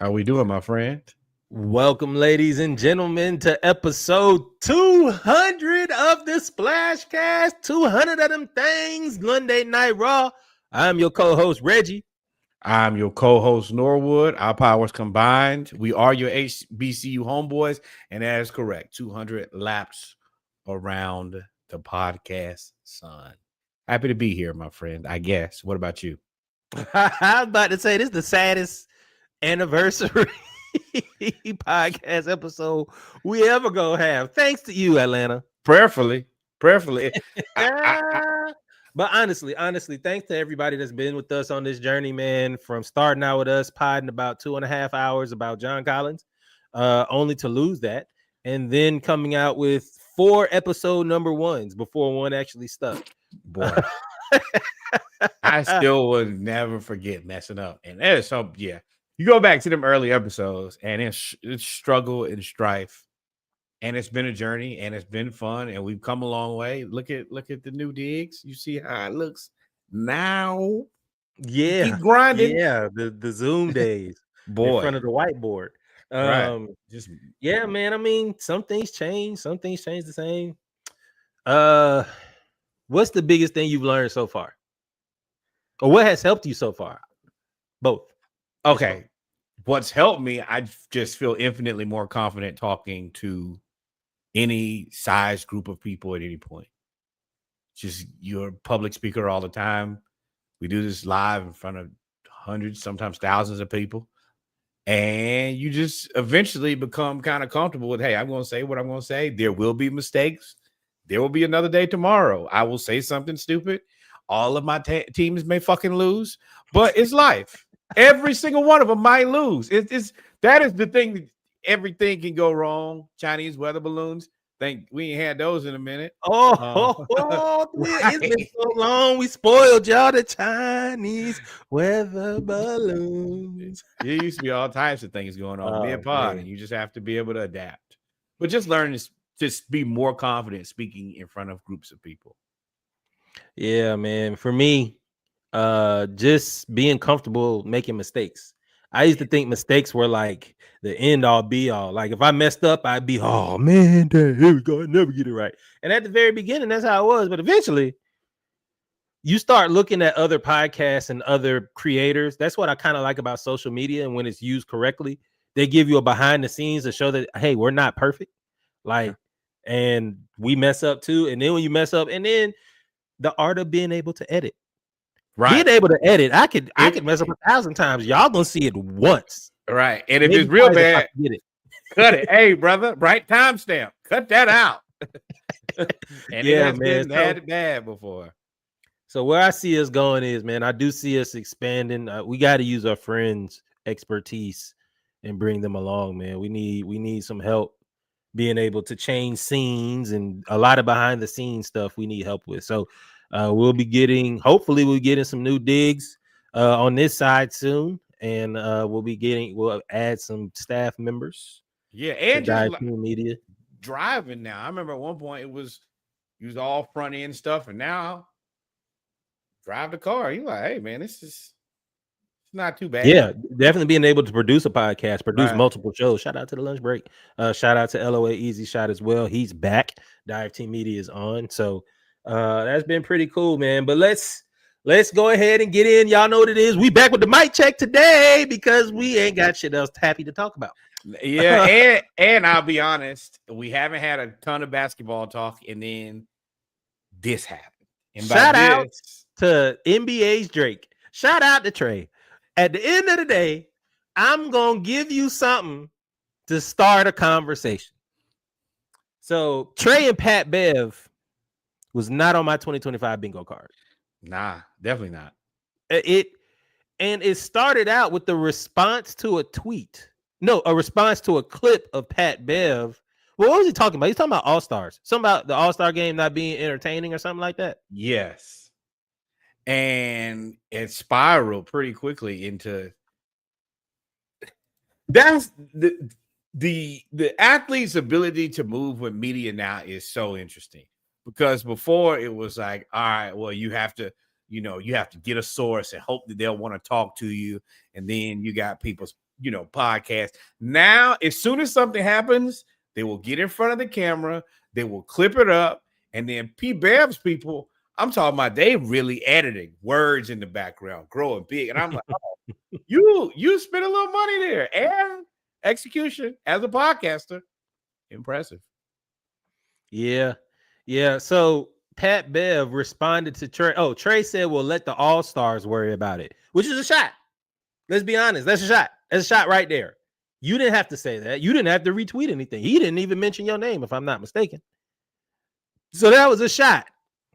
How we doing, my friend? Welcome, ladies and gentlemen, to episode 200 of the Splashcast. 200 of them things, Monday Night Raw. I'm your co-host, Reggie. I'm your co-host, Norwood. Our powers combined. We are your HBCU homeboys, and that is correct. 200 laps around the podcast, son. Happy to be here, my friend, I guess. What about you? I was about to say, this is the saddest anniversary podcast episode we ever gonna have. Thanks to you, Atlanta. Prayerfully. But honestly, thanks to everybody that's been with us on this journey, man. From starting out with us, podding about 2.5 hours about John Collins, only to lose that, and then coming out with 4 episode number ones before one actually stuck. Boy, I still would never forget messing up. And there's some, yeah. You go back to them early episodes, and it's struggle and strife. And it's been a journey, and it's been fun, and we've come a long way. Look at the new digs. You see how it looks now. Yeah, keep grinding. Yeah, the Zoom days, boy, in front of the whiteboard. Right. Just yeah, man. I mean, some things change, some things change the same. What's the biggest thing you've learned so far, or what has helped you so far? Both. Okay, what's helped me? I just feel infinitely more confident talking to any size group of people at any point. Just you're a public speaker all the time. We do this live in front of hundreds, sometimes thousands of people. And you just eventually become kind of comfortable with, hey, I'm going to say what I'm going to say. There will be mistakes. There will be another day tomorrow. I will say something stupid. All of my teams may fucking lose, but it's life. Every single one of them might lose. That is the thing. Everything can go wrong. Chinese weather balloons. Think we ain't had those in a minute. It's been so long. We spoiled y'all the Chinese weather balloons. There used to be all types of things going on mid-pod, and you just have to be able to adapt. But just learn to just be more confident speaking in front of groups of people. Yeah, man. For me, just being comfortable making mistakes. I used to think mistakes were like the end all be all. Like if I messed up, I'd be, oh man, here we go. I never get it right. And at the very beginning, that's how it was. But eventually, you start looking at other podcasts and other creators. That's what I kind of like about social media. And when it's used correctly, they give you a behind the scenes to show that, hey, we're not perfect. Like, and we mess up too. And then when you mess up, and then the art of being able to edit. Right. Being able to edit, I could mess up 1,000 times. Y'all gonna see it once. Right. And if it's real bad, cut it. Hey, brother, right timestamp. Cut that out. And yeah, it has been bad before. So where I see us going is, man, I do see us expanding. We got to use our friends' expertise and bring them along, man. We need some help being able to change scenes, and a lot of behind the scenes stuff we need help with. So hopefully we'll getting some new digs on this side soon, and we'll add some staff members. Yeah, and just media driving now. I remember at one point it was all front end stuff, and now drive the car. You're like, hey man, it's not too bad. Yeah, definitely being able to produce a podcast, multiple shows. Shout out to the lunch break. Shout out to LOA Easy Shot as well. He's back. Dive Team Media is on. So that's been pretty cool, man. But let's go ahead and get in. Y'all know what it is. We back with the mic check today because we ain't got shit else happy to talk about. Yeah, and I'll be honest, we haven't had a ton of basketball talk, and then this happened. And shout out to NBA's Drake. Shout out to Trey. At the end of the day, I'm gonna give you something to start a conversation. So Trey and Pat Bev was not on my 2025 bingo card. Nah, definitely not. It started out with the response to a tweet. No, a response to a clip of Pat Bev. Well, what was he talking about? He's talking about All-Stars. Something about the All-Star game not being entertaining or something like that. Yes. And it spiraled pretty quickly into that's the athlete's ability to move with media now is so interesting, because before it was like, all right, well, you have to get a source and hope that they'll want to talk to you. And then you got people podcast. Now, as soon as something happens, they will get in front of the camera, they will clip it up, and then P. Bev's people, I'm talking about they really editing words in the background, growing big. And I'm like, oh, you spent a little money there. And execution as a podcaster, impressive. Yeah. So Pat Bev responded to Trey. Oh, Trey said, "Well, let the All-Stars worry about it," which is a shot. Let's be honest. That's a shot. That's a shot right there. You didn't have to say that. You didn't have to retweet anything. He didn't even mention your name, if I'm not mistaken. So that was a shot.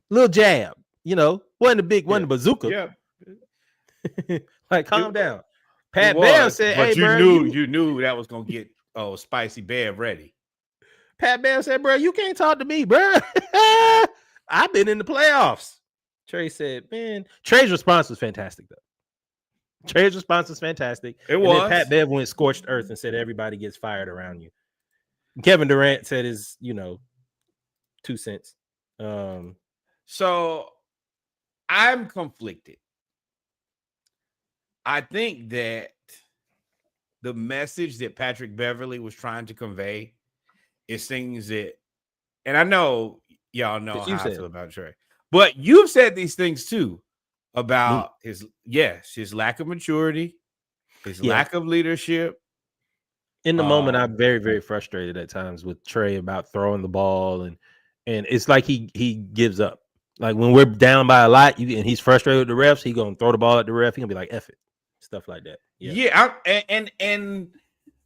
Little jab. Wasn't a big one, the bazooka. Yeah. Like, calm down. Pat Bev said, but hey, you knew that was gonna get Spicy Bev ready. Pat Bev said, bro, you can't talk to me, bro. I've been in the playoffs. Trey said, man. Trey's response was fantastic, though. Trey's response was fantastic. It was. Then Pat Bev went scorched earth and said everybody gets fired around you. Kevin Durant said his, 2 cents. So I'm conflicted. I think that the message that Patrick Beverley was trying to convey is things that, and I know y'all know how I feel about Trey, but you've said these things too about his lack of maturity, his lack of leadership. In the moment, I'm very, very frustrated at times with Trey about throwing the ball, and it's like he gives up. Like when we're down by a lot, and he's frustrated with the refs, he gonna throw the ball at the ref. He gonna be like, "F it," stuff like that. And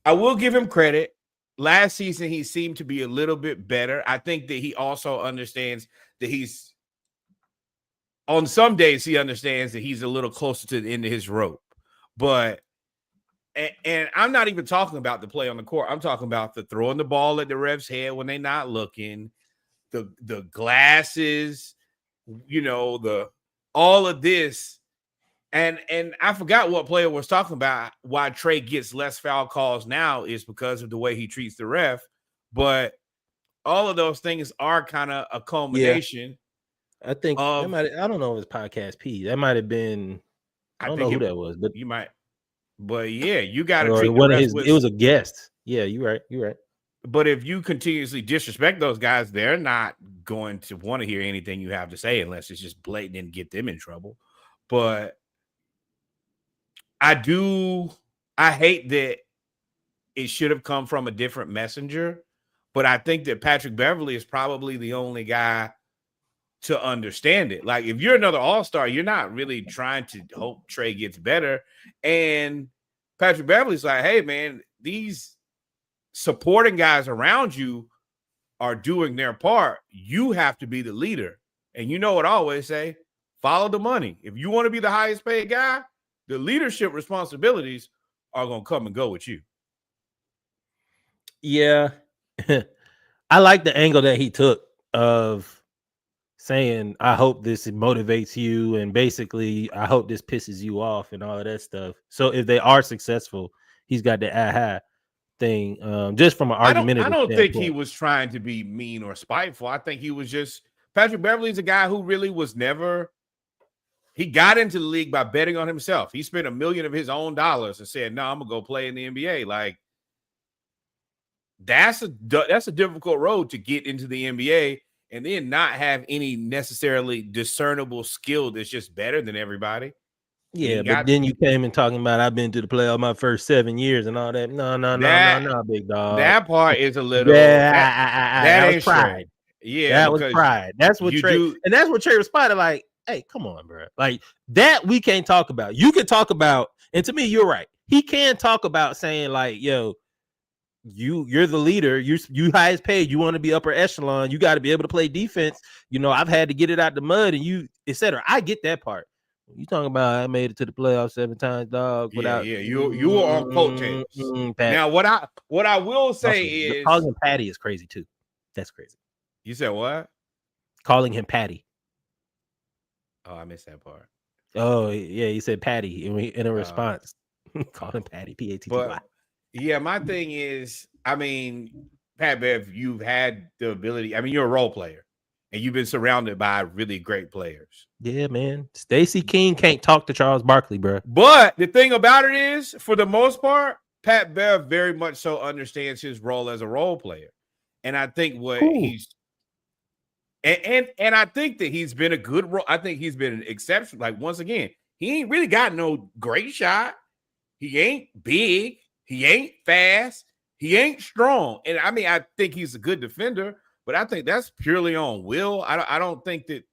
I will give him credit. Last season, he seemed to be a little bit better. I think that he also understands that he's on some days he understands that he's a little closer to the end of his rope. But and I'm not even talking about the play on the court. I'm talking about the throwing the ball at the ref's head when they're not looking, the glasses, all of this. And I forgot what player was talking about why Trey gets less foul calls now is because of the way he treats the ref. But all of those things are kind of a culmination. I think I don't know if it's podcast P. That might have been. I don't know who that was, but you might. But yeah, you got to treat one of his. It was a guest. Yeah, you're right. But if you continuously disrespect those guys, they're not going to want to hear anything you have to say unless it's just blatant and get them in trouble. But I hate that it should have come from a different messenger, but I think that Patrick Beverley is probably the only guy to understand it. Like if you're another all-star, you're not really trying to hope Trey gets better. And Patrick Beverley's like, hey man, these supporting guys around you are doing their part. You have to be the leader. And you know what I always say, follow the money. If you want to be the highest paid guy, the leadership responsibilities are going to come and go with you. Yeah. I like the angle that he took of saying, I hope this motivates you. And basically, I hope this pisses you off and all of that stuff. So if they are successful, he's got the aha thing. Just from an argumentative I don't think he was trying to be mean or spiteful. I think he was just, Patrick Beverley's a guy who really was never, he got into the league by betting on himself. He spent $1 million of his own dollars and said, no, I'm going to go play in the NBA. Like, that's a difficult road to get into the NBA and then not have any necessarily discernible skill that's just better than everybody. Yeah, but then you came and talking about I've been to the playoff my first 7 years and all that. No, big dog. That part is a little that was pride. Yeah, that was pride. That's what Trey and that's what Trey responded like, hey, come on, bro. Like that we can't talk about. You can talk about, and to me, you're right. He can talk about saying like, yo, you're the leader. You highest paid. You want to be upper echelon. You got to be able to play defense. I've had to get it out the mud and you, etc. I get that part. You talking about I made it to the playoffs 7 times, dog. Without, you were on coattails. Now, what I will say is calling him Patty is crazy too. That's crazy. You said what? Calling him Patty. Oh, I missed that part. Oh yeah, he said Patty in a response. Called him Patty. P-A-T-T-Y. Yeah, my thing is, I mean, Pat Bev, you've had the ability. I mean, you're a role player, and you've been surrounded by really great players. Yeah, man. Stacey King can't talk to Charles Barkley, bro. But the thing about it is, for the most part, Pat Bev very much so understands his role as a role player. And I think what Cool. he's and I think that he's been a good role. I think he's been an exception. Like, once again, he ain't really got no great shot. He ain't big. He ain't fast. He ain't strong. And I mean, I think he's a good defender, but I think that's purely on will. I don't think that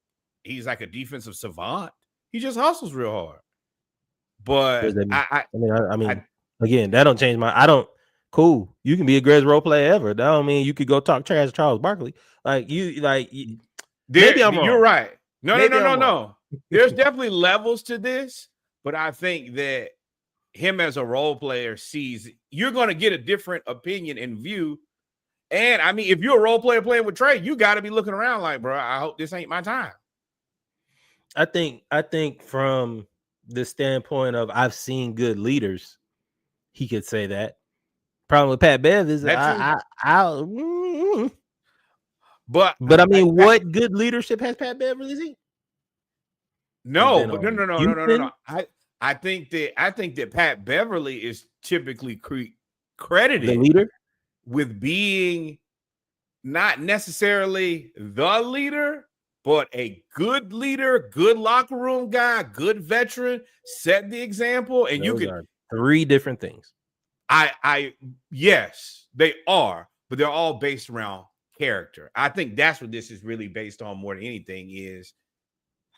he's like a defensive savant. He just hustles real hard. But I mean, again, that don't change my. I don't. Cool. You can be a greatest role player ever. That don't mean you could go talk trash to Charles Barkley. Maybe I'm wrong. You're right. No. There's definitely levels to this, but I think that him as a role player sees you're going to get a different opinion and view. And I mean, if you're a role player playing with Trey, you got to be looking around like, bro, I hope this ain't my time. I think from the standpoint of I've seen good leaders, he could say that. Problem with Pat Bev is but I mean, what good leadership has Pat Bev really seen? No. I think that Pat Beverly is typically credited the leader with being not necessarily the leader, but a good leader, good locker room guy, good veteran, set the example. And those are three different things. Yes, they are, but they're all based around character. I think that's what this is really based on more than anything, is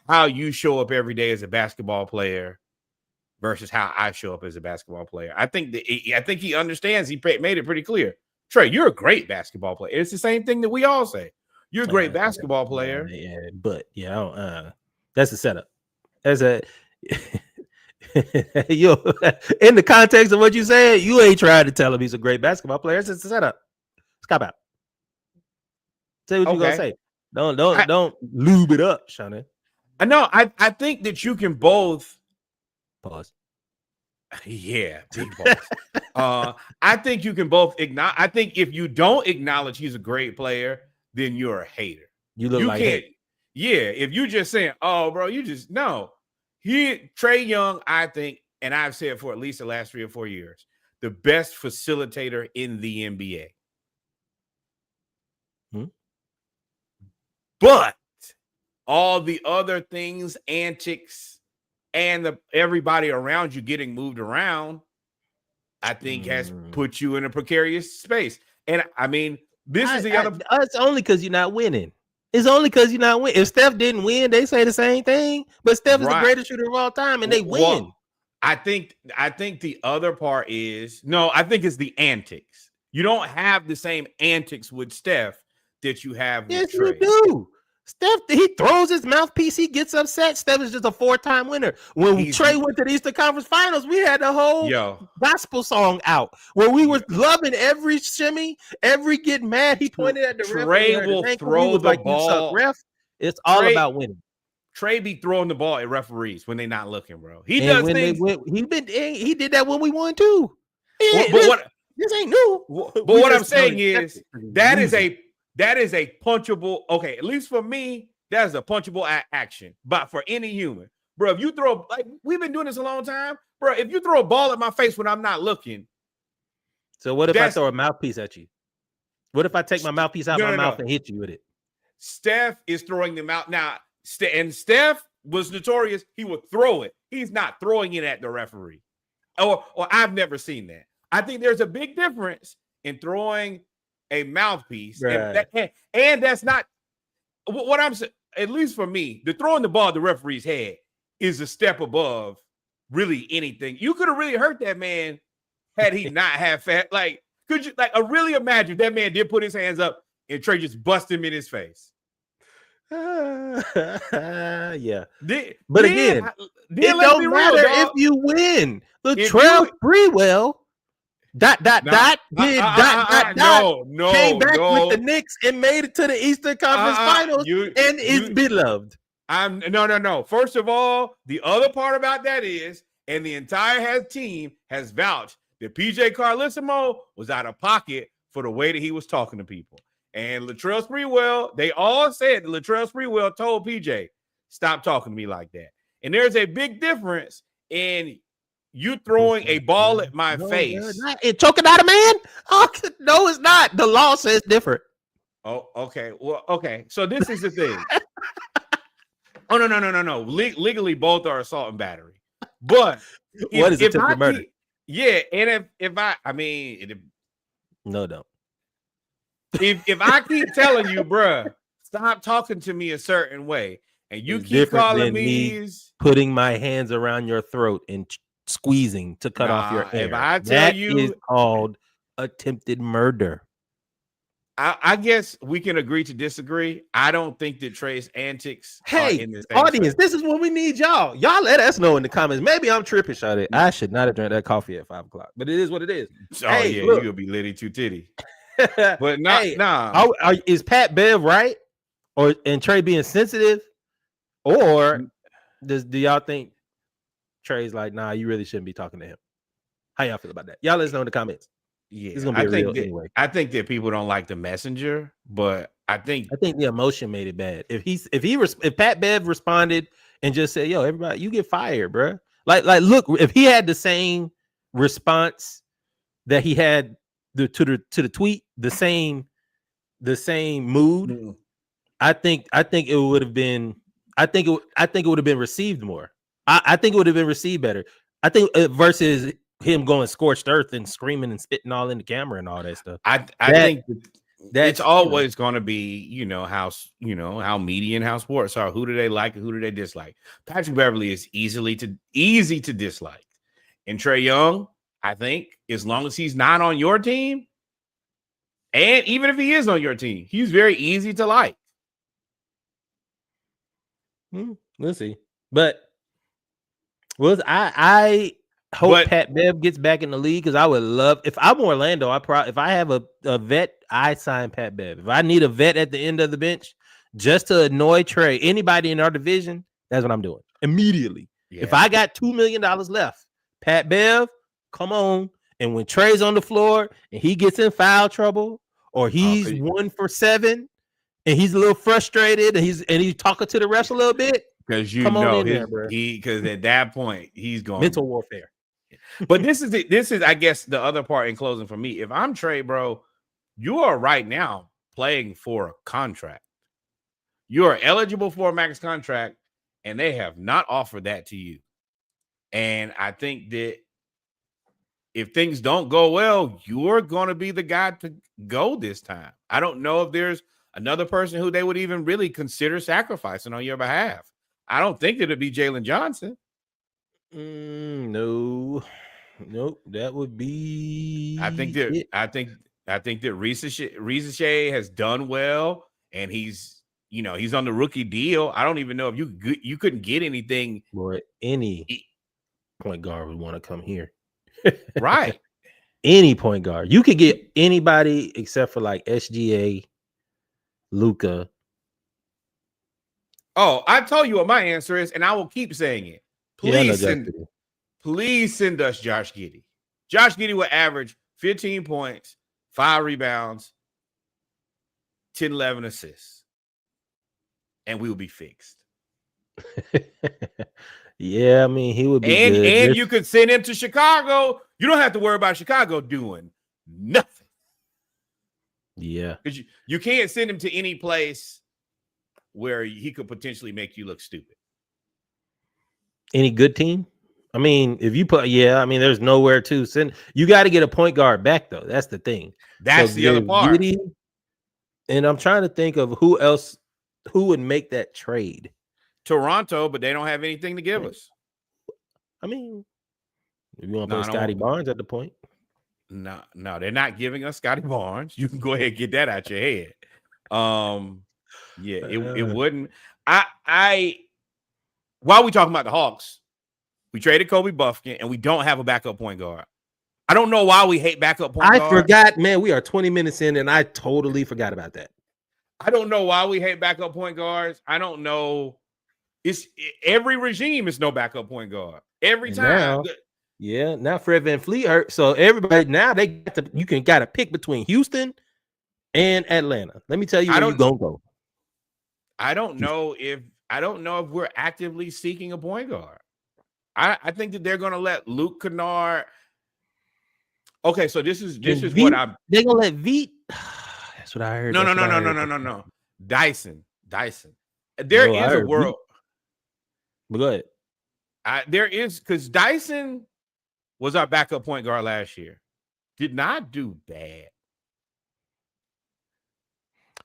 how you show up every day as a basketball player versus how I show up as a basketball player. I think he understands. He made it pretty clear. Trey, you're a great basketball player. It's the same thing that we all say. You're a great basketball player. That's a setup. That's a yo. In the context of what you said, you ain't trying to tell him he's a great basketball player. It's a setup. Cop out. Say what you gonna say. Don't lube it up, Shauna. I know. I think that you can both pause. Yeah, big pause. I think you can both acknowledge. I think if you don't acknowledge he's a great player, then you're a hater. You look like can't. Yeah, if you just saying, "Oh, bro," you just no. Trey Young, I think, and I've said for at least the last 3 or 4 years, the best facilitator in the NBA. But all the other things, antics, and everybody around you getting moved around, I think has put you in a precarious space. And I mean, it's only because you're not winning. It's only because you're not winning. If Steph didn't win, they say the same thing. But Steph is the greatest shooter of all time, and they win. I think the other part is I think it's the antics. You don't have the same antics with Steph that you have with Trey. Yes, you do. Steph, he throws his mouthpiece. He gets upset. Steph is just a 4-time winner. When Trey went to the Eastern Conference Finals, we had the whole gospel song out where we were loving every shimmy, every get mad. He pointed at the ref. Trey will throw the ball. Ref. It's all about winning. Trey be throwing the ball at referees when they're not looking, bro. He does things. He did that when we won too. This ain't new. But what I'm saying is that is a punchable. Okay, at least for me, that is a punchable action. But for any human, bro, if you throw, like, we've been doing this a long time, bro. If you throw a ball at my face when I'm not looking, so what if I throw a mouthpiece at you? What if I take my mouthpiece out my mouth and hit you with it? Steph is throwing them out now, and Steph was notorious. He would throw it. He's not throwing it at the referee, or I've never seen that. I think there's a big difference in throwing a mouthpiece, and that's not what I'm saying. At least for me, the throwing the ball at the referee's head is a step above really anything. You could have really hurt that man had he not have fat. Like, could you really imagine if that man did put his hands up and Trey just bust him in his face? Yeah. But again, it don't matter if you win. Latrell Sprewell came back with the Knicks and made it to the Eastern Conference Finals and is beloved. No. First of all, the other part about that is, and the entire team has vouched that PJ Carlesimo was out of pocket for the way that he was talking to people. And Latrell Sprewell, they all said that Latrell Sprewell told PJ, stop talking to me like that. And there's a big difference in You throwing a ball at my No, face. it choking out a man? Oh, no, it's not. The law says different. Oh, okay. Well, okay. So this is the thing. Oh, no. Legally, both are assault and battery. But What is attempted murder? And if I mean, No, don't. if I keep telling you, bruh, stop talking to me a certain way, and you It's keep different calling than me putting my hands around your throat and squeezing to cut off your air. If I tell that you, is called attempted murder. I guess we can agree to disagree. I don't think that Trey's antics are in this audience, this is what we need y'all. Y'all let us know in the comments. Maybe I'm tripping, Shawty. I should not have drank that coffee at 5 o'clock, but it is what it is. Oh, hey, yeah, you're gonna be litty too titty. But is Pat Bev right? And Trey being sensitive? Or do y'all think Trey's like, nah, you really shouldn't be talking to him? How y'all feel about that? Y'all let us know in the comments. Yeah, it's gonna be real anyway. I think that people don't like the messenger, but I think the emotion made it bad. If Pat Bev responded and just said, "Yo, everybody, you get fired, bro." Like, look, if he had the same response that he had to the tweet, the same mood, I think it would have been. I think it would have been received more. I think it would have been received better. I think versus him going scorched earth and screaming and spitting all in the camera and all that stuff. I think that's always going to be, how media and how sports are. Who do they like and who do they dislike? Patrick Beverley is easy to dislike. And Trae Young, I think, as long as he's not on your team, and even if he is on your team, he's very easy to like. Let's see. But I hope Pat Bev gets back in the league, because I would love, if I'm Orlando, if I have a vet, I sign Pat Bev. If I need a vet at the end of the bench just to annoy Trey, anybody in our division, that's what I'm doing immediately. Yeah. If I got $2 million left, Pat Bev, come on. And when Trey's on the floor and he gets in foul trouble, or he's 1 for 7 and he's a little frustrated and he's talking to the refs a little bit, because because at that point he's going mental warfare. But this is I guess the other part in closing for me. If I'm Trey, bro, you are right now playing for a contract. You are eligible for a max contract, and they have not offered that to you. And I think that if things don't go well, you're going to be the guy to go this time. I don't know if there's another person who they would even really consider sacrificing on your behalf. I don't think that it'd be Jalen Johnson. No, nope. That would be. I think that Riza has done well, and he's on the rookie deal. I don't even know if you couldn't get anything. Boy, any point guard would want to come here. Right. Any point guard. You could get anybody except for like SGA, Luka. Oh, I told you what my answer is, and I will keep saying it. Please send us Josh Giddey. Josh Giddey will average 15 points, 5 rebounds, 10, 11 assists, and we will be fixed. Yeah, I mean, he would be good. And you could send him to Chicago. You don't have to worry about Chicago doing nothing. Yeah. Because you can't send him to any place where he could potentially make you look stupid. Any good team? I mean, if you there's nowhere to send. You got to get a point guard back, though. That's the thing. That's the other part. And I'm trying to think of who would make that trade. Toronto, but they don't have anything to give us. I mean, if you want to put Scotty Barnes at the point. No, they're not giving us Scotty Barnes. You can go ahead and get that out your head. It wouldn't. While we talking about the Hawks, we traded Kobe Buffkin, and we don't have a backup point guard. I don't know why we hate backup point guards. I forgot, man. We are 20 minutes in, and I totally forgot about that. I don't know why we hate backup point guards. I don't know. It's every regime is no backup point guard. Every time. Now Fred VanVleet hurt. So everybody now you got to pick between Houston and Atlanta. Let me tell you where you're gonna go. I don't know if we're actively seeking a point guard. I think that they're going to let Luke Kennard. Okay, so this is And what Veet, I'm. they gonna let Veet. That's what I heard. No, That's no, what no, I no, no, heard. no, no, no. Dyson. There No, I is a heard Veet. world. But go ahead. There is, because Dyson was our backup point guard last year. Did not do bad.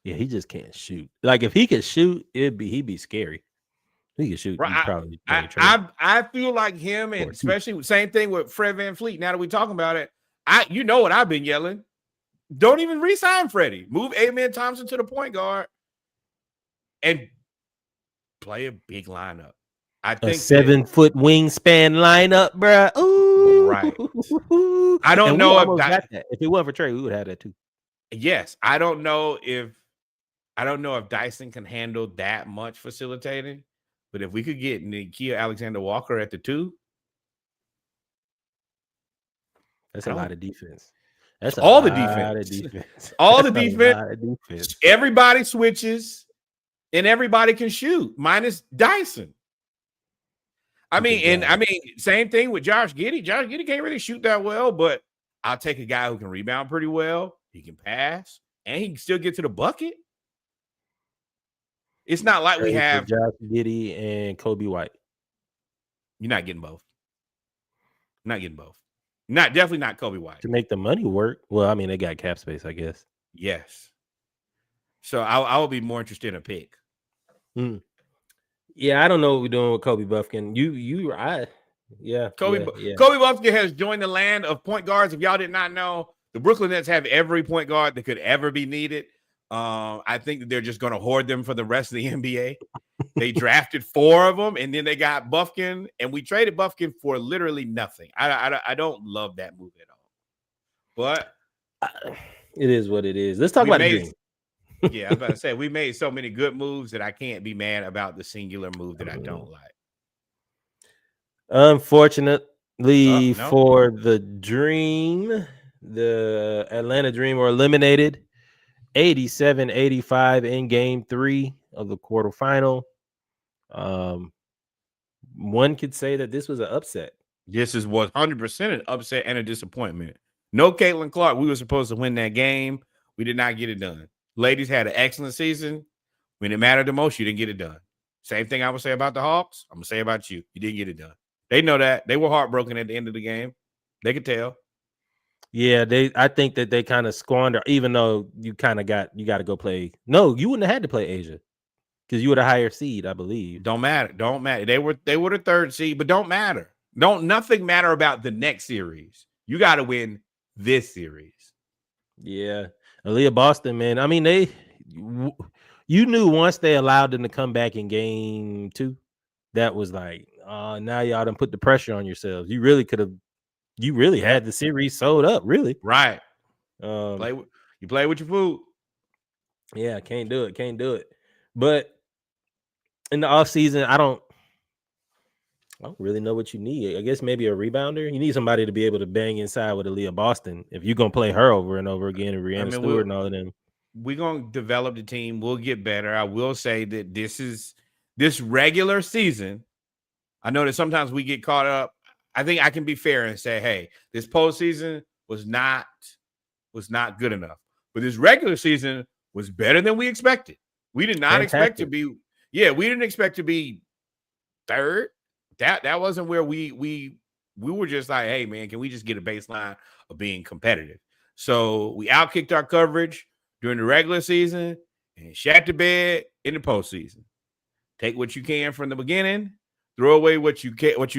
Yeah, he just can't shoot. Like if he could shoot, he'd be scary. He could shoot. You Right. probably trade. I feel like him, and Or two. especially same thing with Fred VanVleet. Now that we're talking about it, you know what I've been yelling. Don't even re-sign Freddie. Move Amen Thompson to the point guard and play a big lineup. I think a 7-foot wingspan lineup, bro. Ooh, right. I don't and know if that. If it wasn't for Trey, we would have that too. Yes, I don't know if Dyson can handle that much facilitating, but if we could get Nikia Alexander Walker at the 2, that's a lot of defense. That's all the defense. All the defense. Everybody switches, and everybody can shoot, minus Dyson. I mean, same thing with Josh Giddey. Josh Giddey can't really shoot that well, but I'll take a guy who can rebound pretty well. He can pass, and he can still get to the bucket. It's not like we have Josh Giddey and Kobe White. You're not getting both. Definitely not Kobe White. To make the money work. Well, I mean, they got cap space, I guess. Yes. So I will be more interested in a pick. Yeah, I don't know what we're doing with Kobe Buffkin. Kobe Buffkin has joined the land of point guards. If y'all did not know, the Brooklyn Nets have every point guard that could ever be needed. I think that they're just going to hoard them for the rest of the NBA. They drafted 4 of them, and then they got Buffkin, and we traded Buffkin for literally nothing. I don't love that move at all. But it is what it is. Let's talk about the dream. Yeah, I was about to say, we made so many good moves that I can't be mad about the singular move that I don't like. Unfortunately for the Dream, the Atlanta Dream were eliminated 87-85 in game 3 of the quarterfinal. One could say that this was an upset. This is 100% an upset and a disappointment. No Caitlin Clark. We were supposed to win that game. We did not get it done. Ladies had an excellent season. When it mattered the most, you didn't get it done. Same thing I would say about the Hawks. I'm going to say about you. You didn't get it done. They know that. They were heartbroken at the end of the game. They could tell. Yeah, I think that they kind of squandered, even though you got to go play. No, you wouldn't have had to play Asia because you were the higher seed, I believe. Don't matter. They were the 3rd seed, but don't matter. Nothing matter about the next series. You got to win this series. Yeah. Aaliyah Boston, man. I mean, you knew once they allowed them to come back in game 2, that was like, now y'all done put the pressure on yourselves. You really could have. You really had the series sold up, really. Right. You play with your food. Yeah, can't do it. But in the offseason, I don't really know what you need. I guess maybe a rebounder. You need somebody to be able to bang inside with Aaliyah Boston if you're going to play her over and over again, and Rihanna Stewart and all of them. We're going to develop the team. We'll get better. I will say that this regular season, I know that sometimes we get caught up. I think I can be fair and say, hey, this postseason was not good enough. But this regular season was better than we expected. We did not expect to be, we didn't expect to be 3rd. That wasn't where we were just like, hey, man, can we just get a baseline of being competitive? So we outkicked our coverage during the regular season and shat the bed in the postseason. Take what you can from the beginning. Throw away what you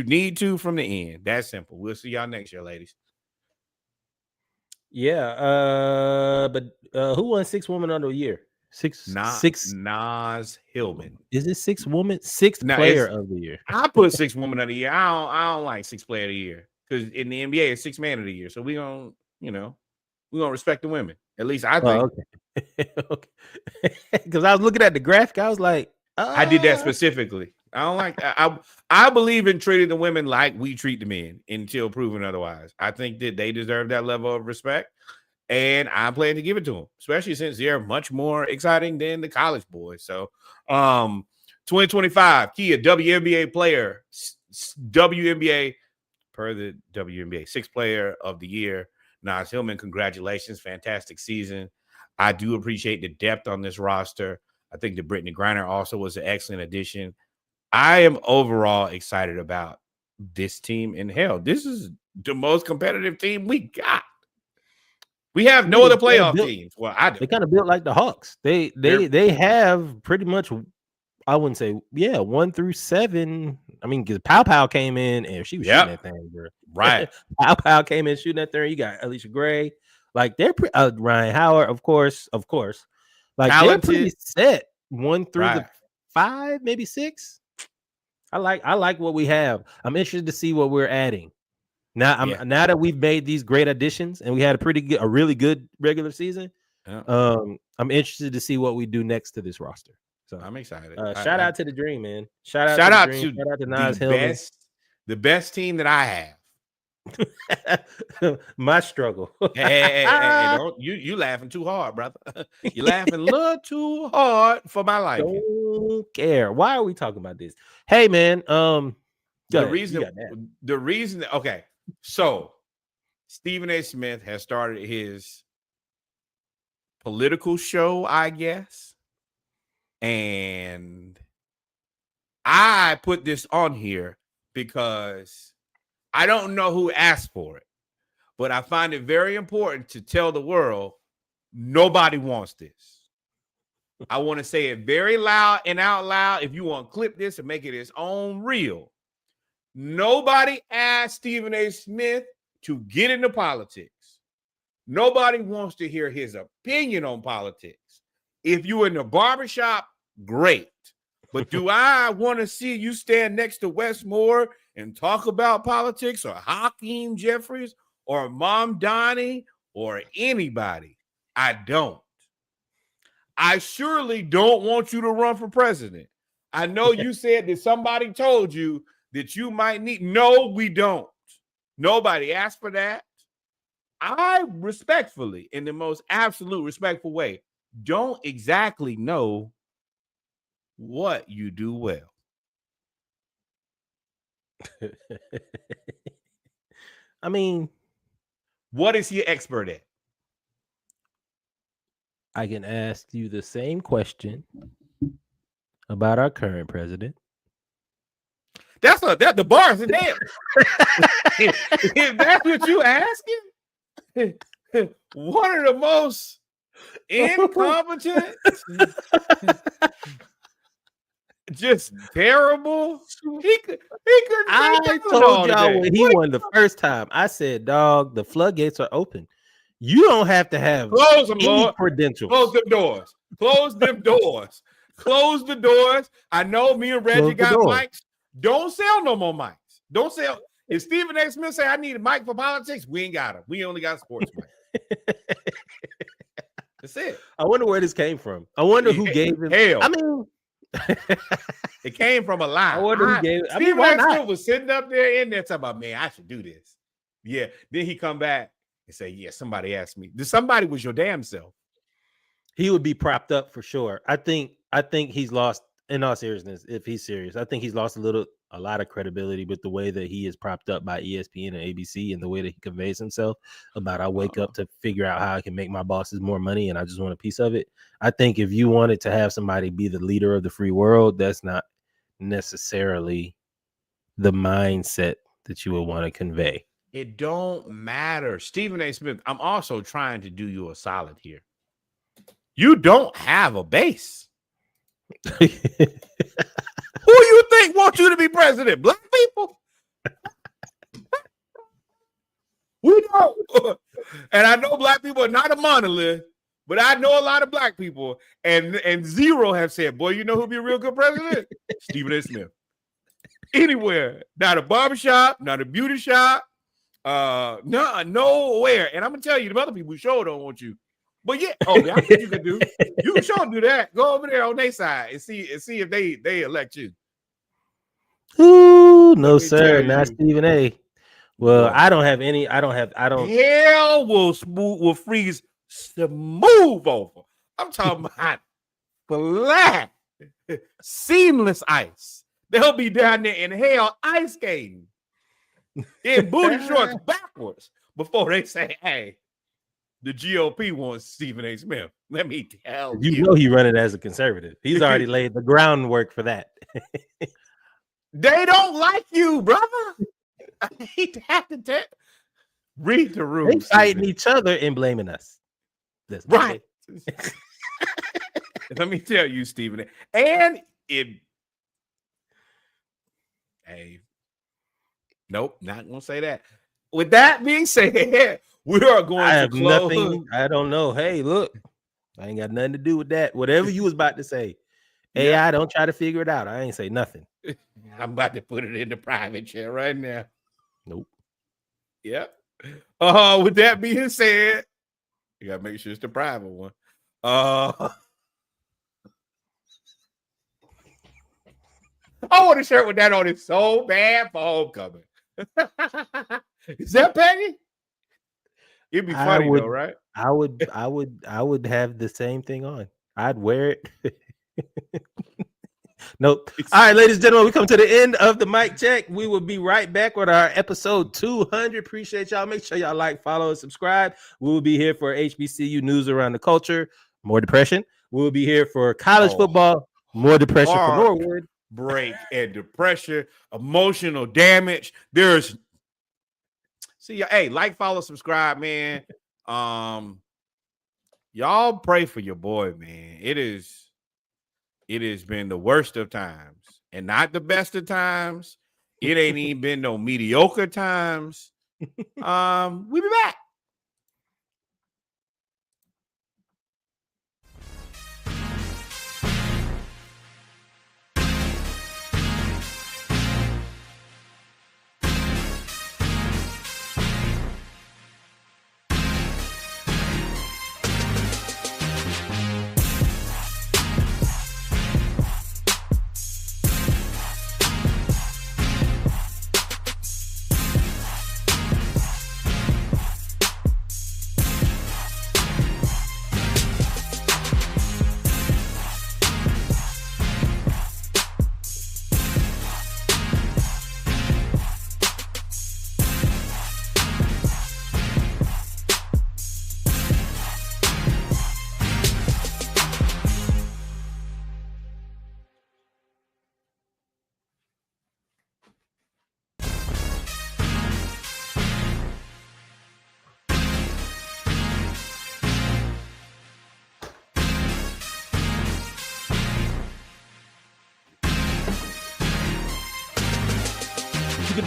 need to from the end. That's simple. We'll see y'all next year, ladies. Yeah. But who won 6 Woman Under a Year? Six. Naz Hillman. Is it 6 woman? 6th player of the year. I put 6 Woman of the Year. I don't like 6th player of the year because in the NBA it's 6 Man of the Year. So we gonna respect the women. At least I think. Okay. Because I was looking at the graphic, I was like, I did that specifically. I don't like. I believe in treating the women like we treat the men until proven otherwise. I think that they deserve that level of respect, and I'm planning to give it to them, especially since they're much more exciting than the college boys. So, 2025 Kia WNBA Player WNBA, per the WNBA, 6th player of the year, Naz Hillman. Congratulations. Fantastic season. I do appreciate the depth on this roster. I think that Brittany Griner also was an excellent addition. I am overall excited about this team. And hell, this is the most competitive team we got. We have no other playoff teams. Well, I do. They kind of built like the Hawks. They have pretty much, I wouldn't say, 1 through 7. I mean, because Pow came in and she was shooting that thing, bro. Right. Pow came in shooting that thing. You got Alicia Gray. Like, they're Ryan Howard, of course. Like, talented. They're pretty set 1 through the 5, maybe 6. I like what we have. I'm interested to see what we're adding. Now that we've made these great additions and we had a really good regular season. Yeah. I'm interested to see what we do next to this roster. So I'm excited. Shout out to the Dream, man. Shout out to Naz Hillman. The best team that I have. My struggle. hey, don't you laughing too hard, brother. You're laughing a little too hard for my life. Don't care. Why are we talking about this? Hey, man. The reason. Okay, so Stephen A. Smith has started his political show, I guess. And I put this on here because I don't know who asked for it, but I find it very important to tell the world nobody wants this. I want to say it very loud and out loud. If you want to clip this and make it its own reel, nobody asked Stephen A. Smith to get into politics. Nobody wants to hear his opinion on politics. If you're in the barbershop, great. But do I want to see you stand next to Wes Moore and talk about politics, or Hakeem Jeffries or Mom Donnie or anybody? I don't. I surely don't want you to run for president. I know you said that somebody told you that you might need. No, we don't. Nobody asked for that. I respectfully, in the most absolute respectful way, don't exactly know what you do well. I mean, what is he expert at? I can ask you the same question about our current president. That's the bar's in there. If that's what you asking, one of the most incompetent, just terrible. He could. I told y'all when he won the first time. I said, "Dog, the floodgates are open. You don't have to have any credentials. Close them doors. Close them doors. Close the doors. I know me and Reggie got mics. Don't sell no more mics. Don't sell. If Stephen A. Smith say I need a mic for politics, we ain't got him. We only got sports mic. That's it. I wonder where this came from. I wonder who gave him. Hell. I mean, it came from a lie. I wonder who gave it. Stephen A. Smith was sitting up there in there talking about, man, I should do this. Yeah. Then he come back and say, yeah, somebody asked me. Somebody was your damn self. He would be propped up for sure. I think he's lost, in all seriousness, if he's serious, I think he's lost a lot of credibility with the way that he is propped up by ESPN and ABC and the way that he conveys himself about I wake up to figure out how I can make my bosses more money and I just want a piece of it. I think if you wanted to have somebody be the leader of the free world, that's not necessarily the mindset that you would want to convey. It don't matter. Stephen A. Smith, I'm also trying to do you a solid here. You don't have a base. Who you think wants you to be president? Black people? We don't. And I know black people are not a monolith, but I know a lot of black people, and zero have said, boy, you know who'd be a real good president? Stephen A. Smith. Anywhere. Not a barbershop, not a beauty shop, nowhere. And I'm going to tell you, the other people sure don't want you. But yeah, that's what you can do. You can sure do that. Go over there on their side and see if they elect you. Ooh, no, sir, not Stephen A. Well, I don't. Hell will freeze smooth over. I'm talking about flat, seamless ice. They'll be down there in hell ice skating in booty shorts backwards before they say, hey, the GOP wants Stephen A. Smith. Let me tell You know he running as a conservative. He's already laid the groundwork for that. They don't like you, brother. I hate to have to tell. Read the room. They fighting each other and blaming us. That's right. Let me tell you, Stephen. And hey, nope, not gonna say that. With that being said, we are going to close. Nothing. I don't know. Hey, look, I ain't got nothing to do with that. Whatever you was about to say, AI, don't try to figure it out. I ain't say nothing. I'm about to put it in the private chat right now. Nope. Yep. With that being said, you gotta make sure it's the private one. I want a shirt with that on it so bad for homecoming. Is that petty? It'd be funny though, right? I would have the same thing on. I'd wear it. Nope. All right, ladies and gentlemen, we come to the end of the mic check. We will be right back with our episode 200. Appreciate y'all. Make sure y'all like, follow, and subscribe. We will be here for HBCU news around the culture, more depression. We will be here for college football, more depression for Norwood. Break and depression, emotional damage. There's hey, like, follow, subscribe, man. Y'all pray for your boy, man. It has been the worst of times and not the best of times. It ain't even been no mediocre times. We'll be back.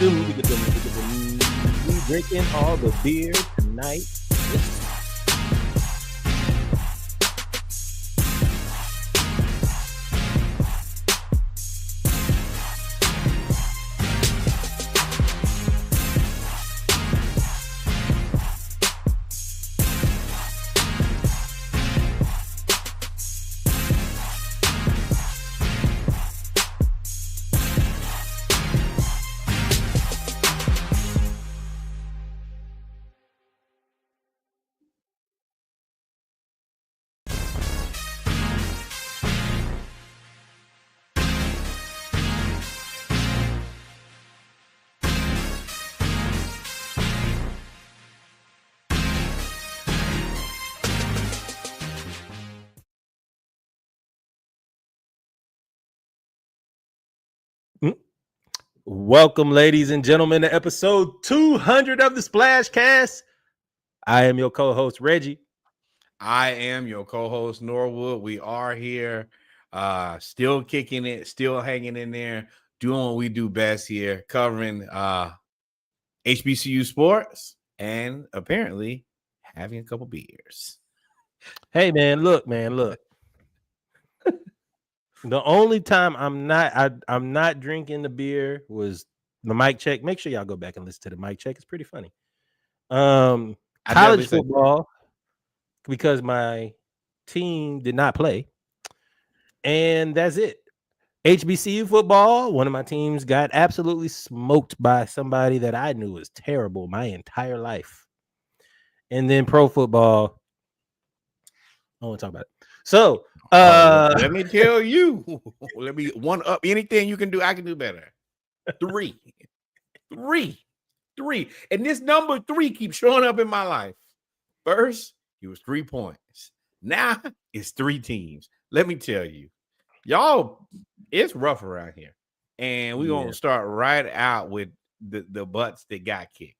We drinking all the beer tonight. Welcome, ladies and gentlemen, to episode 200 of the Splashcast. I am your co-host, Reggie. I am your co-host, Norwood. We are here, still kicking it, still hanging in there, doing what we do best here, covering HBCU sports and apparently having a couple beers. Hey, man, look. The only time I'm not drinking the beer was the mic check. Make sure y'all go back and listen to the mic check. It's pretty funny. College football, because my team did not play, and that's it. HBCU football, one of my teams got absolutely smoked by somebody that I knew was terrible my entire life. And then pro football, I don't want to talk about it. So, let me tell you. Let me one up anything you can do. I can do better. 3, 3, 3, and this number 3 keeps showing up in my life. First, it was 3 points. Now it's 3 teams. Let me tell you, y'all, it's rough around here, and we're gonna start right out with the butts that got kicked.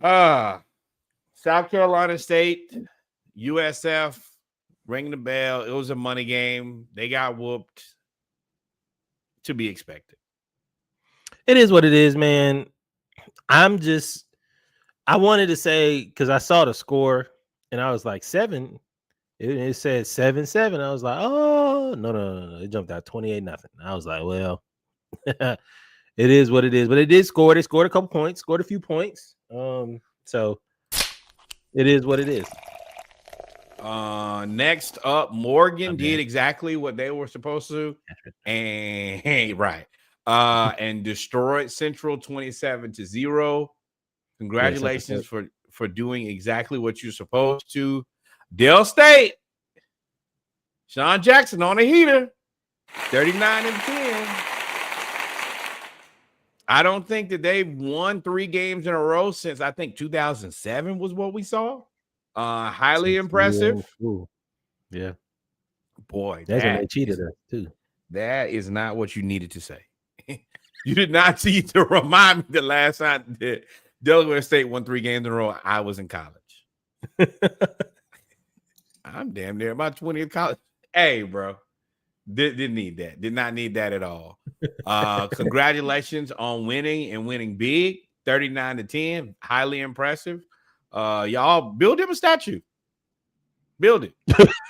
South Carolina State, USF, ring the bell. It was a money game. They got whooped. To be expected. It is what it is, man. I wanted to say, because I saw the score and I was like 7. It said 7-7. I was like, oh, no. It jumped out 28-0. I was like, well, it is what it is. But it did score. They scored a couple points, scored a few points. So it is what it is. Next up, Morgan did exactly what they were supposed to, and right, and destroyed Central 27-0. Congratulations for doing exactly what you're supposed to. Dell State, Sean Jackson on a heater, 39-10. I don't think that they've won 3 games in a row since I think 2007 was what we saw. Highly impressive. Yeah. Boy, that's when they cheated us too. That is not what you needed to say. You did not need to remind me the last time that Delaware State won 3 games in a row. I was in college. I'm damn near my 20th college. Hey, bro. Didn't need that. Did not need that at all. Congratulations on winning and winning big. 39-10. Highly impressive. Y'all build him a statue. Build it.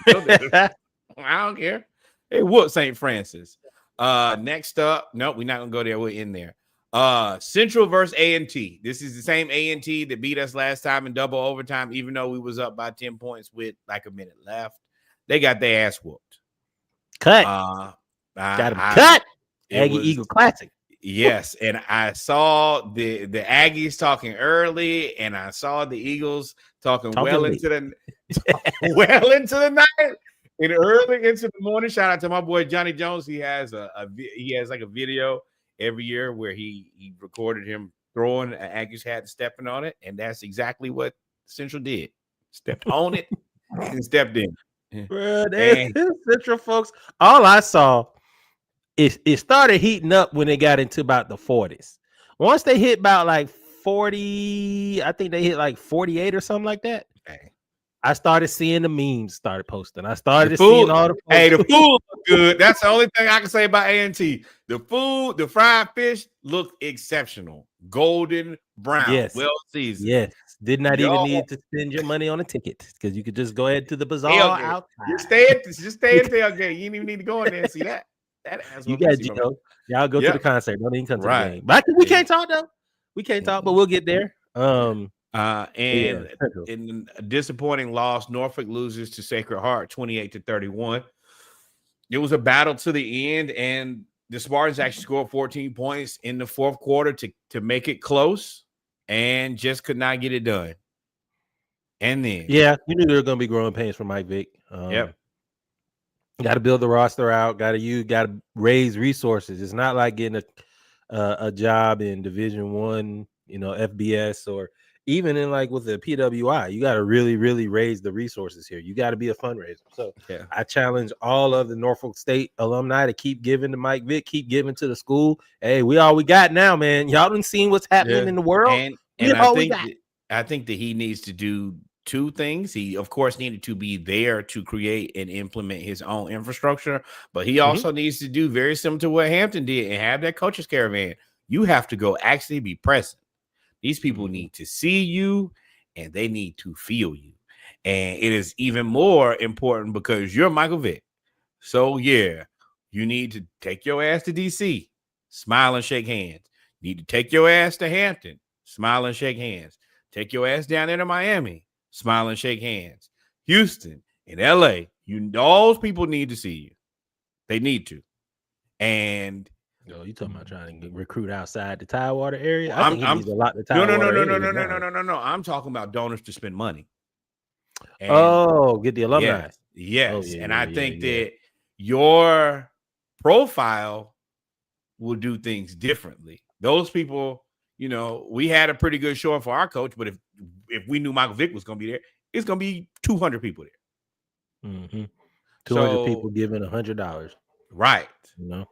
Build it. I don't care. Hey, what St. Francis? Next up, nope, we're not gonna go there. We're in there. Central versus A&T. This is the same A&T that beat us last time in double overtime, even though we was up by 10 points with like a minute left. They got their ass whooped. Cut. Got him cut. Aggie Eagle Classic. Yes, and I saw the Aggies talking early, and I saw the Eagles talking well into the night and early into the morning. Shout out to my boy Johnny Jones. He has like a video every year where he recorded him throwing an Aggies hat and stepping on it, and that's exactly what Central did. Stepped on it and stepped in. Bro, Central folks. All I saw. It started heating up when they got into about the 40s. Once they hit about like 40, I think they hit like 48 or something like that. Okay. I started seeing the memes started posting. I started seeing all the Hey, the food looked good. That's the only thing I can say about A&T. The food, the fried fish looked exceptional. Golden brown. Yes. Well seasoned. Yes. Did not even need to spend your money on a ticket because you could just go ahead to the bazaar outside. Just stay at tailgate. You didn't even need to go in there and see that. You got Gio. Y'all go to the concert. Don't even come to the game. But we can't talk though. We can't talk, but we'll get there. And in a disappointing loss, Norfolk loses to Sacred Heart 28-31. It was a battle to the end, and the Spartans actually scored 14 points in the fourth quarter to make it close, and just could not get it done. And then, you knew there were going to be growing pains for Mike Vick. Got to build the roster out. Got to raise resources. It's not like getting a job in Division I, FBS, or even in like with the PWI. You got to really, really raise the resources here. You got to be a fundraiser. So I challenge all of the Norfolk State alumni to keep giving to Mike Vick, keep giving to the school. Hey, we all we got now, man. Y'all done seen what's happening in the world. And I think that he needs to do 2 things. He, of course, needed to be there to create and implement his own infrastructure, but he also needs to do very similar to what Hampton did and have that coaches caravan. You have to go actually be present. These people need to see you and they need to feel you. And it is even more important because you're Michael Vick. So, you need to take your ass to DC, smile and shake hands. You need to take your ass to Hampton, smile and shake hands. Take your ass down there to Miami, smile and shake hands. Houston and LA, those people need to see you. They need to. And you talking about trying to recruit outside the Tidewater area? I think he needs a lot to Tidewater. No. I'm talking about donors to spend money. And get the alumni. yes. Yeah, And yeah, I yeah, think yeah. that your profile will do things differently. Those people, we had a pretty good showing for our coach, but if we knew Michael Vick was going to be there, it's going to be 200 people there. 200 people So, giving $100. right. You know,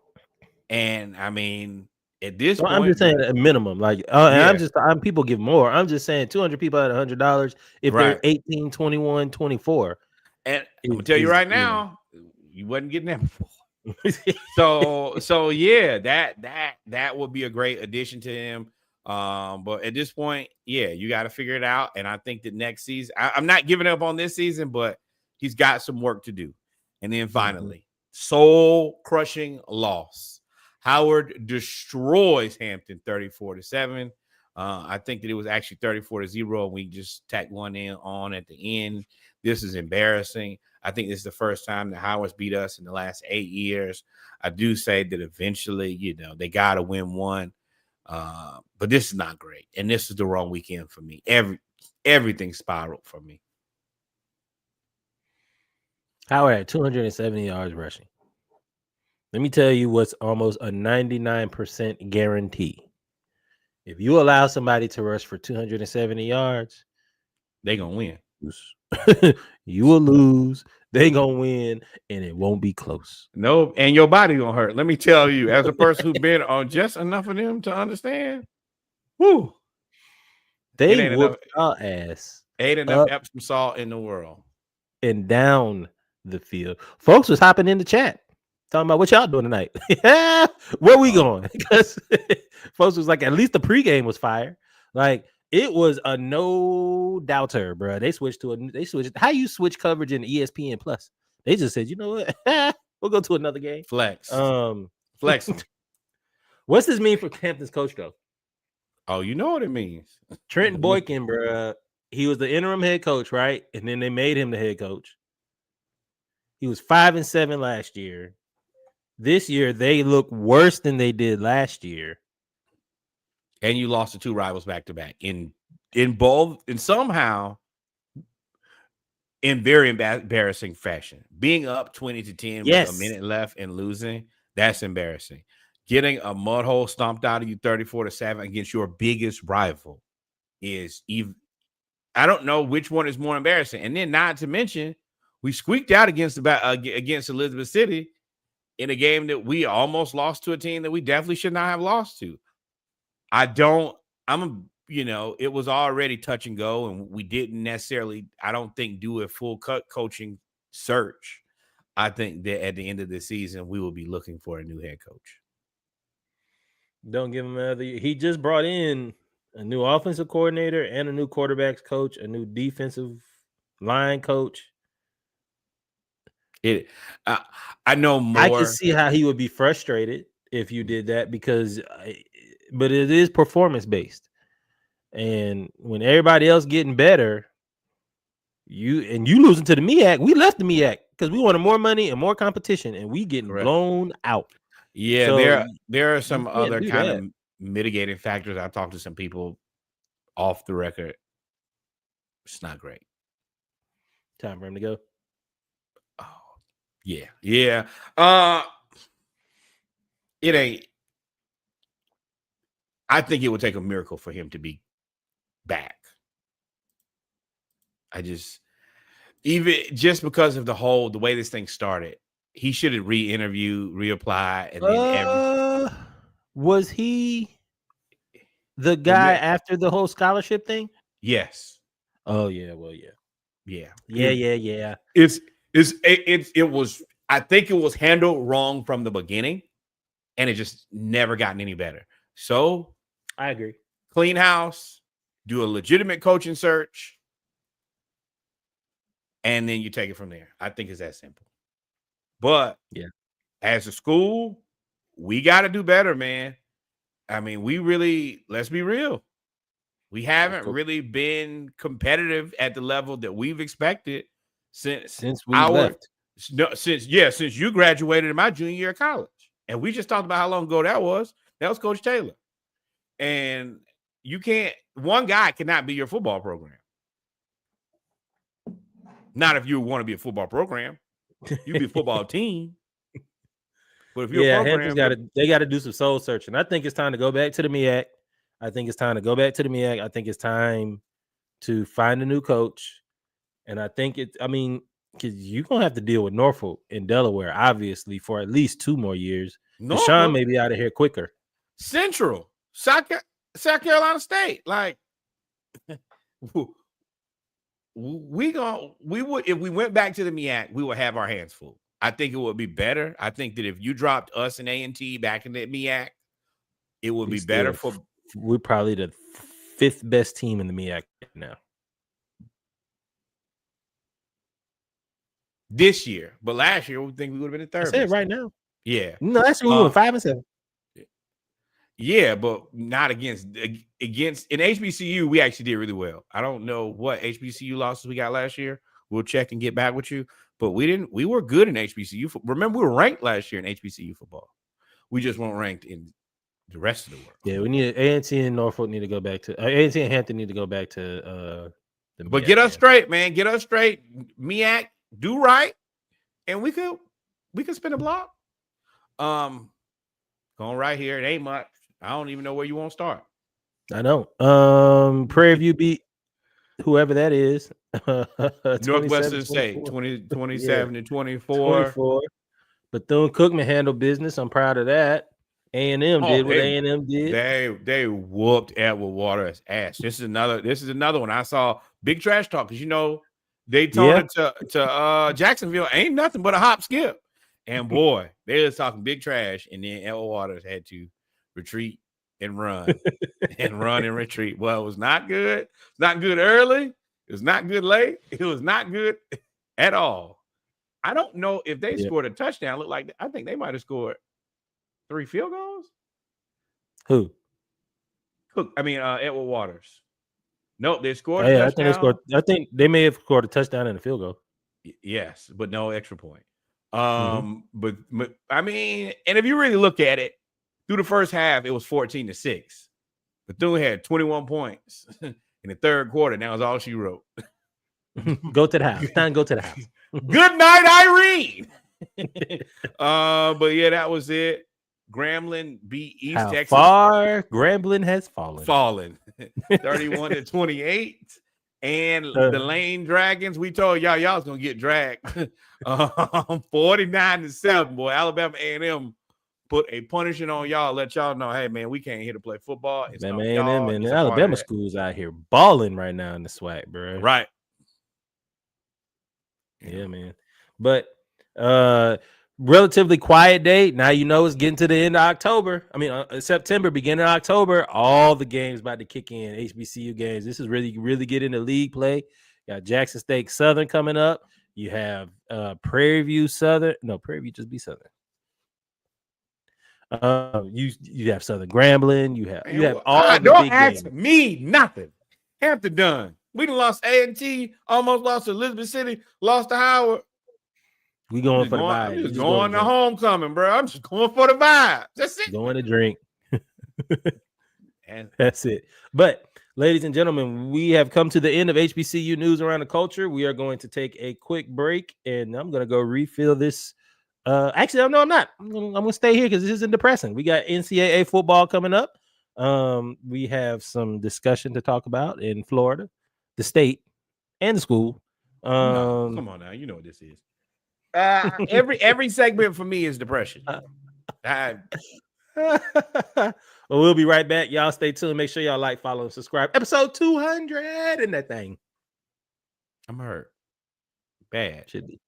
And I mean, at this so I'm just point, saying a minimum. Like, and I'm people give more. I'm just saying 200 people at $100. If they're right. 18, 21, 24, And I'm gonna tell you right now, you wasn't getting that before. So yeah, that would be a great addition to him. But at this point, yeah, you got to figure it out. And I think that next season, I'm not giving up on this season, but he's got some work to do. And then finally, soul crushing loss. Howard destroys Hampton 34-7. I think that it was actually 34-0. And we just tacked one in on at the end. This is embarrassing. I think this is the first time that Howard's beat us in the last 8 years. I do say that eventually, they got to win one. But this is not great. And this is the wrong weekend for me. Everything spiraled for me. Howard had 270 yards rushing. Let me tell you what's almost a 99% guarantee. If you allow somebody to rush for 270 yards, they're going to win. You will lose. They gonna win, and it won't be close. No, and your body gonna hurt. Let me tell you, as a person who's been on just enough of them to understand, whoo, they whooped our ass. Ain't enough Epsom salt in the world. And down the field, folks was hopping in the chat talking about what y'all doing tonight. Where we going? Because folks was like, at least the pregame was fire. Like, it was a no doubter, bro. They switched. How you switch coverage in ESPN Plus? They just said, you know what? We'll go to another game. Flex. Flexing. What's this mean for Hampton's coach though? Oh, you know what it means. Trent Boykin, bro. He was the interim head coach, right? And then they made him the head coach. He was 5-7 last year. This year they look worse than they did last year. And you lost to 2 rivals back to back in both, and somehow in very embarrassing fashion. Being up 20-10 with a minute left and losing, that's embarrassing. Getting a mud hole stomped out of you 34-7 against your biggest rival is even. I don't know which one is more embarrassing. And then, not to mention, we squeaked out against Elizabeth City in a game that we almost lost to a team that we definitely should not have lost to. It was already touch and go, and we didn't necessarily, I don't think, do a full cut coaching search. I think that at the end of the season, we will be looking for a new head coach. Don't give him another. He just brought in a new offensive coordinator and a new quarterbacks coach, a new defensive line coach. I know more. I can see how he would be frustrated if you did that but it is performance based, and when everybody else getting better, you losing to the MEAC. We left the MEAC because we wanted more money and more competition, and we getting blown out. Yeah, so there are some other kind of mitigating factors. I talked to some people off the record. It's not great. Time for him to go. Oh, yeah. It ain't. I think it would take a miracle for him to be back. Even just because of the way this thing started, he should have re-interviewed, reapply, and then was he the guy after the whole scholarship thing? Yes. Oh yeah. Well, yeah. It was. I think it was handled wrong from the beginning, and it just never gotten any better. So I agree. Clean house, do a legitimate coaching search, and then you take it from there. I think it's that simple. But as a school, we got to do better, man. I mean, let's be real. We haven't really been competitive at the level that we've expected since we left. Since you graduated in my junior year of college. And we just talked about how long ago that was. That was Coach Taylor. And one guy cannot be your football program. Not if you want to be a football program. You be a football team. But if you're Yeah, a Hampton's program, they got to do some soul searching. I think it's time to go back to the MEAC. I think it's time to find a new coach. And I think because you're going to have to deal with Norfolk and Delaware, obviously, for at least 2 more years. Deshaun may be out of here quicker. Central, South Carolina State. Like, we would, if we went back to the MEAC, we would have our hands full. I think it would be better. I think that if you dropped us and A&T back in the MEAC, it would be better for. We're probably the 5th best team in the MEAC right now. This year, but last year we think we would have been the 3rd. I said right now. Yeah. No, last year we were 5-7. Yeah, but not against in HBCU. We actually did really well. I don't know what HBCU losses we got last year. We'll check and get back with you. But we were good in HBCU. Remember, we were ranked last year in HBCU football. We just weren't ranked in the rest of the world. Yeah, we need A&T and Norfolk need to go back to A&T and Hampton need to go back to the But get us straight, man. Get us straight. MEAC, do right, and we could spin a block. Going right here. It ain't much. I don't even know where you want to start. I know. Prairie View beat whoever that is. Northwestern State, 27-24. Bethune-Cookman handled business. I'm proud of that. A&M did what A&M did. They whooped Edward Waters' ass. This is another one. I saw big trash talk because they told it to Jacksonville ain't nothing but a hop skip. And boy, they was talking big trash, and then Edward Waters had to retreat and run and run and retreat. Well, it was not good. It's not good early. It was not good late. It was not good at all. I don't know if they scored a touchdown. Look like I think they might have scored 3 field goals. Who? Edward Waters. Nope, they scored a touchdown. I think they may have scored a touchdown and a field goal. Yes, but no extra point. But I mean, and if you really look at it, through the first half, it was 14-6. Bethune had 21 points in the 3rd quarter. That was all she wrote. Go to the house. Time to go to the house. Good night, Irene. But yeah, that was it. Grambling beat East Texas. Far Grambling has fallen. 31-28. And the Lane Dragons, we told y'all was gonna get dragged. 49-7. Boy, Alabama A&M put a punishing on y'all. Let y'all know, hey man, we can't here to play football. It's man, A&M and Alabama schools out here balling right now in the SWAC, bro. Right. Yeah, man. But relatively quiet day. Now it's getting to the end of October. September, beginning of October. All the games about to kick in. HBCU games. This is really get into league play. You got Jackson State Southern coming up. You have Prairie View Southern. No, Prairie View just be Southern. You have Southern Grambling. You have all the don't big ask games. me nothing. Hampton done. We done lost A&T, almost lost to Elizabeth City, lost to Howard. We going for the vibe. I'm just going to homecoming, bro. I'm just going for the vibe. That's it. Going to drink. And that's it. But ladies and gentlemen, we have come to the end of HBCU news around the culture. We are going to take a quick break, and I'm going to go refill this. Actually, no, I'm not. I'm going to stay here because this isn't depressing. We got NCAA football coming up. We have some discussion to talk about in Florida, the state, and the school. No, come on now, you know what this is. Every segment for me is depression. Well, we'll be right back. Y'all stay tuned. Make sure y'all like, follow, and subscribe. Episode 200 and that thing. I'm hurt. Bad. Should be.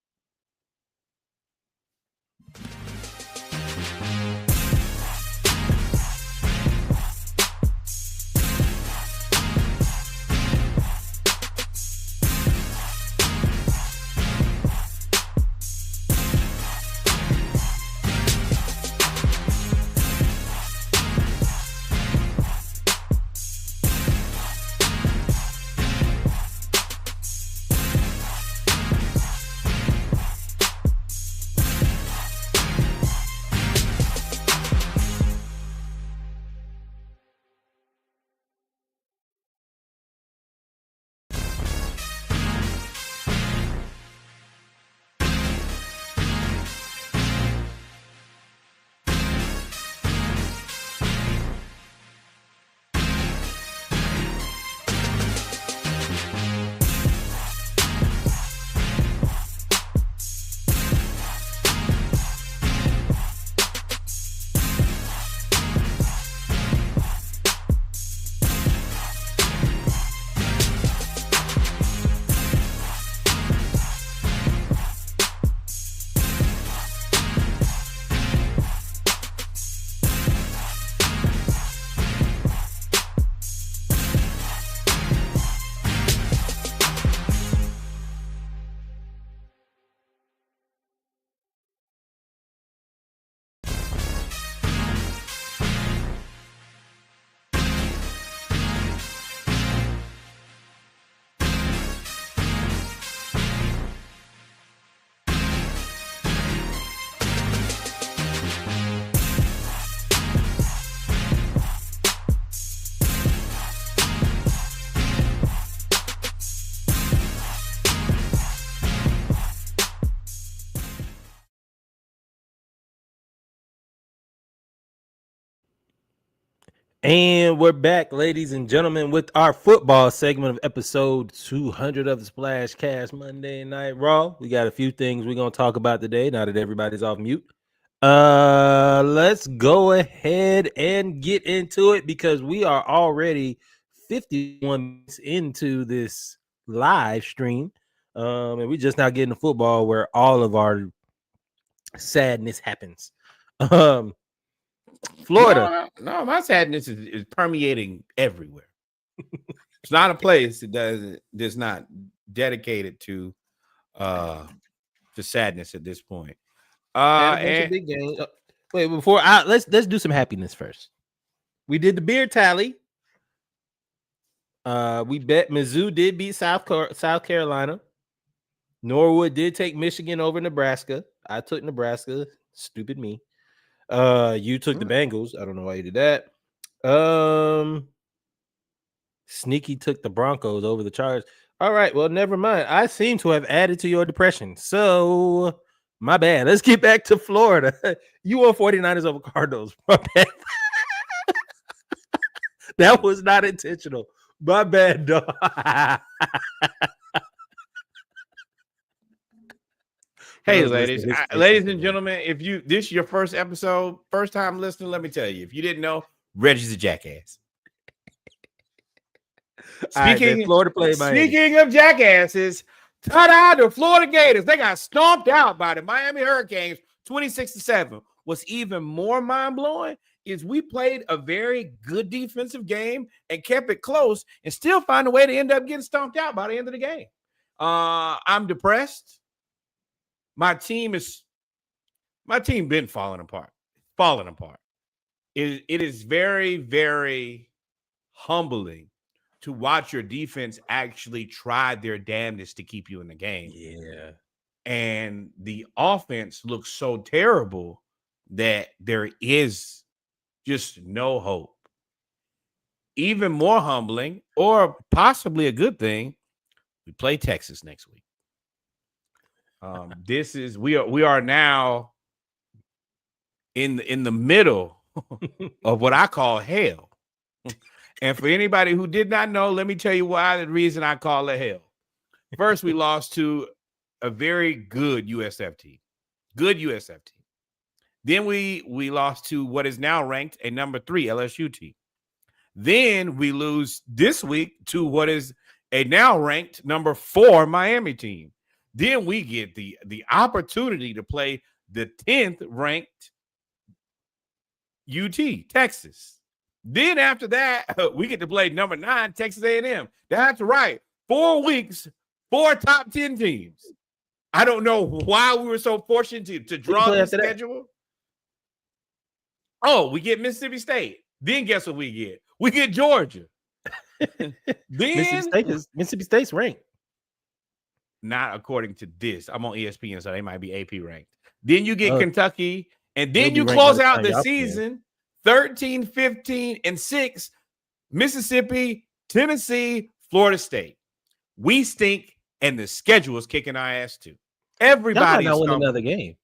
And we're back, ladies and gentlemen, with our football segment of episode 200 of the Splashcast Monday Night Raw. We got a few things we're going to talk about today now that everybody's off mute. Let's go ahead and get into it because we are already 51 minutes into this live stream. And we're just now getting to football where all of our sadness happens. Florida. No, my sadness is permeating everywhere. It's not a place that's not dedicated to sadness at this point. And big game. Wait, before let's do some happiness first. We did the beer tally. We bet Mizzou did beat South Carolina. Norwood did take Michigan over Nebraska. I took Nebraska. Stupid me. You took the Bengals. I don't know why you did that. Sneaky took the Broncos over the Chargers. All right, well, never mind. I seem to have added to your depression. So, my bad. Let's get back to Florida. You won 49ers over Cardinals. My bad. That was not intentional. My bad, dog. Hey, ladies and gentlemen, if this is your first episode, first time listening, let me tell you, if you didn't know, Reggie's a jackass. Speaking of jackasses, ta-da, the Florida Gators, they got stomped out by the Miami Hurricanes 26-7. What's even more mind-blowing is we played a very good defensive game and kept it close and still find a way to end up getting stomped out by the end of the game. I'm depressed. My team been falling apart. It is very, very humbling to watch your defense actually try their damnedest to keep you in the game. Yeah. And the offense looks so terrible that there is just no hope. Even more humbling, or possibly a good thing, we play Texas next week. We are now in the middle of what I call hell. And for anybody who did not know, let me tell you why the reason I call it hell. First, we lost to a very good USF team. Then we lost to what is now ranked a number 3 LSU team. Then we lose this week to what is a now ranked number 4 Miami team. Then we get the opportunity to play the 10th ranked UT, Texas. Then after that, we get to play number 9, Texas A&M. That's right. 4 weeks, 4 top 10 teams. I don't know why we were so fortunate to draw the schedule. Oh, we get Mississippi State. Then guess what we get? We get Georgia. Then Mississippi State's ranked. Not according to this. I'm on ESPN, so they might be AP ranked. Then you get Kentucky, and then you close out the season 13, 15, and 6. Mississippi, Tennessee, Florida State. We stink, and the schedule is kicking our ass too. Everybody not win another game.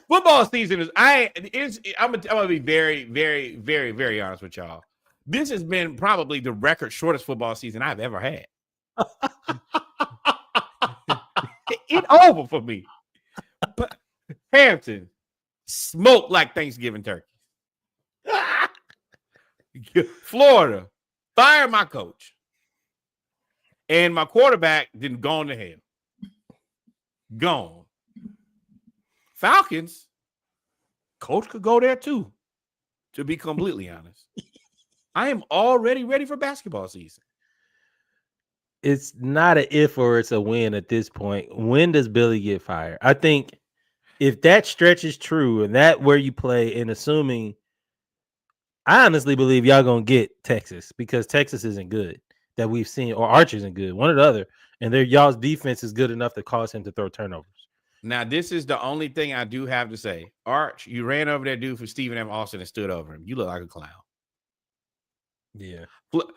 Football season is. I'm gonna be very, very, very, very honest with y'all. This has been probably the record shortest football season I've ever had. It's over for me. But Hampton smoked like Thanksgiving turkey. Florida fired my coach, and my quarterback didn't gone to hell. Gone. Falcons, coach could go there too, to be completely honest. I am already ready for basketball season. It's not an if or it's a win at this point. When does Billy get fired? I think if that stretch is true and that where you play, and assuming, I honestly believe y'all going to get Texas because Texas isn't good that we've seen, or Arch isn't good, one or the other. And y'all's defense is good enough to cause him to throw turnovers. Now, this is the only thing I do have to say. Arch, you ran over that dude for Stephen F. Austin and stood over him. You look like a clown. Yeah.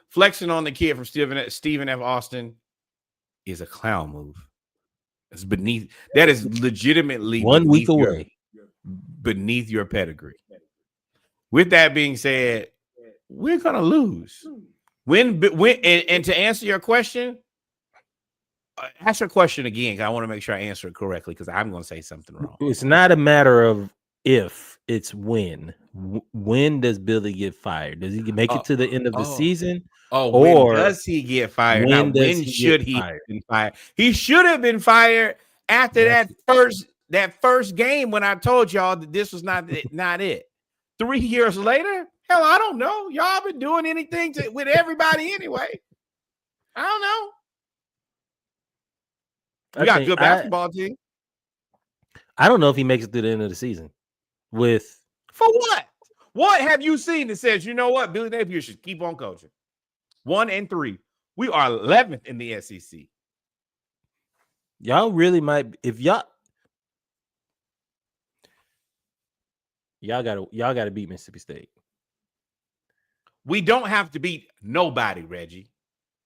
Flexing on the kid from Stephen F. Austin is a clown move. It's beneath. That is legitimately 1 week away. beneath your pedigree. With that being said, we're gonna lose. When and to answer your question, ask your question again. I want to make sure I answer it correctly because I'm going to say something wrong. It's not a matter of if, it's when. When does Billy get fired? Does he make it to the end of the season? When Or does he get fired? when Not does when he get should he fired? have been fired? He should have been fired after That's that first game when I told y'all that this was not it. 3 years later, hell, I don't know. Y'all been doing anything with everybody anyway. I don't know. We got a good basketball team. I don't know if he makes it through the end of the season. For what? What have you seen that says, you know what, Billy Napier should keep on coaching? 1-3. We are 11th in the SEC. Y'all really might, if y'all gotta beat Mississippi State. We don't have to beat nobody, Reggie.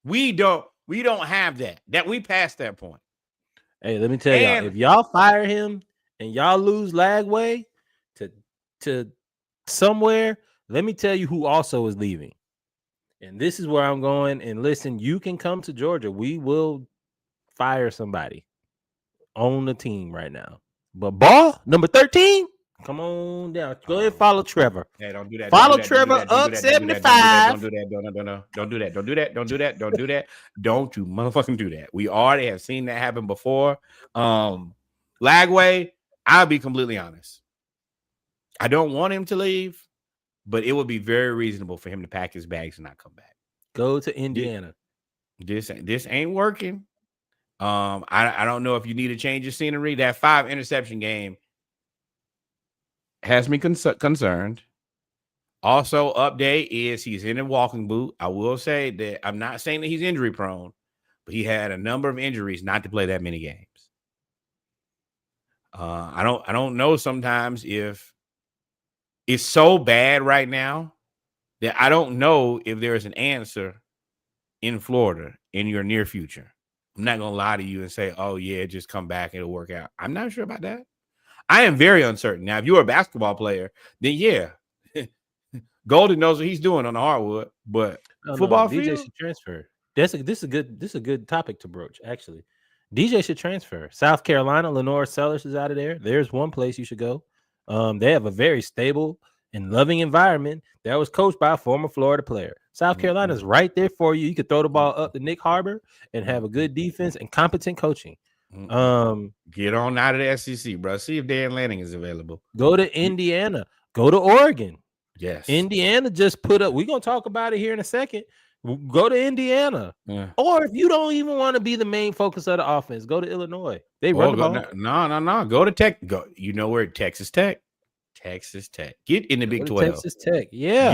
We don't have that. That we passed that point. Hey, let me tell y'all, if y'all fire him and y'all lose Lagway to somewhere, let me tell you who also is leaving. And this is where I'm going. And listen, you can come to Georgia. We will fire somebody on the team right now. But Ball, number 13, come on down. Go ahead and follow Trevor. Hey, don't do that. Follow Trevor up 75. Don't do that. Don't do that. Don't do that. Don't do that. Don't do that. Don't you motherfucking do that. We already have seen that happen before. Lagway, I'll be completely honest. I don't want him to leave, but it would be very reasonable for him to pack his bags and not come back. Go to Indiana. This ain't working. I don't know if you need to change your scenery. That 5 interception game has me concerned. Also, update is he's in a walking boot. I will say that I'm not saying that he's injury prone, but he had a number of injuries not to play that many games. I don't know sometimes if it's so bad right now that I don't know if there is an answer in Florida in your near future. I'm not going to lie to you and say, oh, yeah, just come back and it'll work out. I'm not sure about that. I am very uncertain. Now, if you're a basketball player, then yeah, Golden knows what he's doing on the hardwood, but football DJ field? should transfer. This is a good topic to broach, actually. DJ should transfer. South Carolina, Lenore Sellers is out of there. There's one place you should go. They have a very stable and loving environment that was coached by a former Florida player. South Carolina is right there for you. You could throw the ball up to Nick Harbor and have a good defense and competent coaching. Get on out of the SEC, bro. See if Dan Lanning is available. Go to Indiana. Go to Oregon. Yes. Indiana just put up. We're going to talk about it here in a second. Go to Indiana. Yeah. Or if you don't even want to be the main focus of the offense, go to Illinois. They run the ball. No. Go to Tech. Go. You know where? Texas Tech. Get in the Big 12. Texas Tech. Yeah.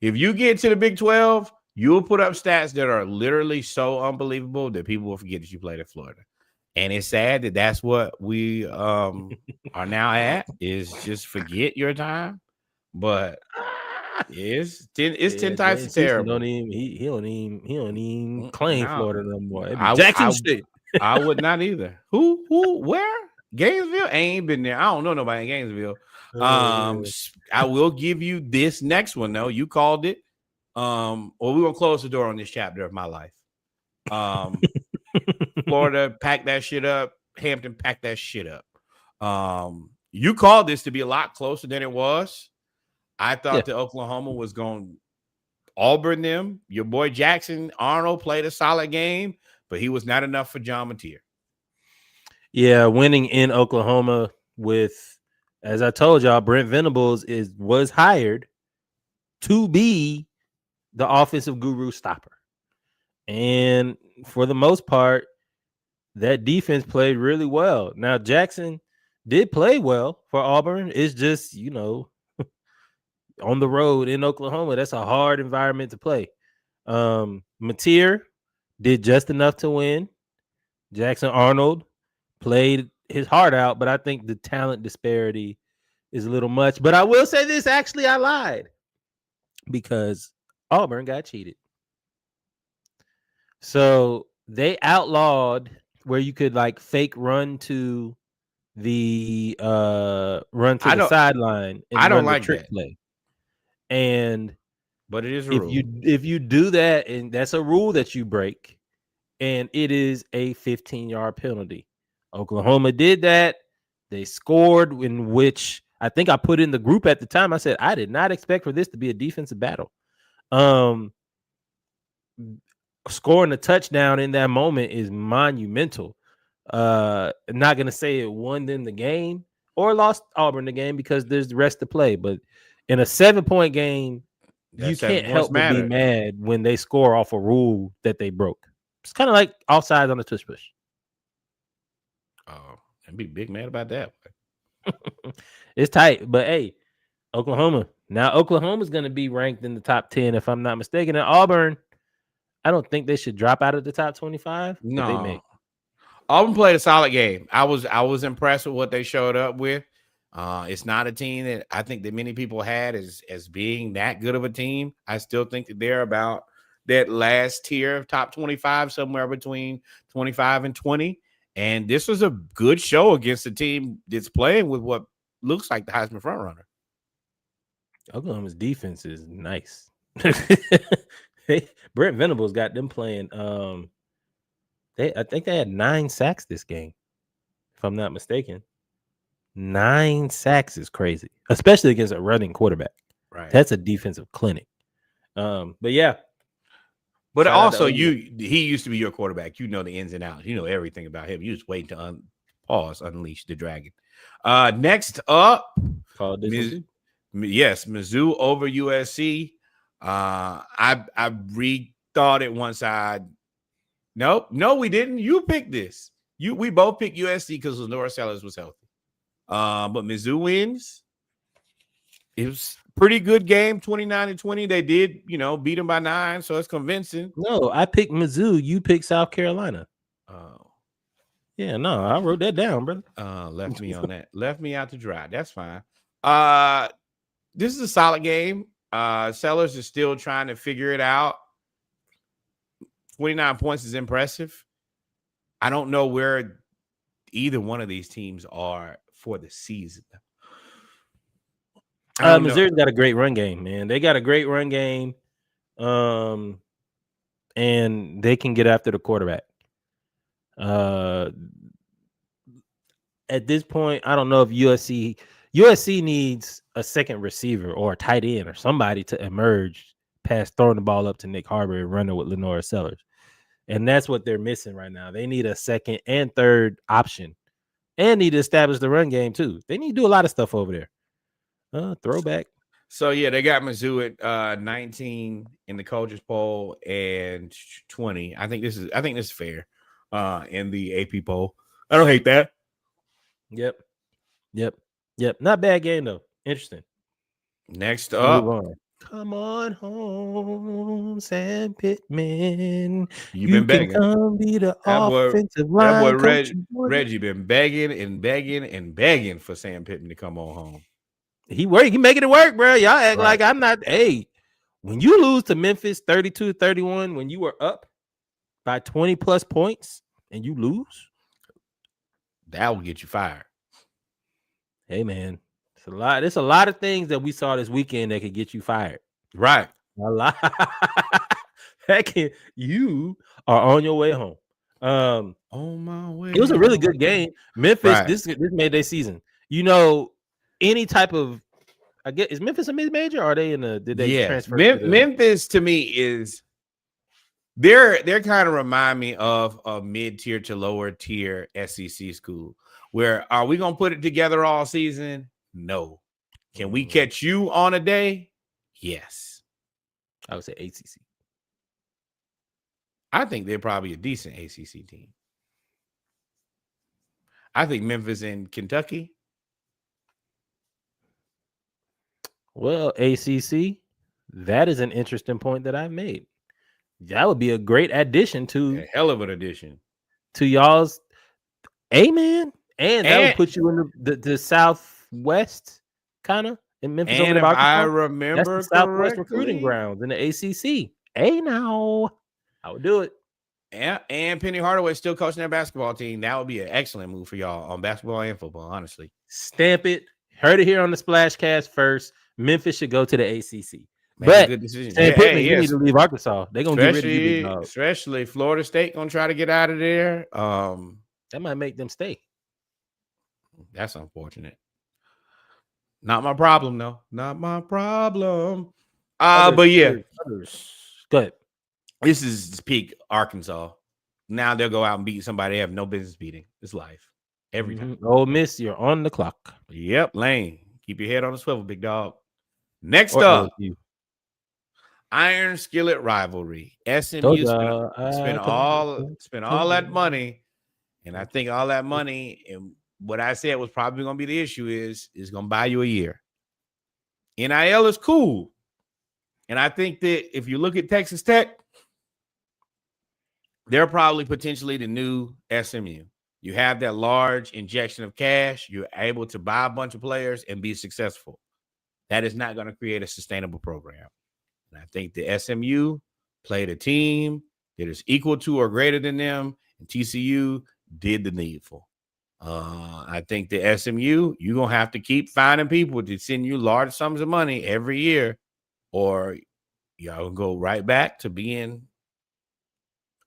If you get to the Big 12, you'll put up stats that are literally so unbelievable that people will forget that you played at Florida. And it's sad that that's what we are now at, is just forget your time. But it's 10 times terrible. He don't even claim Florida no more. Jackson State. I would not either. Who? Where? Gainesville? I ain't been there. I don't know nobody in Gainesville. I will give you this next one though. You called it. Or we're gonna close the door on this chapter of my life. Florida, pack that shit up. Hampton, pack that shit up. You called this to be a lot closer than it was. I thought that Oklahoma was going Auburn them. Your boy Jackson Arnold played a solid game, but he was not enough for John Mateer. Yeah, winning in Oklahoma with, as I told y'all, Brent Venables was hired to be the offensive guru stopper. And for the most part, that defense played really well. Now, Jackson did play well for Auburn. It's just, on the road in Oklahoma, that's a hard environment to play. Mateer did just enough to win. Jackson Arnold played his heart out, but I think the talent disparity is a little much. But I will say this, actually, I lied, because Auburn got cheated. So they outlawed where you could fake run to the run to I the don't sideline I and don't run the like trick that, play. And but it is a if rule. you do that, and that's a rule that you break, and it is a 15-yard penalty. Oklahoma did that. They scored, in which I think I put in the group at the time. I said I did not expect for this to be a defensive battle. Scoring a touchdown in that moment is monumental. Not gonna say it won them the game or lost Auburn the game because there's the rest to play, but in a 7-point game, That you 7 can't points help but be matter. mad when they score off a rule that they broke. It's kind of like offsides on the tush push. Oh, I'd be big mad about that. It's tight, but hey, Oklahoma. Now Oklahoma's going to be ranked in the top 10 if I'm not mistaken. And Auburn, I don't think they should drop out of the top 25, but they may. No, Auburn played a solid game. I was impressed with what they showed up with. It's not a team that I think that many people had as being that good of a team. I still think that they're about that last tier of top 25, somewhere between 25 and 20. And this was a good show against a team that's playing with what looks like the Heisman frontrunner. Oklahoma's defense is nice. Brent Venables got them playing. I think they had 9 sacks this game, if I'm not mistaken. 9 sacks is crazy, especially against a running quarterback. Right. That's a defensive clinic. But yeah. But also, he used to be your quarterback. You know the ins and outs. You know everything about him. You just waiting to unleash the dragon. Next up, Mizzou over USC. I rethought it once. No, we didn't. You picked this. We both picked USC because Lenore Sellers was healthy. But Mizzou wins. It was a pretty good game, 29-20. They did, beat them by 9, so it's convincing. No, I picked Mizzou. You picked South Carolina. Oh. Yeah, no, I wrote that down, brother. Left me on that. Left me out to dry. That's fine. This is a solid game. Sellers is still trying to figure it out. 29 points is impressive. I don't know where either one of these teams are for the season. Missouri's got a great run game, man. They got a great run game. And they can get after the quarterback. At this point, I don't know if USC needs a second receiver or a tight end or somebody to emerge past throwing the ball up to Nick Harbor and running with Lenore Sellers. And that's what they're missing right now. They need a second and third option and need to establish the run game too. They need to do a lot of stuff over there. Throwback. So yeah, they got Mizzou at 19 in the coaches poll and 20. I think this is fair. In the AP poll. I don't hate that. Yep. Not bad game though. Interesting. Next up, come on home, Sam Pittman. You can come be the offensive line coach. Reggie been begging for Sam Pittman to come on home. He making it work, bro. Y'all act like I'm not. Hey, when you lose to Memphis 32-31, when you were up by 20 plus points and you lose, that will get you fired. Hey, man, it's a lot. There's a lot of things that we saw this weekend that could get you fired. Right. A lot. You are on your way home. On my way. It was a really good game. Memphis, this made their season. Any type of, I guess, is Memphis a mid-major? Or are they did they transfer? Memphis to me is they're kind of remind me of a mid-tier to lower tier SEC school. Where are we gonna put it together all season? No. Can we catch you on a day? Yes. I would say ACC. I think they're probably a decent ACC team. I think Memphis and Kentucky. Well, ACC, that is an interesting point that I've made. That would be a great addition to a hell of an addition to y'all's man. And that would put you in the Southwest, kind of in Memphis. And if I remember, that's the Southwest recruiting grounds in the ACC. Now I would do it. And Penny Hardaway still coaching their basketball team. That would be an excellent move for y'all on basketball and football, honestly. Stamp it. Heard it here on the Splashcast first. Memphis should go to the ACC. Make a good decision. Sam Pittman, you need to leave Arkansas. They're gonna get rid of you, big dog. Especially Florida State gonna try to get out of there. That might make them stay. That's unfortunate. Not my problem, though. Not my problem. But yeah. Go ahead. This is peak Arkansas. Now they'll go out and beat somebody they have no business beating. It's life. Every time. Ole Miss, you're on the clock. Yep, Lane. Keep your head on the swivel, big dog. Next up, Iron Skillet rivalry. SMU spent all that money, and I think all that money, and what I said was probably going to be the issue is going to buy you a year. NIL is cool, and I think that if you look at Texas Tech, they're probably potentially the new SMU. You have that large injection of cash. You're able to buy a bunch of players and be successful. That is not going to create a sustainable program. And I think the SMU played a team that is equal to or greater than them, and TCU did the needful. I think the SMU, you're going to have to keep finding people to send you large sums of money every year, or y'all going to go right back to being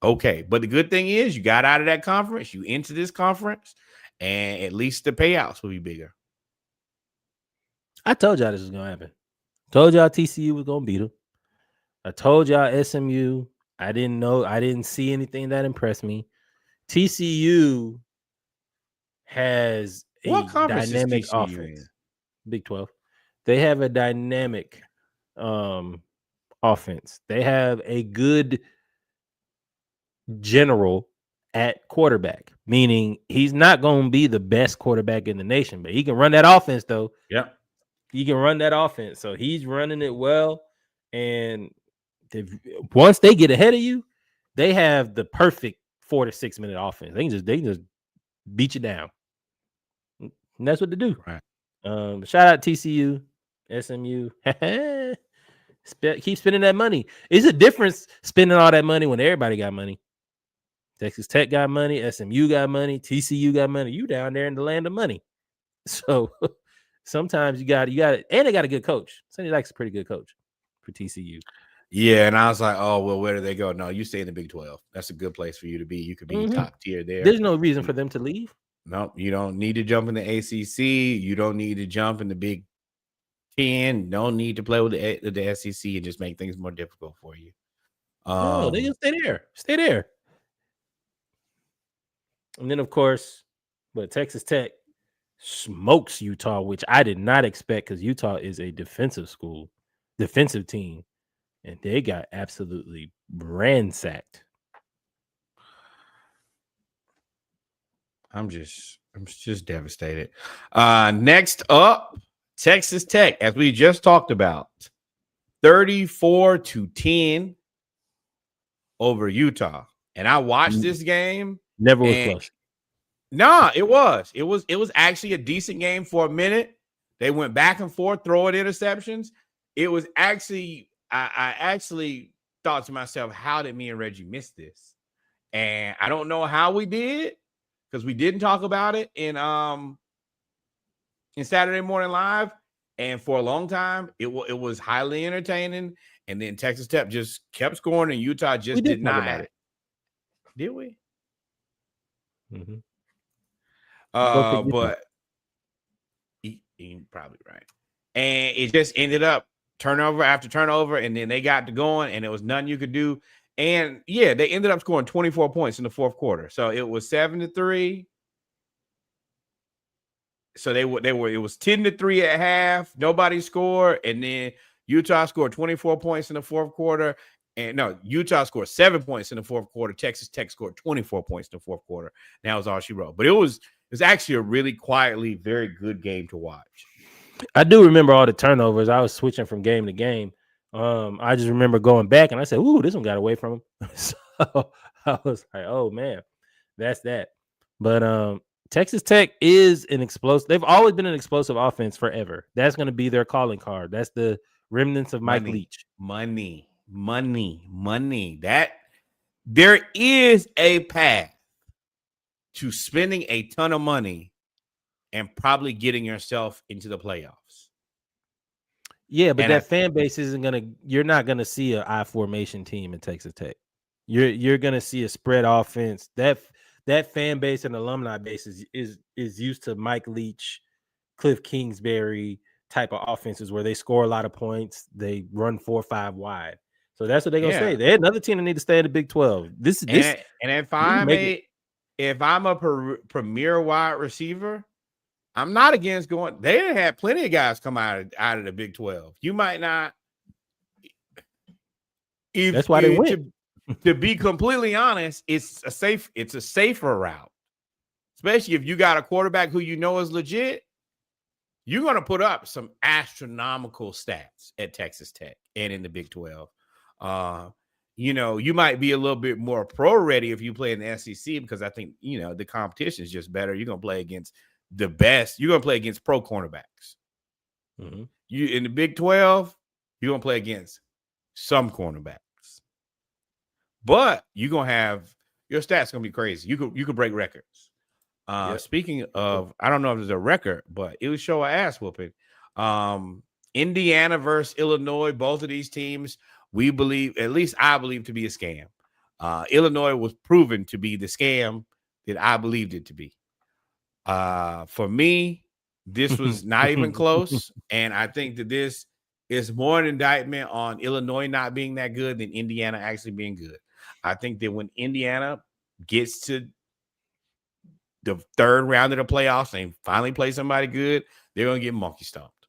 okay. But the good thing is you got out of that conference, you into this conference, and at least the payouts will be bigger. I told y'all this was going to happen. Told y'all TCU was going to beat them. I told y'all SMU, I didn't see anything that impressed me. TCU has a dynamic offense. Big 12. They have a dynamic offense. They have a good general at quarterback, meaning he's not going to be the best quarterback in the nation, but he can run that offense, though. Yeah. He can run that offense. So he's running it well. And once they get ahead of you, they have the perfect 4 to 6 minute offense. They can just beat you down. And that's what they do. Right. Shout out TCU, SMU. Keep spending that money. It's a difference spending all that money when everybody got money. Texas Tech got money, SMU got money, TCU got money. You down there in the land of money. So sometimes you got it, and they got a good coach. Sonny Dykes a pretty good coach for TCU. Yeah, and I was like, oh, well, where do they go? No, you stay in the Big 12. That's a good place for you to be. You could be top tier there. There's no reason for them to leave. No, you don't need to jump in the ACC. You don't need to jump in the Big 10. Don't need to play with the SEC and just make things more difficult for you. No, they just stay there. Stay there. And then, of course, but Texas Tech smokes Utah, which I did not expect because Utah is a defensive team, and they got absolutely ransacked. I'm just devastated. Next up, Texas Tech, as we just talked about, 34-10 over Utah. And I watched this game. Never was close. No, it was. It was actually a decent game for a minute. They went back and forth, throwing interceptions. It was actually, I actually thought to myself, how did me and Reggie miss this? And I don't know how we did, because we didn't talk about it in Saturday Morning Live. And for a long time, it was highly entertaining. And then Texas Tech just kept scoring, and Utah just did not. About it. Did we? Mm-hmm. But you're probably right. And it just ended up turnover after turnover, and then they got to going, and there was nothing you could do. And yeah, they ended up scoring 24 points in the fourth quarter. So it was 7-3. So it was 10-3 at half. Nobody scored, and then Utah scored 24 points in the fourth quarter. And no, Utah scored 7 points in the fourth quarter. Texas Tech scored 24 points in the fourth quarter. And that was all she wrote. But it was actually a really quietly very good game to watch. I do remember all the turnovers. I was switching from game to game. I just remember going back, and I said, "Ooh, this one got away from him." So I was like, "Oh man, that's that." But Texas Tech is an explosive. They've always been an explosive offense forever. That's going to be their calling card. That's the remnants of Mike Leach. Money. That there is a path to spending a ton of money and probably getting yourself into the playoffs. Yeah, but And that fan base isn't gonna. You're not gonna see an I formation team in Texas Tech. You're gonna see a spread offense. That fan base and alumni base is used to Mike Leach, Cliff Kingsbury type of offenses where they score a lot of points. They run 4 or 5 wide. So that's what they're gonna say. They had another team that need to stay in the Big 12. This and if I'm make it. a premier wide receiver, I'm not against going. They had plenty of guys come out of the Big 12. You might not. That's why they went. To be completely honest, it's a safer route, especially if you got a quarterback who you know is legit. You're going to put up some astronomical stats at Texas Tech and in the Big 12. You might be a little bit more pro ready if you play in the SEC because I think, the competition is just better. You're going to play against the best. You're going to play against pro cornerbacks. Mm-hmm. You in the Big 12, you're going to play against some cornerbacks. But you're going to have your stats going to be crazy. You could break records. Yep. Speaking of, I don't know if there's a record, but it would show an ass whooping. Indiana versus Illinois, both of these teams, we believe, at least I believe, to be a scam. Illinois was proven to be the scam that I believed it to be. For me, this was not even close. And I think that this is more an indictment on Illinois not being that good than Indiana actually being good. I think that when Indiana gets to the third round of the playoffs and finally play somebody good, they're going to get monkey stomped.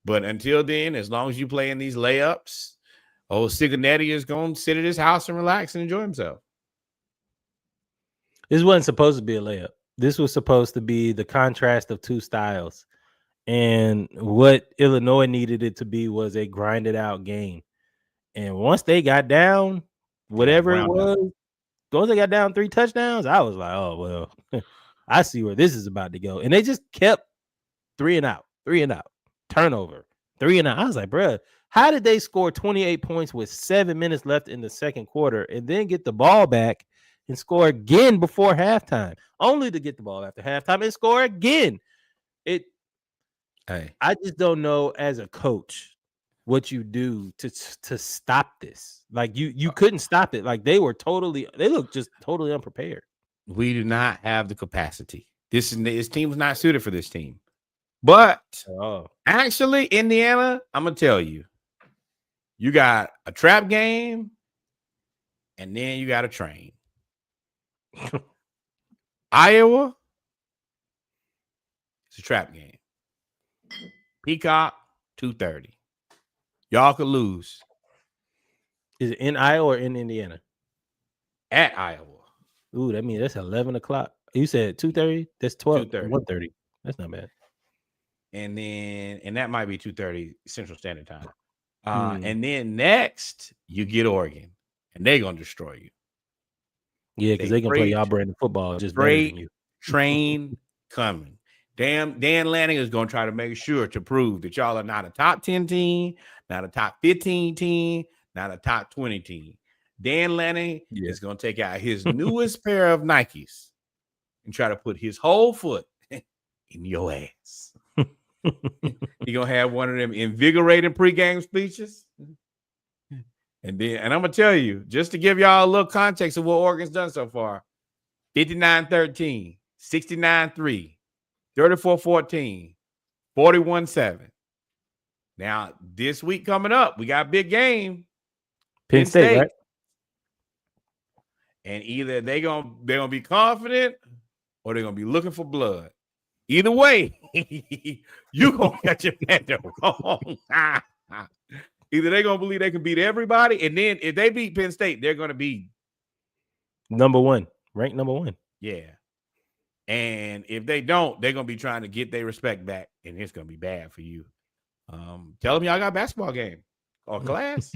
But until then, as long as you play in these layups, old Cincinnati is going to sit at his house and relax and enjoy himself. This wasn't supposed to be a layup. This was supposed to be the contrast of two styles. And what Illinois needed it to be was a grinded out game. And once they got down, whatever it was, once they got down 3 touchdowns, I was like, oh, well, I see where this is about to go. And they just kept 3 and out, turnover, 3 and out. I was like, bro, how did they score 28 points with 7 minutes left in the second quarter and then get the ball back and score again before halftime, only to get the ball after halftime and score again? I just don't know as a coach what you do to stop this. Like you couldn't stop it. Like they looked just totally unprepared. We do not have the capacity. This team was not suited for this team. But actually, Indiana, I'm gonna tell you, you got a trap game, and then you got a train. Iowa, it's a trap game. Peacock, 2:30. Y'all could lose. Is it in Iowa or in Indiana? At Iowa. Ooh, that means that's 11 o'clock. You said 2:30? That's 12. 1:30. That's not bad. And that might be 2:30 Central Standard Time. And then next, you get Oregon, and they're going to destroy you. Yeah, because they can play y'all brand of football just better than you. Train coming. Dan Lanning is going to try to make sure to prove that y'all are not a top 10 team, not a top 15 team, not a top 20 team. Dan Lanning is going to take out his newest pair of Nikes and try to put his whole foot in your ass. He's going to have one of them invigorating pregame speeches. And I'm going to tell you, just to give y'all a little context of what Oregon's done so far, 59-13, 69-3, 34-14, 41-7. Now, this week coming up, we got a big game. Penn State, right? And either they're gonna be confident or they're gonna be looking for blood. Either way, you gonna catch your man wrong. Either they're gonna believe they can beat everybody, and then if they beat Penn State, they're gonna be number 1, ranked number 1. Yeah. And if they don't, they're gonna be trying to get their respect back, and it's gonna be bad for you. Tell them y'all got a basketball game or class.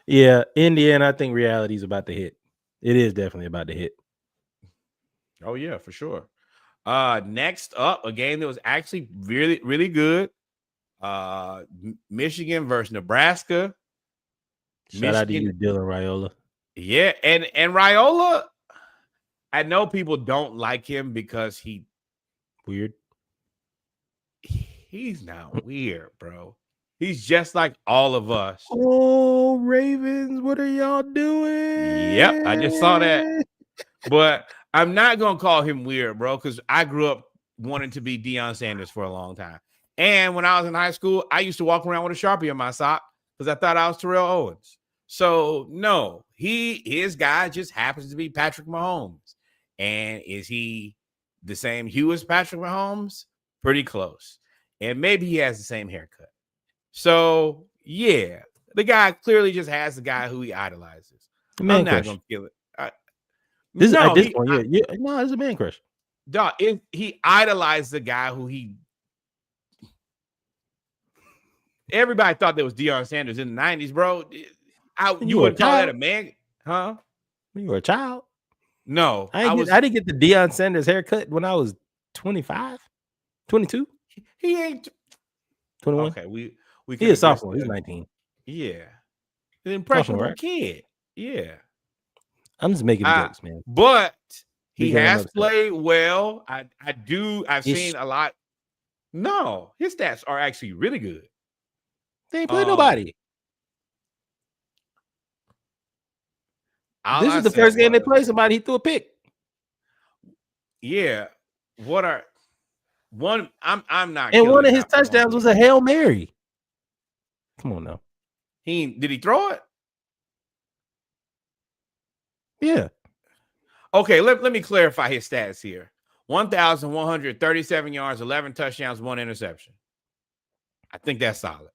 Yeah, Indiana, I think reality is about to hit. It is definitely about to hit. Oh, yeah, for sure. Next up, a game that was actually really, really good. Michigan versus Nebraska. Shout out to you, Dylan Raiola. Yeah, and Raiola, I know people don't like him because Weird. he's not weird, bro. He's just like all of us. Oh, Ravens, what are y'all Yep, I just saw that. doing? But I'm not gonna call him weird, bro, because I grew up wanting to be Deion Sanders for a long time. And when I was in high school, I used to walk around with a Sharpie on my sock because I thought I was Terrell Owens. So no, his guy just happens to be Patrick Mahomes. And is he the same hue as Patrick Mahomes? Pretty close. And maybe he has the same haircut. So yeah, the guy clearly just has the guy who he idolizes. Man I'm not crush. gonna feel it. This No, at this point, no, it's a man crush. dog, he idolized the guy who everybody thought that was Deion Sanders in the 90s, bro. You would call that a man, huh? When you were a child. No, I didn't get the Deion Sanders haircut when I was 25, 22. He ain't 21. Okay, we He is sophomore. He's 19. Yeah. An impressionable Sophomore, right? kid. Yeah. I'm just making jokes, man. But he Because I'm has upset. played well. I've seen a lot. No, his stats are actually really good. They ain't played nobody. This is the first game they played somebody. He threw a pick. Yeah. I'm not. And one of his touchdowns was a Hail Mary. Come on now. Did he throw it? Yeah. Okay, let me clarify his stats here. 1,137 yards, 11 touchdowns, 1 interception. I think that's solid.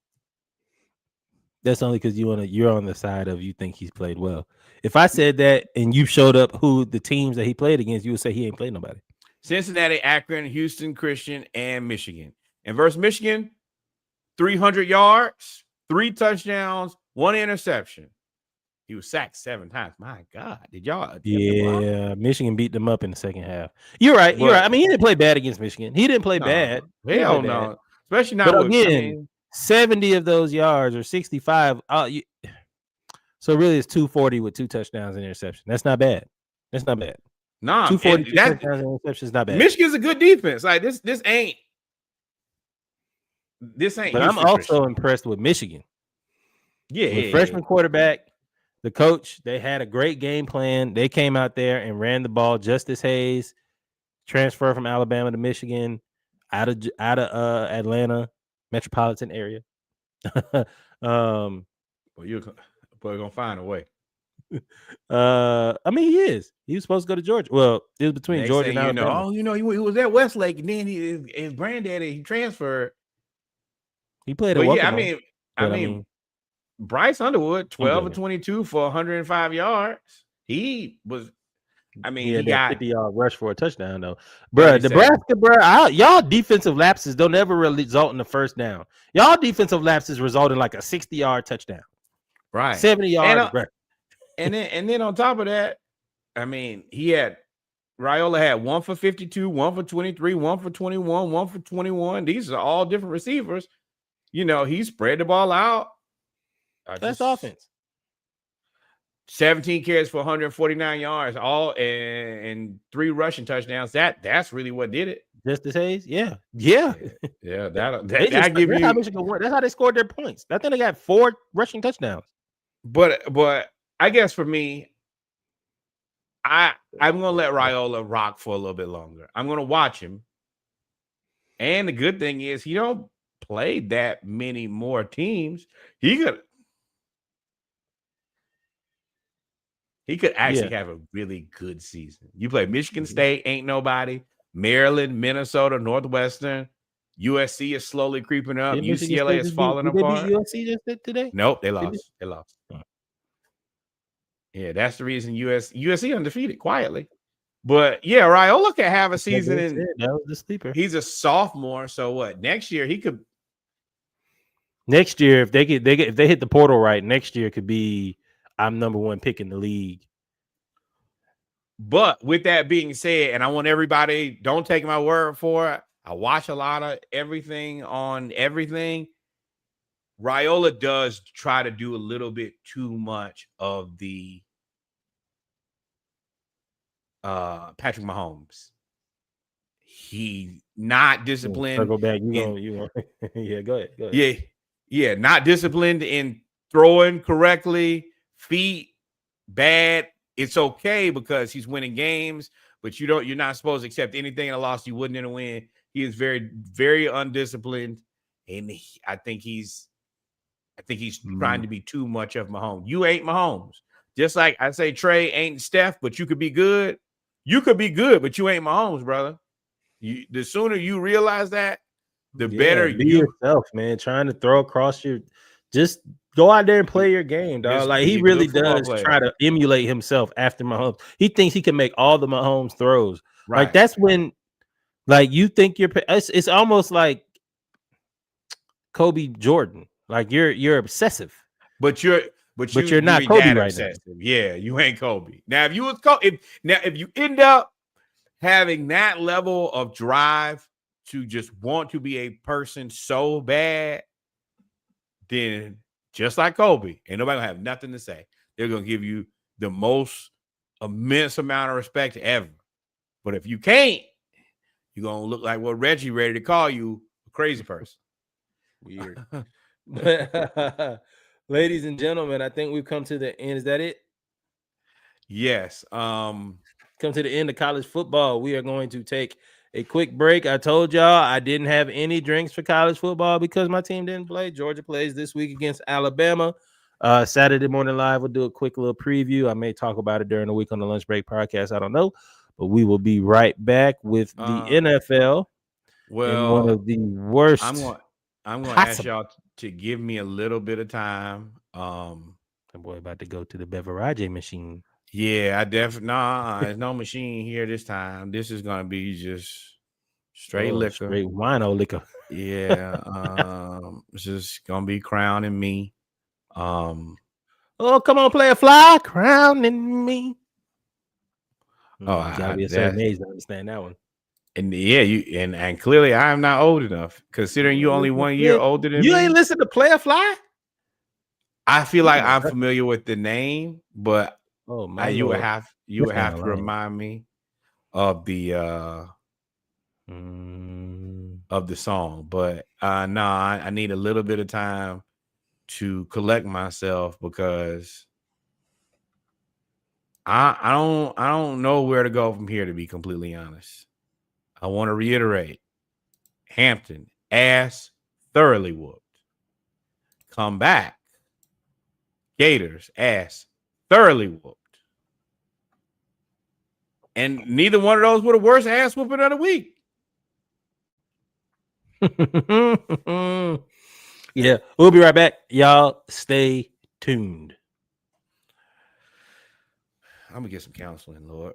That's only because you're on the side of you think he's played well. If I said that and you showed up who the teams that he played against, you would say he ain't played nobody. Cincinnati, Akron, Houston, Christian, and Michigan. And versus Michigan, 300 yards, 3 touchdowns, 1 interception. He was sacked 7 times. My God, did y'all? Yeah, Michigan beat them up in the second half. You're right. You're right. I mean, he didn't play bad against Michigan. He didn't play bad. Hell no. Especially not. But again, 70 of those yards or 65. So really, it's 240 with 2 touchdowns and interception. That's not bad. That's not bad. Nah, 240 touchdowns and interceptions is not bad. Michigan's a good defense. Like this ain't. But I'm also impressed with Michigan. Yeah, freshman quarterback, the coach, they had a great game plan. They came out there and ran the ball. Justice Hayes, transfer from Alabama to Michigan, out of Atlanta metropolitan area. Well, you're gonna find a way. I mean, he is. He was supposed to go to Georgia. Well, it was between Georgia and Alabama. He was at Westlake, and then his granddaddy he transferred. He played at Wokomo. I mean, Bryce Underwood, 12 of 22 for 105 yards. He was. I mean, he got 50-yard rush for a touchdown though, bro. Nebraska, bro. Y'all defensive lapses don't ever result in the first down. Y'all defensive lapses result in like a 60-yard touchdown, right? 70-yard. And then on top of that, I mean, Raiola had 1 for 52, 1 for 23, 1 for 21, 1 for 21. These are all different receivers. He spread the ball out. That's offense. 17 carries for 149 yards, all and 3 rushing touchdowns. That's really what did it. Justice Hayes, yeah. That give you. How Michigan won. That's how they scored their points. I think they got 4 rushing touchdowns. But I guess for me, I'm gonna let Raiola rock for a little bit longer. I'm gonna watch him, and the good thing is he don't play that many more teams. He could actually have a really good season. You play Michigan State, ain't nobody. Maryland, Minnesota, Northwestern, USC is slowly creeping up. UCLA is falling apart. Did they beat USC just today? Nope, they lost. They lost. Yeah, that's the reason USC undefeated quietly. But yeah, Raiola can have a season. That was the sleeper. He's a sophomore, so what? Next year he could. Next year, if they hit the portal right, next year could be I'm number 1 pick in the league. But with that being said, and I want everybody, don't take my word for it. I watch a lot of everything on everything. Raiola does try to do a little bit too much of the Patrick Mahomes. He not disciplined. Circle back. You going yeah, go ahead. Yeah, not disciplined in throwing correctly, feet bad. It's okay because he's winning games, but you're not supposed to accept anything in a loss you wouldn't in a win. He is very, very undisciplined, and I think he's trying to be too much of Mahomes. You ain't Mahomes. Just like I say, Trey ain't Steph, but you could be good. You could be good, but you ain't Mahomes, brother. The sooner you realize that, the better be yourself, man. Trying to throw across your, just go out there and play your game, dog. Like he really does try to emulate himself after Mahomes. He thinks he can make all the Mahomes throws. Right. Like that's when, like you think it's almost like Kobe Jordan. Like you're obsessive, but you're not Kobe right obsessive. Now. Yeah, you ain't Kobe. Now if you was Kobe, if you end up having that level of drive to just want to be a person so bad, then just like Kobe, ain't nobody gonna have nothing to say. They're gonna give you the most immense amount of respect ever. But if you can't, you're gonna look like what Reggie ready to call you, a crazy person. Weird. Ladies and gentlemen, I think we've come to the end. Is that it? Yes. Come to the end of college football. We are going to take a quick break. I told y'all I didn't have any drinks for college football because my team didn't play. Georgia plays this week against Alabama. Saturday Morning Live, we'll do a quick little preview. I may talk about it during the week on the Lunch Break podcast. I don't know. But we will be right back with the NFL. Well, in one of the worst. I'm going to ask y'all to give me a little bit of time. The boy about to go to the beverage machine. Yeah, I definitely there's no machine here this time. This is gonna be just straight liquor, straight wino liquor. Yeah, it's just gonna be crowning me. Oh, come on, play a fly, crowning me. Oh, you gotta be a certain age to understand that one. And yeah, you and clearly I am not old enough, considering you only 1 year older than me. You ain't listen to Play a Fly? I feel like I'm familiar with the name, but you would have to remind me of the song. But I need a little bit of time to collect myself because I don't know where to go from here, to be completely honest. I want to reiterate, Hampton ass thoroughly whooped. Come back, Gators ass thoroughly whooped. And neither one of those were the worst ass whooping of the week. Yeah, we'll be right back. Y'all stay tuned. I'm going to get some counseling, Lord.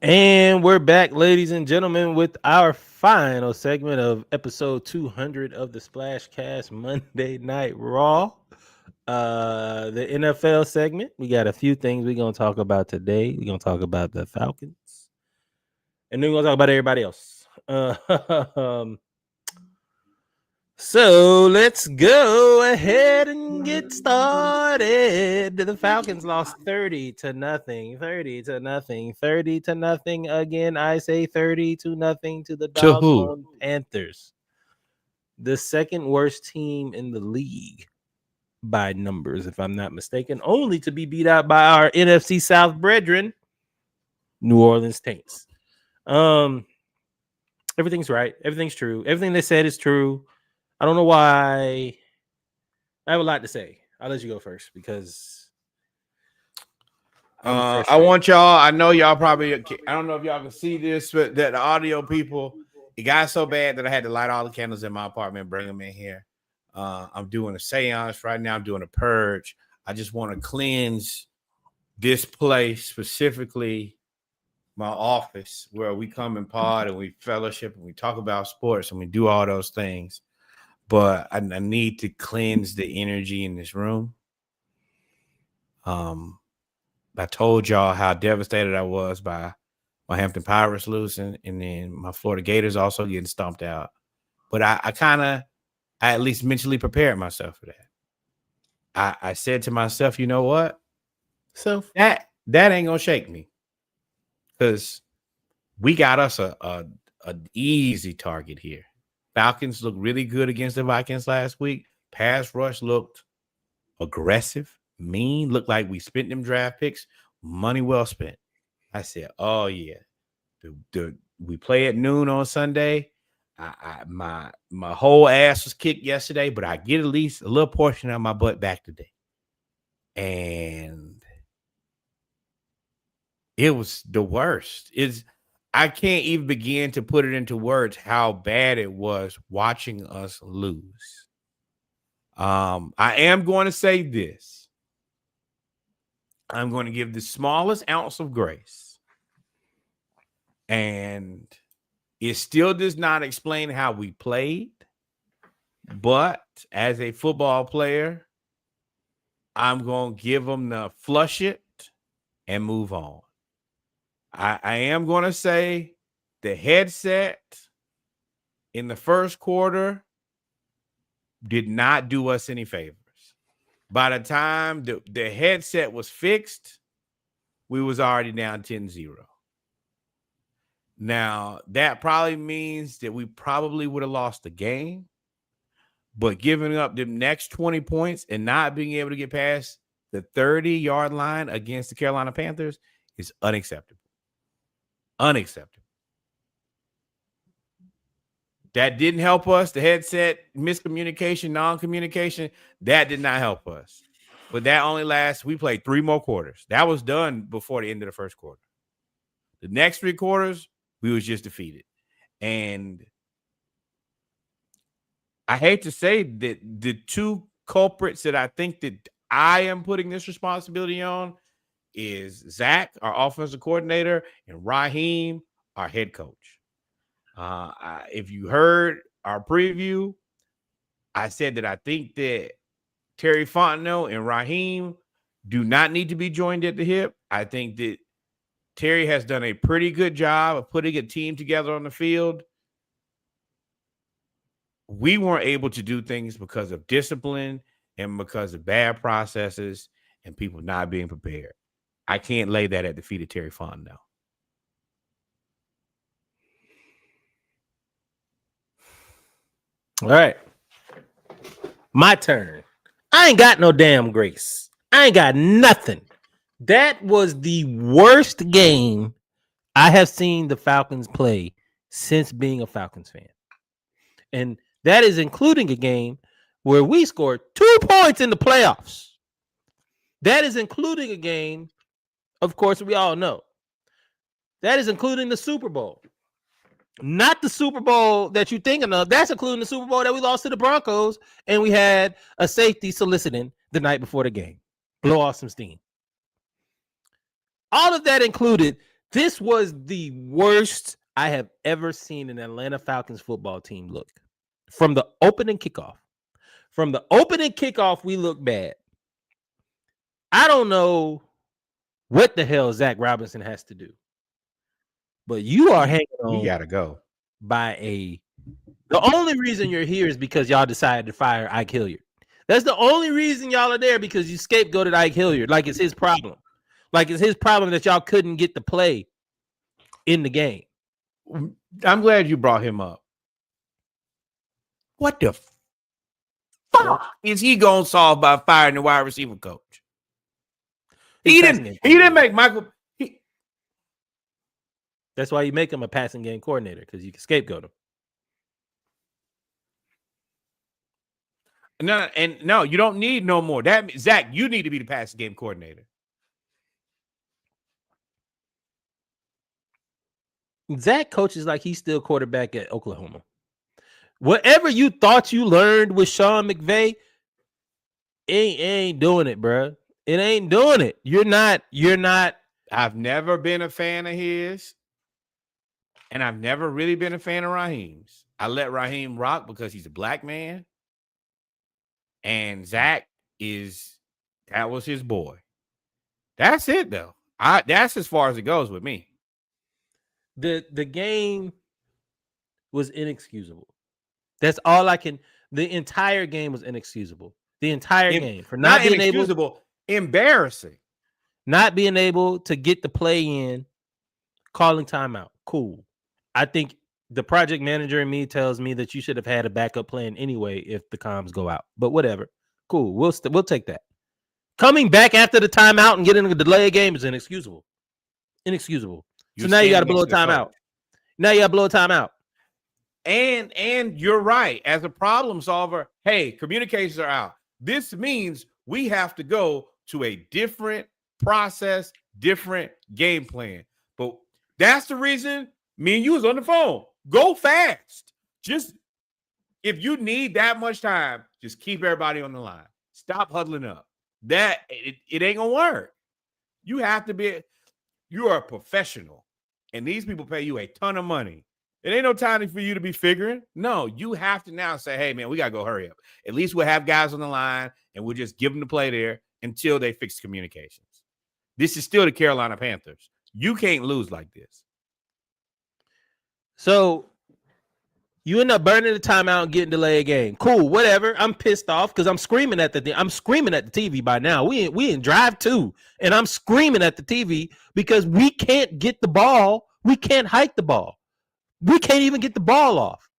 And we're back, ladies and gentlemen, with our final segment of episode 200 of the Splashcast Monday Night Raw. The NFL segment. We got a few things we're going to talk about today. We're going to talk about the Falcons. And then we're going to talk about everybody else. So let's go ahead and get started. The Falcons lost 30-0, 30-0 again. I say 30-0 to the To who? doggone Panthers. The second worst team in the league by numbers, if I'm not mistaken, only to be beat out by our NFC South brethren, New Orleans Saints. Everything's right. Everything's true. Everything they said is true. I don't know why. I have a lot to say. I'll let you go first because I want y'all. I know y'all probably. I don't know if y'all can see this, but that the audio people. It got so bad that I had to light all the candles in my apartment and bring them in here. I'm doing a seance right now. I'm doing a purge. I just want to cleanse this place, specifically my office, where we come and pod and we fellowship and we talk about sports and we do all those things. But I need to cleanse the energy in this room. I told y'all how devastated I was by my Hampton Pirates losing, and then my Florida Gators also getting stomped out. But I at least mentally prepared myself for that. I said to myself, you know what? So That ain't gonna shake me, because we got us an easy target here. Falcons looked really good against the Vikings last week. Pass rush looked aggressive, mean, looked like we spent them draft picks. Money well spent. I said, oh, yeah. We play at noon on Sunday. My whole ass was kicked yesterday, but I get at least a little portion of my butt back today. And it was the worst. I can't even begin to put it into words how bad it was watching us lose. I am going to say this. I'm going to give the smallest ounce of grace. And it still does not explain how we played. But as a football player, I'm going to give them the flush it and move on. I am going to say the headset in the first quarter did not do us any favors. By the time the headset was fixed, we was already down 10-0. Now, that probably means that we probably would have lost the game, but giving up the next 20 points and not being able to get past the 30-yard line against the Carolina Panthers is unacceptable. Unacceptable. That didn't help us. The headset, miscommunication, non-communication, that did not help us. But that only lasts, we played 3 more quarters. That was done before the end of the first quarter. The next 3 quarters, we was just defeated. And I hate to say that the 2 culprits that I think that I am putting this responsibility on is Zach, our offensive coordinator, and Raheem, our head coach. If you heard our preview, I said that I think that Terry Fontenot and Raheem do not need to be joined at the hip. I think that Terry has done a pretty good job of putting a team together on the field. We weren't able to do things because of discipline and because of bad processes and people not being prepared. I can't lay that at the feet of Terry Fontenot. all right. My turn. I ain't got no damn grace. I ain't got nothing. That was the worst game I have seen the Falcons play since being a Falcons fan. And that is including a game where we scored 2 points in the playoffs. That is including a game, of course, we all know. That is including the Super Bowl. Not the Super Bowl that you're thinking of. That's including the Super Bowl that we lost to the Broncos, and we had a safety soliciting the night before the game. Blow off some steam. All of that included, This was the worst I have ever seen an Atlanta Falcons football team look. From the opening kickoff. We look bad. I don't know what the hell Zach Robinson has to do. But you are hanging on. He gotta go. The only reason you're here is because y'all decided to fire Ike Hilliard. That's the only reason y'all are there, because you scapegoated Ike Hilliard like it's his problem. Like it's his problem that y'all couldn't get to play in the game. I'm glad you brought him up. What the fuck is he gonna solve by firing the wide receiver coach? He didn't make Michael. That's why you make him a passing game coordinator, because you can scapegoat him. No, you don't need no more. Zach, you need to be the passing game coordinator. Zach coaches like he's still quarterback at Oklahoma. Whatever you thought you learned with Sean McVay, it ain't doing it, bro. It ain't doing it. You're not. I've never been a fan of his, and I've never really been a fan of Raheem's. I let Raheem rock because he's a black man. And Zach that was his boy. That's it, though. That's as far as it goes with me. The game was inexcusable. That's all I can. The entire game was inexcusable. The entire game for not being inexcusable, embarrassing. Not being able to get the play in, calling timeout. Cool. I think the project manager in me tells me that you should have had a backup plan anyway if the comms go out. But whatever. Cool. We'll take that. Coming back after the timeout and getting a delay game is inexcusable. Inexcusable. So now you got to blow a timeout. And you're right. As a problem solver, hey, communications are out. This means we have to go to a different process, different game plan. But that's the reason me and you was on the phone. Go fast. Just if you need that much time, just keep everybody on the line. Stop huddling up. It ain't gonna work. You are a professional, and these people pay you a ton of money. It ain't no time for you to be figuring. No, you have to now say, hey, man, we got to go hurry up. At least we'll have guys on the line, and we'll just give them the play there until they fix communications. This is still the Carolina Panthers. You can't lose like this. So you end up burning the timeout and getting delayed game. Cool, whatever. I'm pissed off because I'm screaming at the TV by now. We in drive 2, and I'm screaming at the TV because we can't get the ball. We can't hike the ball. We can't even get the ball off.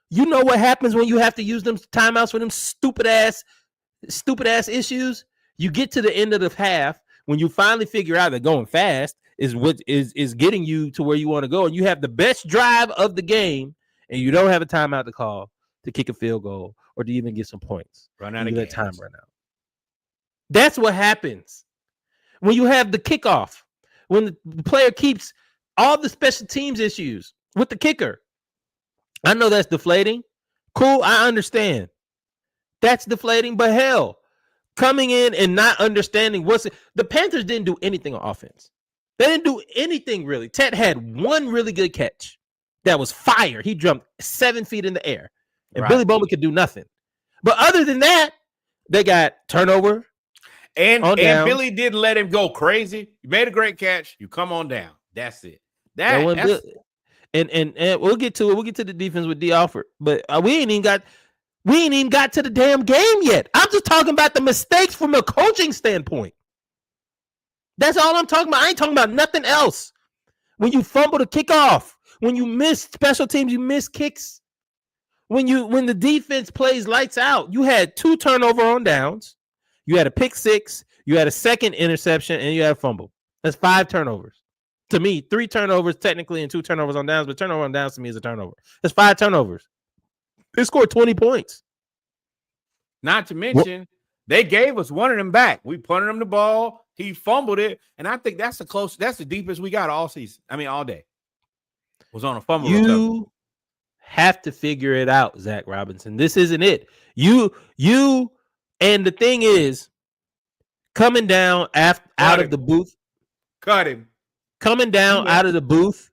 You know what happens when you have to use them timeouts for them stupid ass issues? You get to the end of the half when you finally figure out that going fast is what is getting you to where you want to go, and you have the best drive of the game, and you don't have a timeout to call to kick a field goal or to even get some points. Run out of gas. Time run out. That's what happens when you have the kickoff. When the player keeps all the special teams issues with the kicker. I know that's deflating. Cool, I understand. That's deflating, but hell, coming in and not understanding the Panthers didn't do anything on offense. They didn't do anything really. Ted had one really good catch that was fire. He jumped 7 feet in the air, and right. Billy Bowman could do nothing. But other than that, they got turnover. And Billy didn't let him go crazy. You made a great catch. You come on down. That's it. And we'll get to it. We'll get to the defense with D. Alford, but we ain't even got to the damn game yet. I'm just talking about the mistakes from a coaching standpoint. That's all I'm talking about. I ain't talking about nothing else. When you fumble the kickoff, when you miss special teams, you miss kicks. When the defense plays lights out, you had 2 turnover on downs, you had a pick 6, you had a second interception, and you had a fumble. That's 5 turnovers. To me, 3 turnovers technically and 2 turnovers on downs, but turnover on downs to me is a turnover. That's 5 turnovers. They scored 20 points. Not to mention, they gave us one of them back. We punted him the ball. He fumbled it. And I think that's the deepest we got all season. I mean, all day. Was on a fumble. You have to figure it out, Zach Robinson. This isn't it. You and the thing is, coming down out of the booth. Cut him. Coming down out of the booth,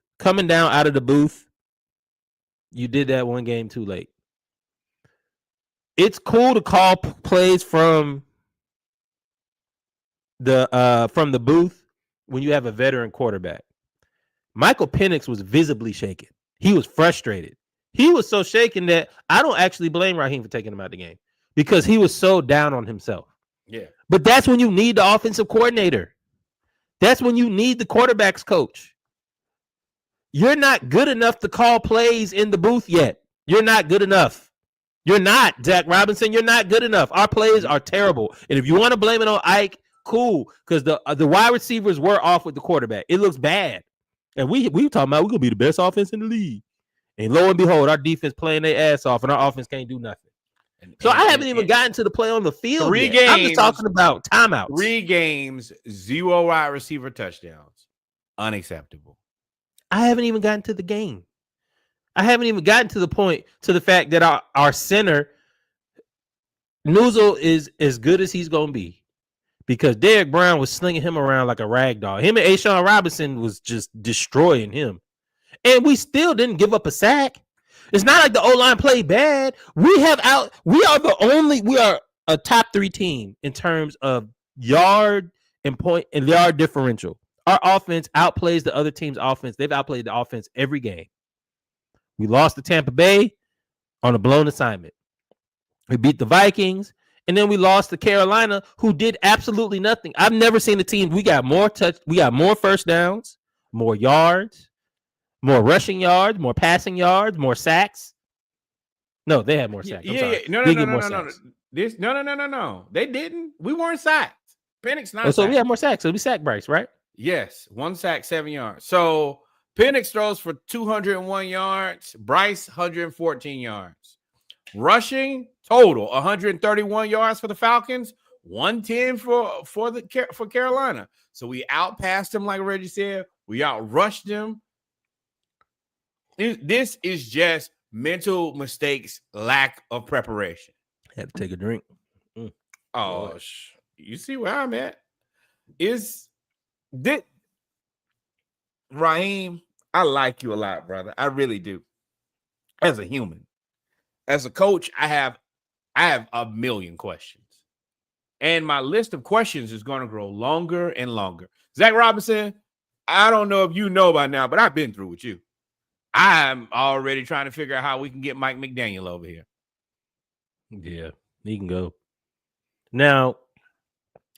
you did that one game too late. It's cool to call plays from the booth when you have a veteran quarterback. Michael Penix was visibly shaken. He was frustrated. He was so shaken that I don't actually blame Raheem for taking him out of the game because he was so down on himself. Yeah. But that's when you need the offensive coordinator. That's when you need the quarterback's coach. You're not good enough to call plays in the booth yet. You're not good enough. You're not, Zach Robinson. You're not good enough. Our plays are terrible. And if you want to blame it on Ike, cool, because the wide receivers were off with the quarterback. It looks bad. And we talking about we're going to be the best offense in the league. And lo and behold, our defense playing their ass off, and our offense can't do nothing. So I haven't even gotten to the play on the field Three yet. games, I'm just talking about timeouts. 3 games, 0 wide receiver touchdowns. Unacceptable. I haven't even gotten to the game. I haven't even gotten to the fact that our center, Nuzul, is as good as he's going to be. Because Derek Brown was slinging him around like a rag doll. Him and Ashawn Robinson was just destroying him. And we still didn't give up a sack. It's not like the O-line played bad. We are a top 3 team in terms of yard and point and yard differential. Our offense outplays the other team's offense. They've outplayed the offense every game. We lost to Tampa Bay on a blown assignment. We beat the Vikings, and then we lost to Carolina, who did absolutely nothing. I've never seen a team. We got more first downs, more yards, more rushing yards, more passing yards, more sacks. No, they had more sacks. No. They didn't. We weren't sacked. Penix not. So we had more sacks. So we sacked Bryce, right? Yes, 1 sack, 7 yards. So Penix throws for 201 yards. Bryce 114 yards. Rushing total 131 yards for the Falcons, 110 for Carolina. So we outpassed them, like Reggie said. We outrushed them. This is just mental mistakes, lack of preparation. Had to take a drink. Oh, you see where I'm at? Is this Raheem? I like you a lot, brother. I really do. As a human, as a coach, I have a million questions, and my list of questions is going to grow longer and longer. Zach Robinson, I don't know if you know by now, but I've been through with you. I'm already trying to figure out how we can get Mike McDaniel over here. Yeah, he can go. Now,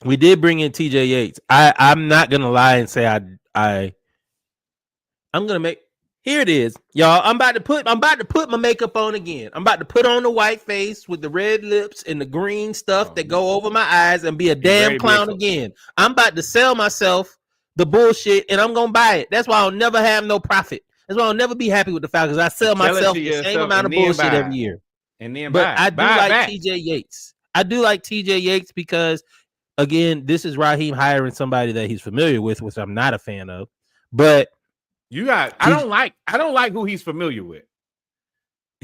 we did bring in TJ Yates. I'm not gonna lie and say I'm gonna make. Here it is, y'all. I'm about to put my makeup on again. I'm about to put on the white face with the red lips and the green stuff that go over my eyes and be a damn clown again. I'm about to sell myself the bullshit and I'm gonna buy it. That's why I'll never have no profit. That's why I'll never be happy with the Falcons. I sell myself the same amount of bullshit every year. And then I do like TJ Yates. I do like TJ Yates because, again, this is Raheem hiring somebody that he's familiar with, which I'm not a fan of. But I don't like who he's familiar with.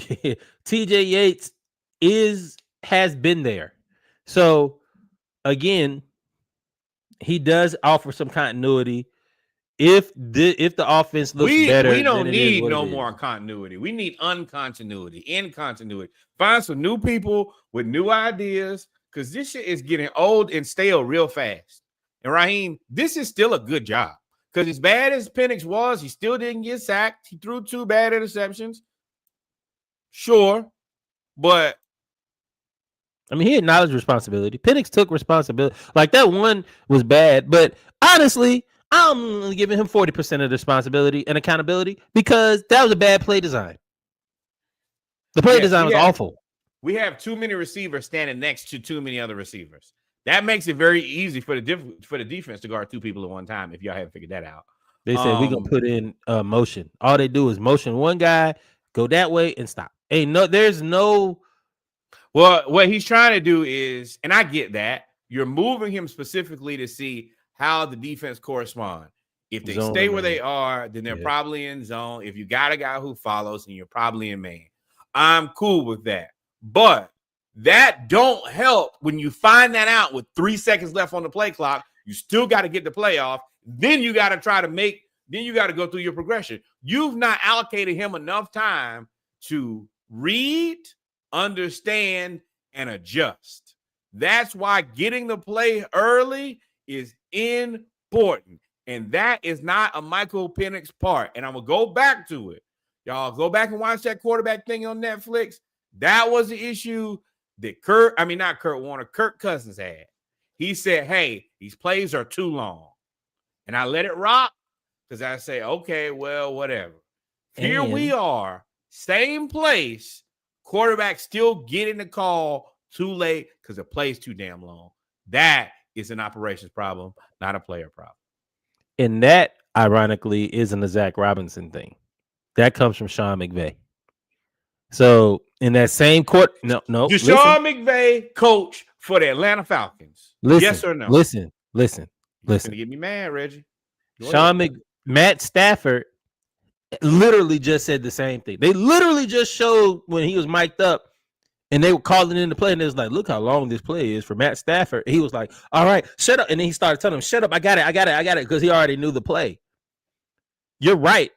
TJ Yates has been there. So again, he does offer some continuity. If the offense looks better, we don't need no more continuity. We need uncontinuity, incontinuity. Find some new people with new ideas, because this shit is getting old and stale real fast. And Raheem, this is still a good job. Because as bad as Penix was, he still didn't get sacked. He threw 2 bad interceptions. Sure. But I mean, he acknowledged responsibility. Penix took responsibility. Like, that one was bad. But honestly, I'm giving him 40% of the responsibility and accountability because that was a bad play design. The play design was awful. We have too many receivers standing next to too many other receivers. That makes it very easy for the defense to guard 2 people at one time, if y'all haven't figured that out. They said we're going to put in motion. All they do is motion one guy, go that way, and stop. There's no... Well, what he's trying to do is, and I get that, you're moving him specifically to see how the defense correspond. If they stay where they are, then they're probably in zone. If you got a guy who follows, then you're probably in man. I'm cool with that. But that don't help when you find that out with 3 seconds left on the play clock. You still got to get the play off. Then you got to try to make then you got to go through your progression. You've not allocated him enough time to read, understand, and adjust. That's why getting the play early is important. And that is not a Michael Penix part. And I'm going to go back to it. Y'all go back and watch that quarterback thing on Netflix. That was the issue that Kirk Cousins had. He said, hey, these plays are too long. And I let it rock because I say, okay, well, whatever. Here we are, same place, quarterback still getting the call too late because the play's too damn long. That is an operations problem, not a player problem. And that, ironically, isn't a Zach Robinson thing. That comes from Sean McVay. So in that same court, no. Does Sean McVay coach for the Atlanta Falcons? Yes or no? Listen. You're gonna get me mad, Reggie. Matt Stafford literally just said the same thing. They literally just showed when he was mic'd up and they were calling in the play, and it was like, look how long this play is for Matt Stafford. He was like, all right, shut up. And then he started telling him, shut up, I got it, because he already knew the play. You're right.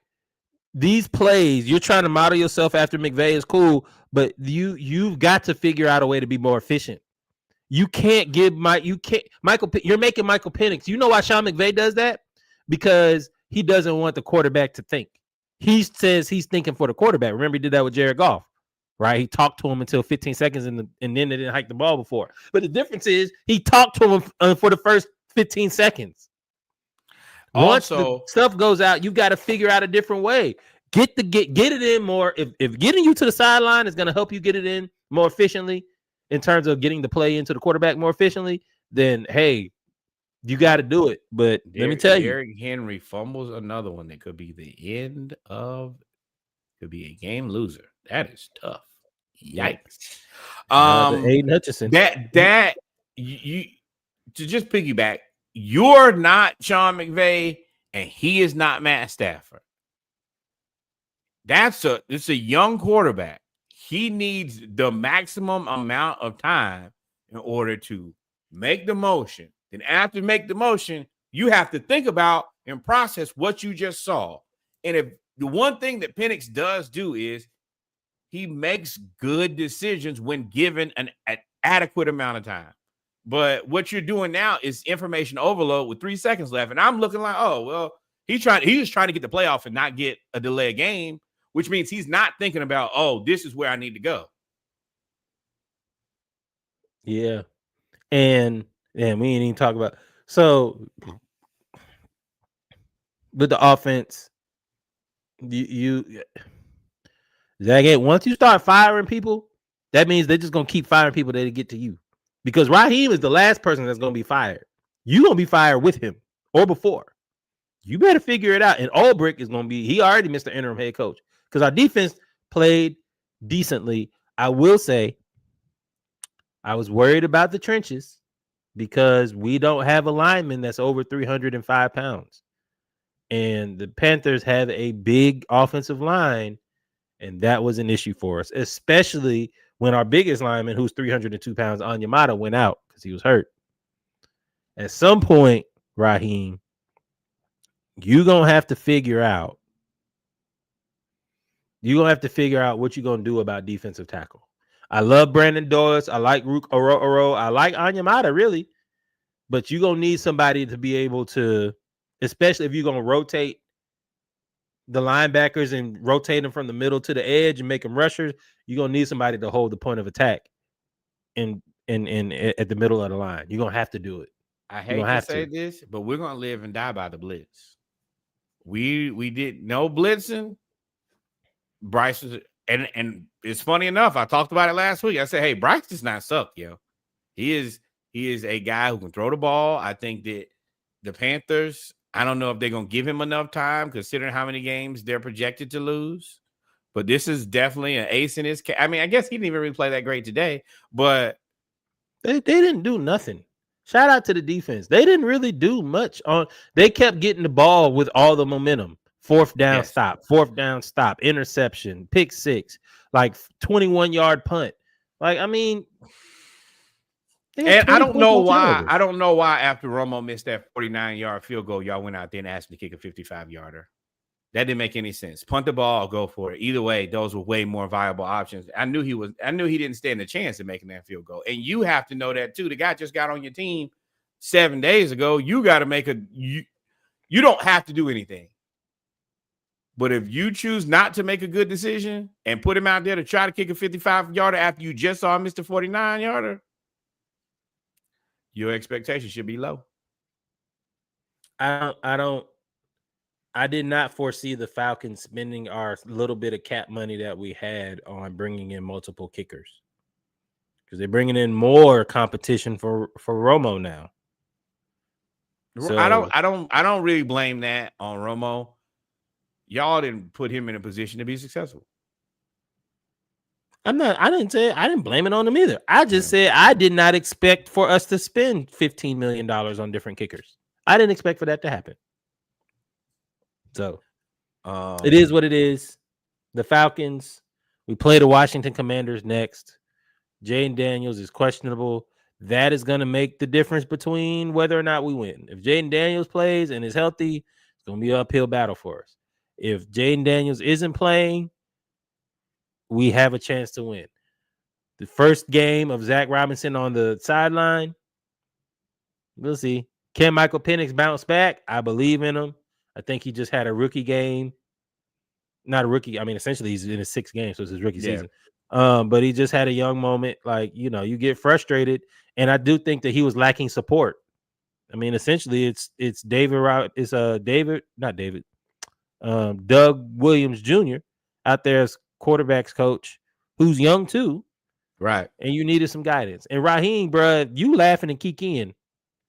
These plays, you're trying to model yourself after McVay is cool, but you've got to figure out a way to be more efficient. You can't give you're making Michael Penix. You know why Sean McVay does that? Because he doesn't want the quarterback to think. He says he's thinking for the quarterback. Remember, he did that with Jared Goff, right? He talked to him until 15 seconds and then they didn't hike the ball before. But the difference is he talked to him for the first 15 seconds. Once the stuff goes out, you got to figure out a different way. Get it in more. If getting you to the sideline is going to help you get it in more efficiently in terms of getting the play into the quarterback more efficiently, then hey, you got to do it. But let me tell you, Derrick Henry fumbles another one that could be the end of, could be a game loser. That is tough. Yikes. Aiden Hutchinson. That you to just piggyback. You're not Sean McVay, and he is not Matt Stafford. It's a young quarterback. He needs the maximum amount of time in order to make the motion. Then after make the motion, you have to think about and process what you just saw. And if the one thing that Penix does do is he makes good decisions when given an adequate amount of time. But what you're doing now is information overload with 3 seconds left. And I'm looking like, oh, well, he's just trying to get the playoff and not get a delay game, which means he's not thinking about, oh, this is where I need to go. Yeah. And we ain't even talk about. So with the offense, once you start firing people, that means they're just going to keep firing people that get to you. Because Raheem is the last person that's going to be fired. You're going to be fired with him or before. You better figure it out. And Ulbrich is going to be, he already missed the interim head coach. Because our defense played decently. I will say, I was worried about the trenches because we don't have a lineman that's over 305 pounds. And the Panthers have a big offensive line, and that was an issue for us, especially when our biggest lineman, who's 302 pounds, Onyemata, went out because he was hurt. At some point, Raheem, you're going to have to figure out what you're going to do about defensive tackle. I love Brandon Doyle. I like Rook Oro. I like Onyemata, really. But you're going to need somebody to be able to, especially if you're going to rotate the linebackers and rotate them from the middle to the edge and make them rushers, you're going to need somebody to hold the point of attack in at the middle of the line. You're going to have to do it. I hate to say this, but we're going to live and die by the blitz. We did no blitzing. Bryce was, and it's funny enough, I talked about it last week. I said, hey, Bryce does not suck, yo. He is a guy who can throw the ball. I think that the Panthers, I don't know if they're going to give him enough time considering how many games they're projected to lose. But this is definitely an ace in his case. I mean, I guess he didn't even really play that great today, but they didn't do nothing. Shout out to the defense. They didn't really do much. They kept getting the ball with all the momentum. Fourth down stop, interception, pick six, like 21-yard punt. Like, I mean, They had And 20 points on turnovers. I don't know why after Romo missed that 49-yard field goal, y'all went out there and asked him to kick a 55-yarder. That didn't make any sense. Punt the ball or go for it. Either way, those were way more viable options. I knew he didn't stand a chance of making that field goal. And you have to know that too. The guy just got on your team 7 days ago. You got to make you don't have to do anything. But if you choose not to make a good decision and put him out there to try to kick a 55-yarder after you just saw Mr. 49-yarder, your expectation should be low. I did not foresee the Falcons spending our little bit of cap money that we had on bringing in multiple kickers, because they're bringing in more competition for Romo now. So I don't really blame that on Romo. Y'all didn't put him in a position to be successful. I didn't blame it on them either. I just said I did not expect for us to spend $15 million on different kickers. I didn't expect for that to happen. So it is what it is. The Falcons, we play the Washington Commanders next. Jaden Daniels is questionable. That is going to make the difference between whether or not we win. If Jaden Daniels plays and is healthy, it's going to be an uphill battle for us. If Jaden Daniels isn't playing, we have a chance to win. The first game of Zach Robinson on the sideline, we'll see. Can Michael Penix bounce back? I believe in him. I think he just had a rookie game. Not a rookie. I mean, essentially, he's in his 6th game, so it's his rookie season. But he just had a young moment. Like, you get frustrated, and I do think that he was lacking support. I mean, essentially, it's Doug Williams Jr. out there as quarterbacks coach, who's young too, right? And you needed some guidance. And Raheem, bro, you laughing and kicking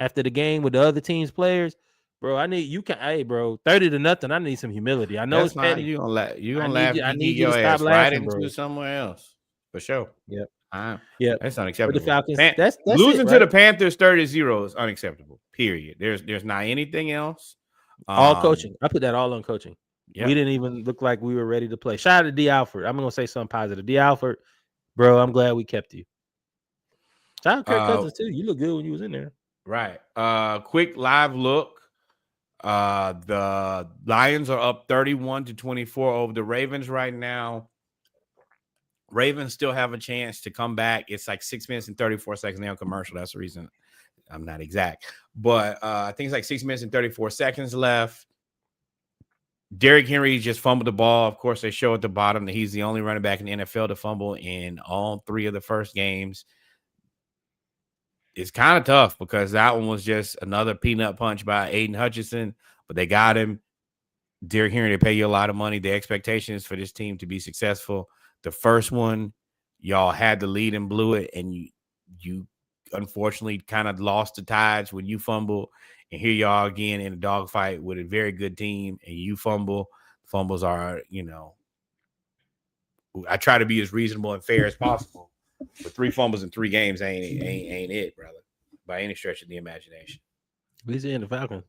after the game with the other team's players. Bro, I need you. Hey, bro, 30-0. I need some humility. I know it's petty. You gonna laugh? I need you to stop laughing, right bro. into somewhere else for sure. Yep. Yeah, that's unacceptable. For the Falcons, that's losing it, to the Panthers 30-0 is unacceptable. Period. There's not anything else. All coaching. I put that all on coaching. Yep. We didn't even look like we were ready to play. Shout out to D. Alford. I'm gonna say something positive. D. Alford, bro, I'm glad we kept you. Shout out Kirk Cousins too. You look good when you was in there. Right. Quick live look. The Lions are up 31-24 over the Ravens right now. Ravens still have a chance to come back. It's like 6 minutes and 34 seconds now on commercial. That's the reason I'm not exact. But I think it's like 6 minutes and 34 seconds left. Derrick Henry just fumbled the ball. Of course, they show at the bottom that he's the only running back in the NFL to fumble in all 3 of the first games. It's kind of tough because that one was just another peanut punch by Aiden Hutchinson, but they got him. Derrick Henry, they pay you a lot of money. The expectation is for this team to be successful. The first one, y'all had the lead and blew it, and you unfortunately kind of lost the tides when you fumble. And here y'all again in a dogfight with a very good team, and you fumble. Fumbles are, I try to be as reasonable and fair as possible. But 3 fumbles in 3 games ain't it, brother, by any stretch of the imagination. We see in the Falcons.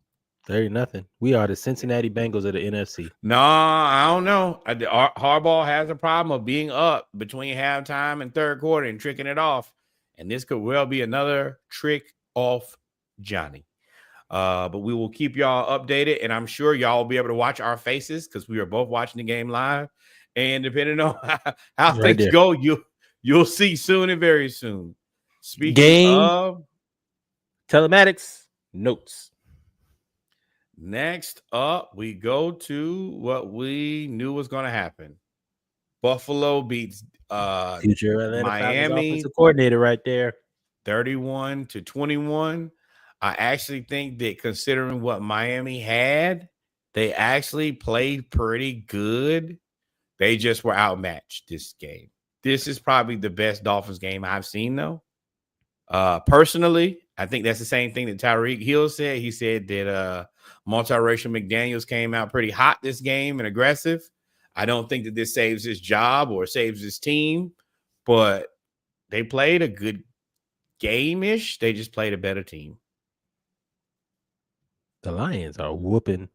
30-0. We are the Cincinnati Bengals of the NFC. No, I don't know. Harbaugh has a problem of being up between halftime and third quarter and tricking it off. And this could well be another trick off Johnny. But we will keep y'all updated, and I'm sure y'all will be able to watch our faces because we are both watching the game live. And depending on how things go, you'll see soon and very soon. Speaking of telematics notes. Next up, we go to what we knew was going to happen. Buffalo beats future Atlanta Miami offensive coordinator right there, 31-21. I actually think that considering what Miami had, they actually played pretty good. They just were outmatched this game. This is probably the best Dolphins game I've seen, though. Personally, I think that's the same thing that Tyreek Hill said. He said that multiracial McDaniels came out pretty hot this game and aggressive. I don't think that this saves his job or saves his team, but they played a good game-ish. They just played a better team. The Lions are whooping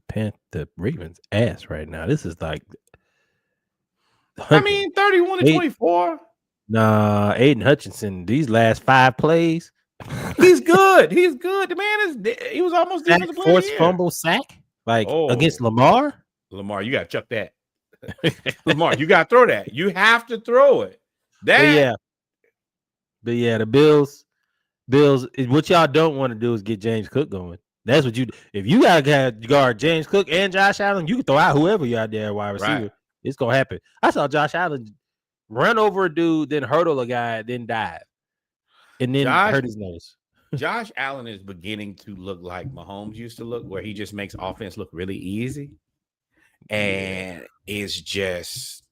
the Ravens' ass right now. This is like 31-24. Nah, Aiden Hutchinson, these last 5 plays, He's good. He's good. The man he was almost sack, defensive player of the forced year. fumble, sack, like against Oh, Lamar. Lamar, you gotta chuck that. Lamar, you gotta throw that. You have to throw it. But That yeah, the Bills, what y'all don't want to do is get James Cook going. That's what you. If you gotta guard James Cook and Josh Allen, you can throw out whoever you out there wide right. receiver. It's gonna happen. I saw Josh Allen run over a dude, then hurdle a guy, then dive, and then hurt his nose. Josh Allen is beginning to look like Mahomes used to look, where he just makes offense look really easy. And it's just,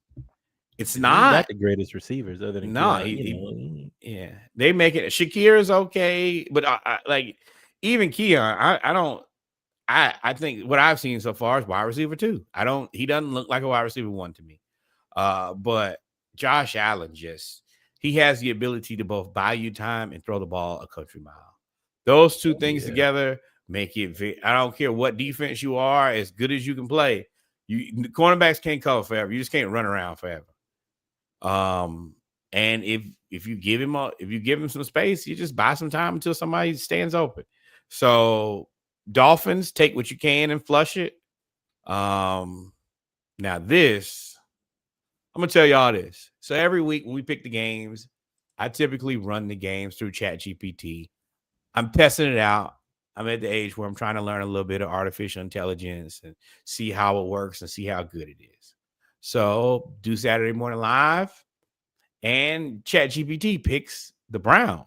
it's He not got the greatest receivers other than no. Yeah, they make it. Shakir is okay, but like even Keon, I don't. I think what I've seen so far is wide receiver 2. He doesn't look like a wide receiver 1 to me. But Josh Allen he has the ability to both buy you time and throw the ball a country mile. Those two things together make it. I don't care what defense you are, as good as you can play. The cornerbacks can't cover forever. You just can't run around forever. And if you give him some space, you just buy some time until somebody stands open. So Dolphins, take what you can and flush it. Now this, I'm gonna tell y'all this. So every week when we pick the games, I typically run the games through ChatGPT. I'm testing it out. I'm at the age where I'm trying to learn a little bit of artificial intelligence and see how it works and see how good it is. So do Saturday Morning Live, and ChatGPT picks the Browns.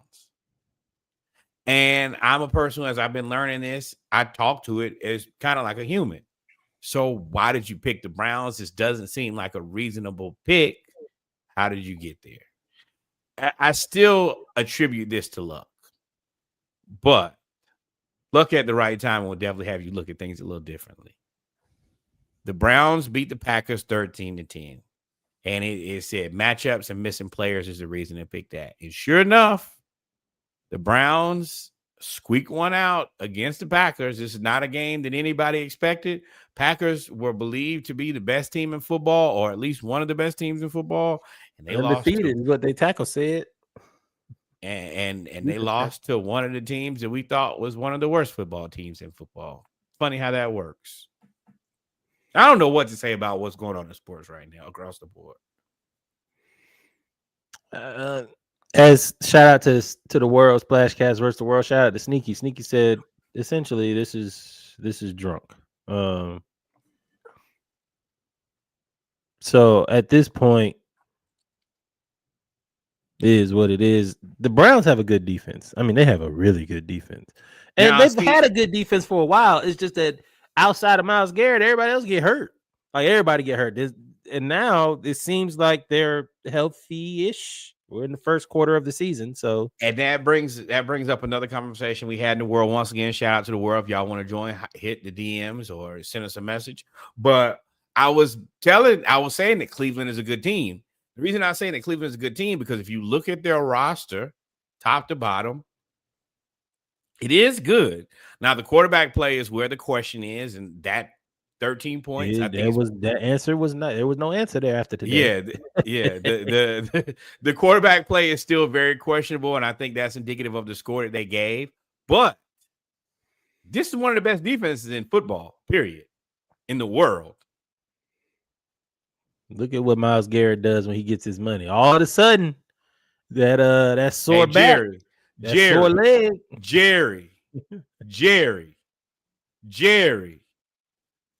And I'm a person, as I've been learning this, I talk to it as kind of like a human. So why did you pick the Browns? This doesn't seem like a reasonable pick. How did you get there? I still attribute this to luck. But luck at the right time will definitely have you look at things a little differently. The Browns beat the Packers 13-10. And it said matchups and missing players is the reason they picked that. And sure enough, the Browns squeak one out against the Packers. This is not a game that anybody expected. Packers were believed to be the best team in football, or at least one of the best teams in football. And they undefeated is what they tackle said. And they lost to one of the teams that we thought was one of the worst football teams in football. Funny how that works. I don't know what to say about what's going on in sports right now across the board. As shout out to the world, Splashcast versus the world. Shout out to Sneaky. Sneaky said essentially this is drunk. So at this point, it is what it is. The Browns have a good defense. I mean, they have a really good defense, and they've had a good defense for a while. It's just that outside of Myles Garrett, everybody else get hurt. Like everybody get hurt. And now it seems like they're healthy-ish. We're in the first quarter of the season, so and that brings up another conversation we had in the world. Once again, shout out to the world. If y'all want to join, hit the DMs or send us a message. But I was saying that Cleveland is a good team. The reason I'm saying that Cleveland is a good team because if you look at their roster, top to bottom, it is good. Now the quarterback play is where the question is, and that 13 points. That answer was not. There was no answer there after today. Yeah. The quarterback play is still very questionable, and I think that's indicative of the score that they gave. But this is one of the best defenses in football, period, in the world. Look at what Myles Garrett does when he gets his money. All of a sudden, that sore back, sore leg, Jerry.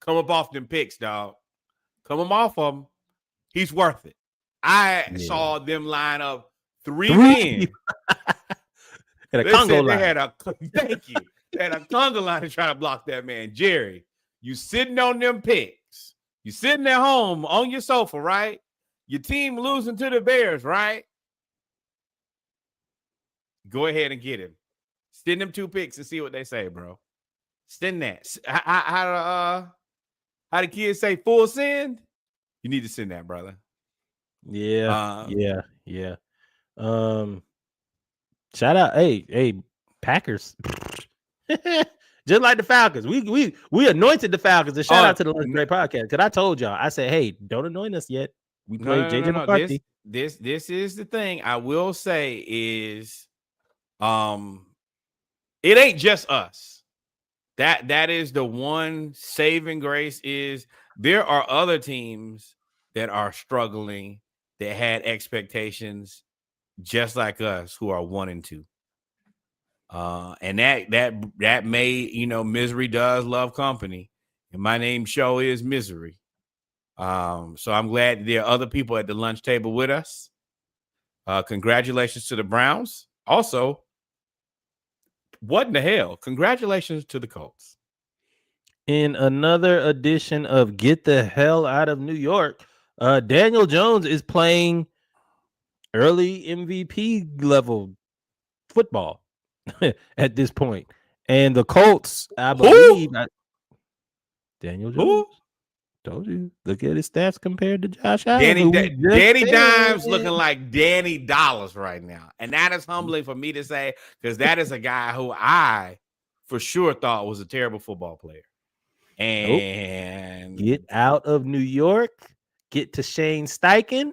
Come up off them picks, dog. Come him off of them. He's worth it. I saw them line up three men. At a Congo line. Thank you. They had a Congo line to try to block that man. Jerry, you sitting on them picks. You sitting at home on your sofa, right? Your team losing to the Bears, right? Go ahead and get him. Send them 2 picks and see what they say, bro. Send that. How the kids say full send? You need to send that, brother. Yeah. Shout out, hey, Packers. Just like the Falcons. We anointed the Falcons. And shout out to the Lunch Break Podcast. Because I told y'all, I said, hey, don't anoint us yet. We No, played no, no, JJ no, no. This McCarthy. this this is the thing I will say is it ain't just us. That is the one saving grace is there are other teams that are struggling that had expectations just like us who are 1-2. And that made, misery does love company. And my name show is Misery. So I'm glad there are other people at the lunch table with us. Congratulations to the Browns. Also, what in the hell? Congratulations to the Colts. In another edition of Get the Hell Out of New York, Daniel Jones is playing early MVP level football at this point. And the Colts, I believe, Daniel Jones. Who? Told you. Look at his stats compared to Josh Allen, Danny who we just Danny Dimes looking said. like Danny Dollars right now. And that is humbling for me to say because that is a guy who I for sure thought was a terrible football player. And Get out of New York, get to Shane Steichen,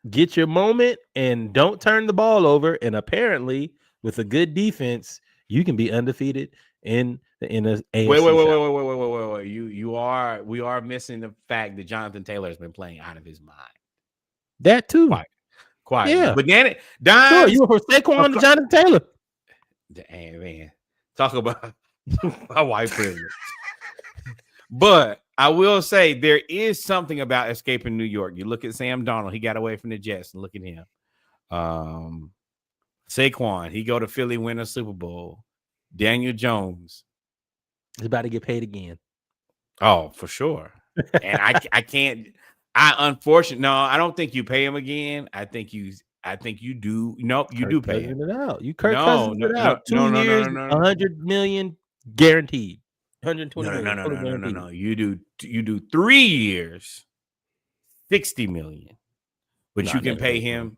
get your moment, and don't turn the ball over. And apparently, with a good defense, you can be undefeated in the AFC. Wait. We are missing the fact that Jonathan Taylor has been playing out of his mind. That too. Quiet. Yeah. But Danny Dimes. Sure, you were from Saquon to Jonathan Taylor. Damn, man. Talk about my white privilege. But I will say there is something about escaping New York. You look at Sam Darnold, he got away from the Jets, and look at him. Saquon, he go to Philly, win a Super Bowl. Daniel Jones, he's about to get paid again. Oh, for sure. And I can't. Unfortunately, no, I don't think you pay him again. I think you do. Nope, you do pay him. It out. You Kirk Cousins it out. 2 years, no. $100 million guaranteed. 120 million. No. You do 3 years, 60 million, but you can pay him.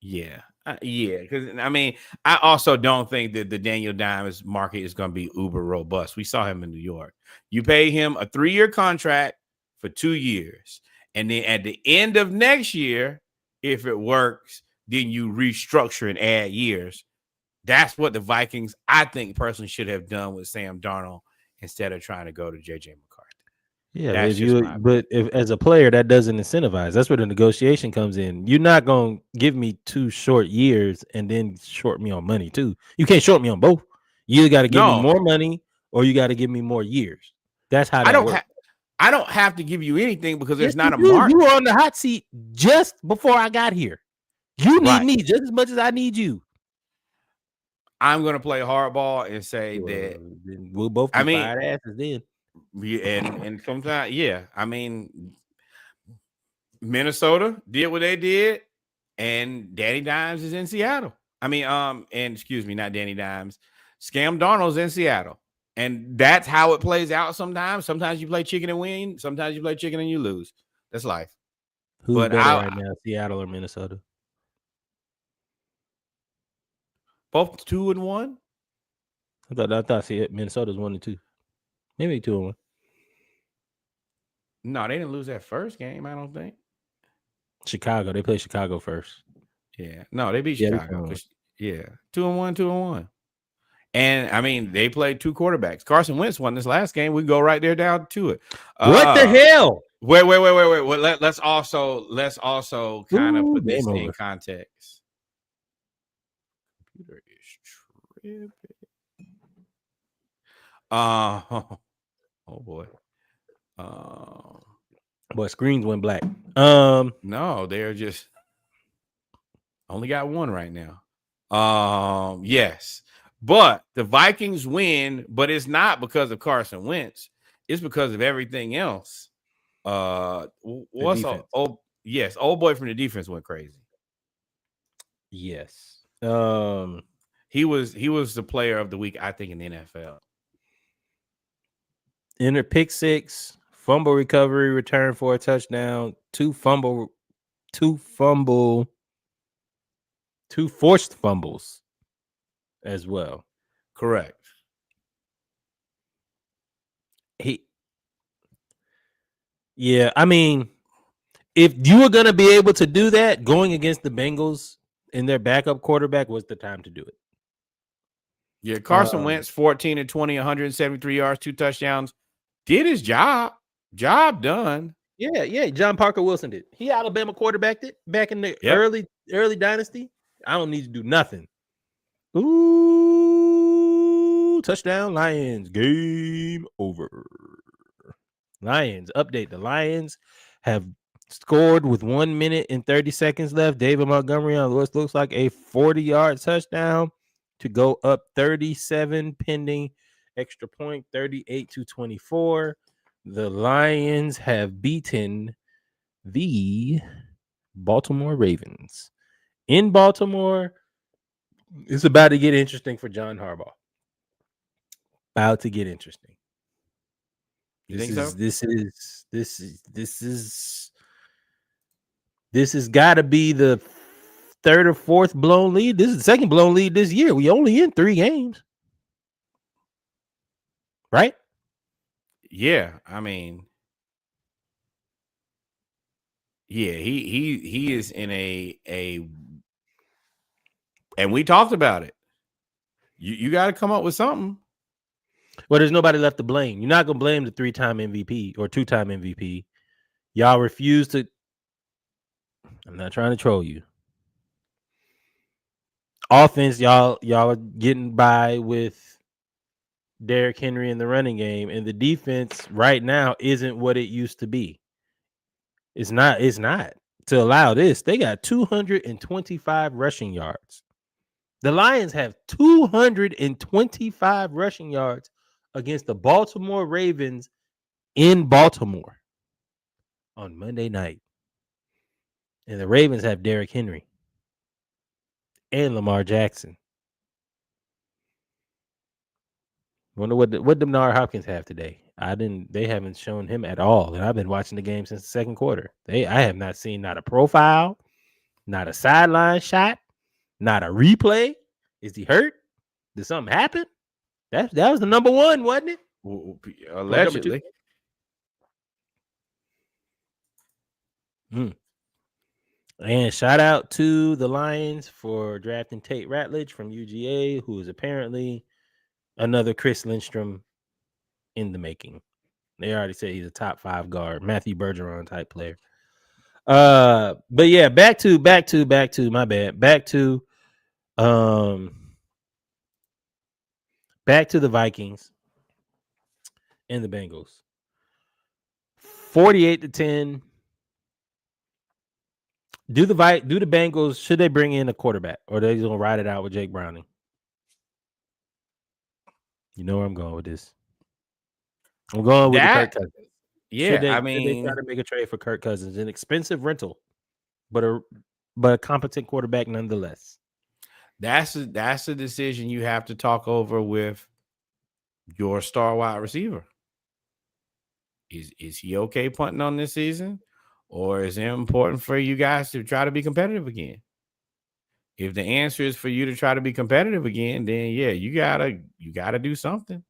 Yeah. Because I mean, I also don't think that the Daniel Dimes market is going to be uber robust. We saw him in New York. You pay him a 3-year contract for 2 years, and then at the end of next year, if it works, then you restructure and add years. That's what the Vikings, I think, personally should have done with Sam Darnold instead of trying to go to JJ McCarthy. Yeah, if as a player that doesn't incentivize, that's where the negotiation comes in. You're not gonna give me 2 short years and then short me on money too. You can't short me on both. You either got to give me more money or you got to give me more years. That's how that works. I don't have to give you anything because there's not a market. You were on the hot seat just before I got here. You need me just as much as I need you. I'm going to play hardball and say that we'll both be fired asses then. And sometimes, yeah. I mean, Minnesota did what they did, and Danny Dimes is in Seattle. I mean, and excuse me, not Danny Dimes. Scam Darnold's in Seattle. And that's how it plays out sometimes. Sometimes you play chicken and win. Sometimes you play chicken and you lose. That's life. Who's better right now, Seattle or Minnesota? Both 2-1. I thought Minnesota's 1-2. Maybe 2-1. No, they didn't lose that first game, I don't think. Chicago. They played Chicago first. Yeah. No, they beat Chicago. 2-1. And I mean, they played 2 quarterbacks. Carson Wentz won this last game. We go right there down to it. What the hell? Wait. Well, let's also kind of put this in context. Computer is tripping. Oh boy. Boy, screens went black. No, they're just only got one right now. Yes. But the Vikings win, but it's not because of Carson Wentz. It's because of everything else. Old boy from the defense went crazy. Yes. He was the player of the week, I think, in the NFL. Pick 6, fumble recovery, return for a touchdown, 2 forced fumbles as well. Correct. I mean, if you were going to be able to do that, going against the Bengals and their backup quarterback was the time to do it. Yeah, Carson Wentz, 14 and 20, 173 yards, 2 touchdowns. Did his job. Job done. Yeah. John Parker Wilson did. He Alabama quarterbacked it back in the early dynasty. I don't need to do nothing. Ooh, touchdown Lions. Game over. Lions, update. The Lions have scored with 1 minute and 30 seconds left. David Montgomery on what looks like a 40-yard touchdown to go up 37 pending extra point, 38-24. The Lions have beaten the Baltimore Ravens. In Baltimore, it's about to get interesting for John Harbaugh. About to get interesting. You think so? This has got to be the third or fourth blown lead. This is the second blown lead this year. We only in 3 games. Right? Yeah, I mean, yeah, he is in a and we talked about it. You got to come up with something. Well, there's nobody left to blame. You're not going to blame the 3-time MVP or 2-time MVP. Y'all refuse to. I'm not trying to troll you. Offense, y'all are getting by with Derrick Henry in the running game, and the defense right now isn't what it used to be. It's not to allow this. They got 225 rushing yards. The Lions have 225 rushing yards against the Baltimore Ravens in Baltimore on Monday night. And the Ravens have Derrick Henry and Lamar Jackson. Wonder what Demar Hopkins have today. They haven't shown him at all. And I've been watching the game since the second quarter. I have not seen not a profile, not a sideline shot, not a replay. Is he hurt? Did something happen? That was the number one, wasn't it? Allegedly. And shout out to the Lions for drafting Tate Ratledge from UGA, who is apparently another Chris Lindstrom in the making. They already said he's a top 5 guard, Matthew Bergeron type player. But yeah, back to my bad. Back to the Vikings and the Bengals. 48-10. Do the Bengals, should they bring in a quarterback, or are they gonna ride it out with Jake Browning? You know where I'm going with this. I'm going with the Kirk Cousins. Yeah, should they try to make a trade for Kirk Cousins, an expensive rental, but a competent quarterback nonetheless? That's a decision you have to talk over with your star wide receiver. Is he okay punting on this season, or is it important for you guys to try to be competitive again? If the answer is for you to try to be competitive again, then yeah, you gotta do something.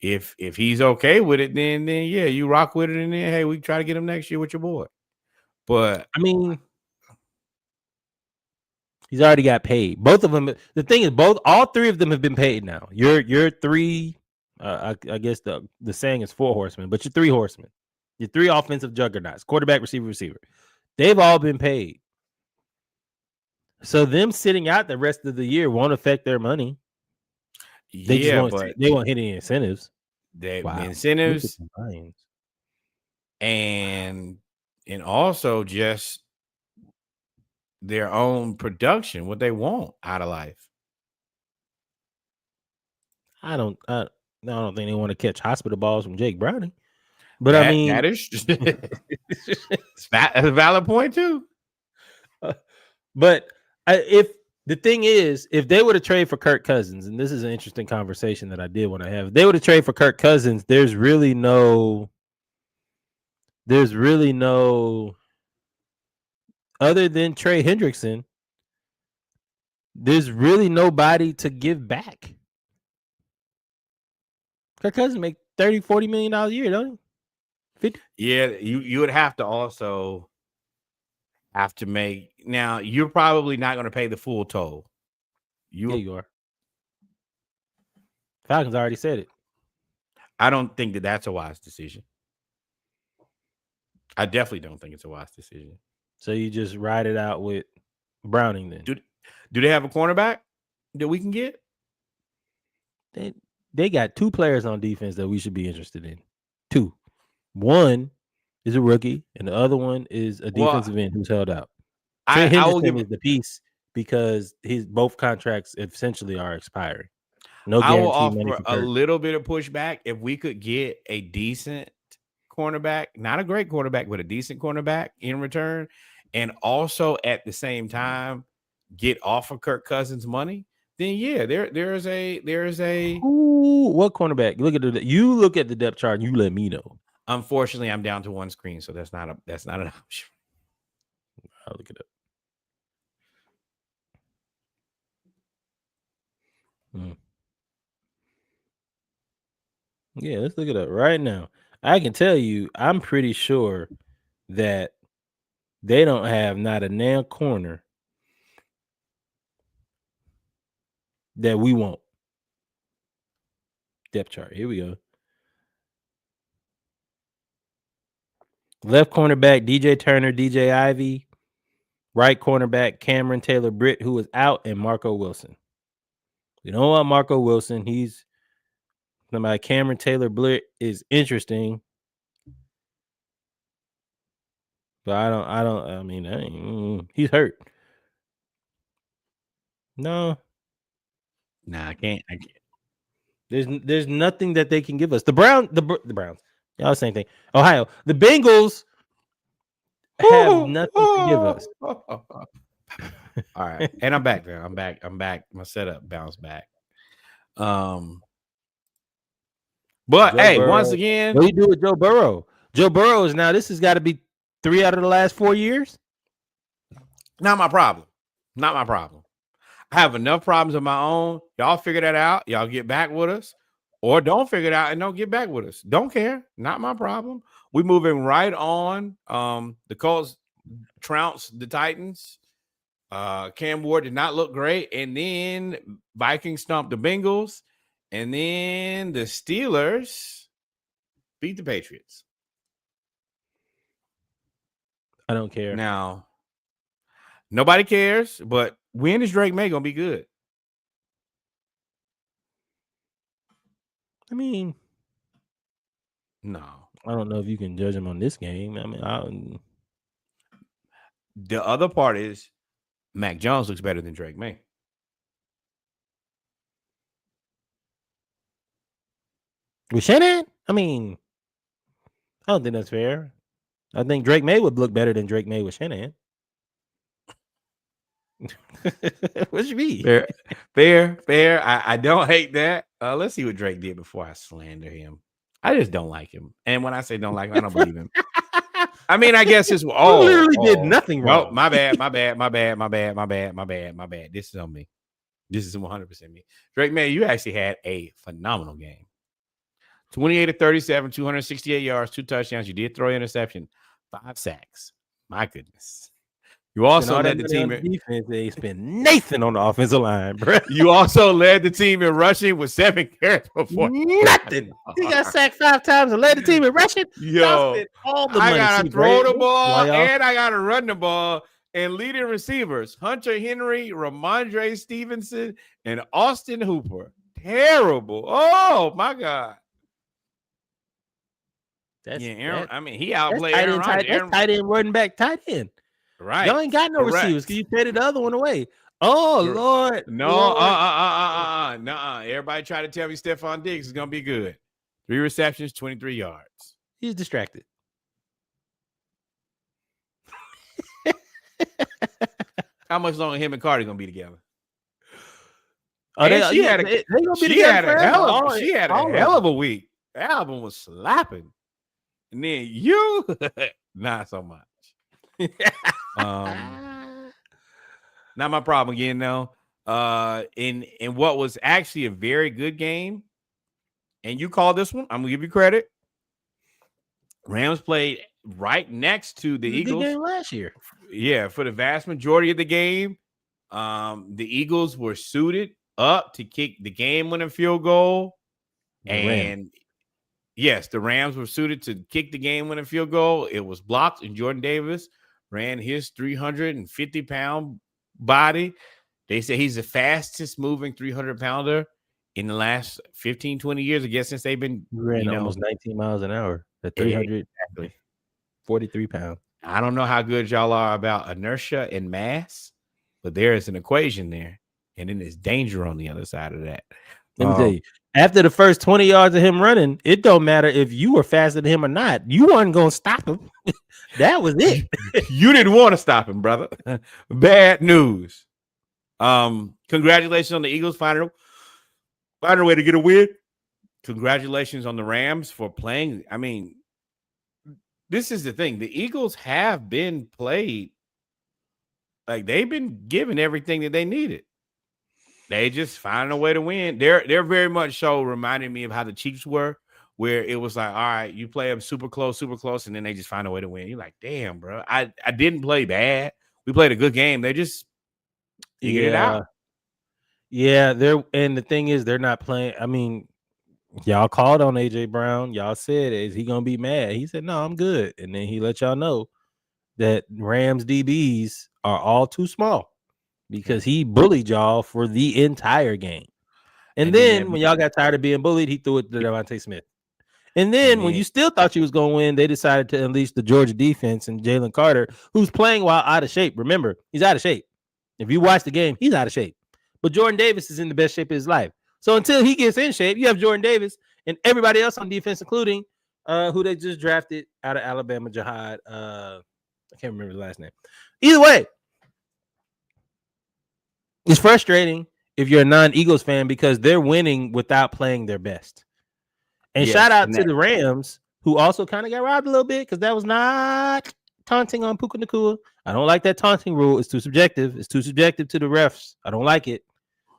If he's okay with it, then yeah, you rock with it, and then hey, we try to get him next year with your boy. But I mean, he's already got paid. Both of them. The thing is, all 3 of them have been paid now. Your 3. I guess the saying is 4 horsemen, but your 3 horsemen, your 3 offensive juggernauts, quarterback, receiver. They've all been paid. So them sitting out the rest of the year won't affect their money. They won't hit any incentives. Incentives, and also just their own production, what they want out of life. I don't think they want to catch hospital balls from Jake Browning. But that is that's a valid point too. But if the thing is, if they were to trade for Kirk Cousins, and this is an interesting conversation that I did want to have, if they were to trade for Kirk Cousins, there's really no other than Trey Hendrickson, there's really nobody to give back. Kirk Cousins make $30-40 million a year, don't he? 50? Yeah, you would have to also have to make. Now, you're probably not going to pay the full toll. Yeah, you are. Falcons already said it. I don't think that that's a wise decision. I definitely don't think it's a wise decision. So you just ride it out with Browning then. Do they have a cornerback that we can get? They got 2 players on defense that we should be interested in. 2. One is a rookie, and the other one is a defensive end who's held out. Trent Henderson is the piece because his both contracts essentially are expiring. No guarantee. I will offer a little bit of pushback if we could get a decent cornerback, not a great quarterback, but a decent cornerback in return, and also at the same time get off of Kirk Cousins' money. Then yeah, there's a what cornerback? You look at the depth chart and you let me know. Unfortunately, I'm down to one screen, so that's not an option. I'll look it up. Yeah, let's look it up right now. I can tell you, I'm pretty sure that they don't have not a nail corner that we want. Depth chart. Here we go. Left cornerback, DJ Turner, DJ Ivy. Right cornerback, Cameron Taylor-Britt, who is out, and Marco Wilson. We don't want Marco Wilson. He's somebody. Cameron Taylor-Britt is interesting. But I mean, he's hurt. No. Nah, I can't. There's nothing that they can give us. The Browns, y'all same thing. Ohio, the Bengals have nothing to give us. All right, and I'm back there. I'm back. My setup bounced back. But Joe hey, Burrow. once again, What do you do with Joe Burrow? Joe Burrow is now. This has got to be 3 out of the last 4 years. Not my problem. Not my problem. I have enough problems of my own. Y'all figure that out. Y'all get back with us, or don't figure it out and don't get back with us. Don't care. Not my problem. We moving right on. The Colts trounced the Titans. Cam Ward did not look great, and then Vikings stomped the Bengals, and then the Steelers beat the Patriots. I don't care. Now, nobody cares, but when is Drake May gonna be good? I mean, no. I don't know if you can judge him on this game. I mean, the other part is Mac Jones looks better than Drake May. With Shanahan? I mean, I don't think that's fair. I think Drake May would look better than Drake May with Shanahan. What you mean? Fair. I don't hate that. Let's see what Drake did before I slander him. I just don't like him. And when I say don't like him, I don't believe him. I mean, I guess it's literally did nothing wrong. Oh, my bad. This is on me. This is 100% me. Drake May, you actually had a phenomenal game. 28-37, 268 yards, 2 touchdowns. You did throw an interception, 5 sacks. My goodness. You also led the team in defense. They spent Nathan on the offensive line, bro. You also led the team in rushing with 7 carries before nothing. He got sacked 5 times and led the team in rushing. Yo, all the money. I gotta throw the ball and I gotta run the ball. And leading receivers: Hunter Henry, Ramondre Stevenson, and Austin Hooper. Terrible. Oh my God. I mean, he outplayed Aaron Rodgers. Tight end running back, tight end. Right. Y'all ain't got no receivers because you traded the other one away. Oh, Lord. No, no. Everybody try to tell me Stephon Diggs is going to be good. 3 receptions, 23 yards. He's distracted. How much longer him and Cardi going to be together? She had a hell of a week. The album was slapping. And then you, not so much. Not my problem again, though. In what was actually a very good game, and you call this one, I'm gonna give you credit. Rams played right next to the Eagles game last year. for the vast majority of the game, the Eagles were suited up to kick the game-winning field goal, The Rams. and yes, the Rams were suited to kick the game-winning field goal. It was blocked, and Jordan Davis ran his 350-pound body. They say he's the fastest moving 300-pounder in the last 15, 20 years, I guess, since they've been, He ran almost 19 miles an hour at exactly. 343 pounds. I don't know how good y'all are about inertia and mass, but there is an equation there, and then there's danger on the other side of that. Let me tell you, after the first 20 yards of him running, it don't matter if you were faster than him or not. You weren't going to stop him. That was it. You didn't want to stop him, brother. Bad news. Congratulations on the Eagles finding a way to get a win. Congratulations on the Rams for playing. I mean, this is the thing. The Eagles have been played like they've been given everything that they needed. They just find a way to win. They're very much so reminding me of how the Chiefs were, where it was like, all right, you play them super close, and then they just find a way to win. You're like, damn, bro, I didn't play bad. We played a good game. They just figured it out. Yeah, and the thing is, they're not playing. I mean, y'all called on AJ Brown. Y'all said, is he gonna be mad? He said, no, I'm good. And then he let y'all know that Rams DBs are all too small because he bullied y'all for the entire game. And then when y'all got tired of being bullied, he threw it to Devontae Smith. And then when you still thought you was going to win, they decided to unleash the Georgia defense and Jalen Carter, who's playing while out of shape. Remember, he's out of shape. If you watch the game, he's out of shape. But Jordan Davis is in the best shape of his life. So until he gets in shape, you have Jordan Davis and everybody else on defense, including who they just drafted out of Alabama, Jihad. I can't remember the last name. Either way, it's frustrating if you're a non-Eagles fan because they're winning without playing their best. And shout out to the Rams, who also kind of got robbed a little bit because that was not taunting on Puka Nacua. I don't like that taunting rule. It's too subjective. It's too subjective to the refs. I don't like it.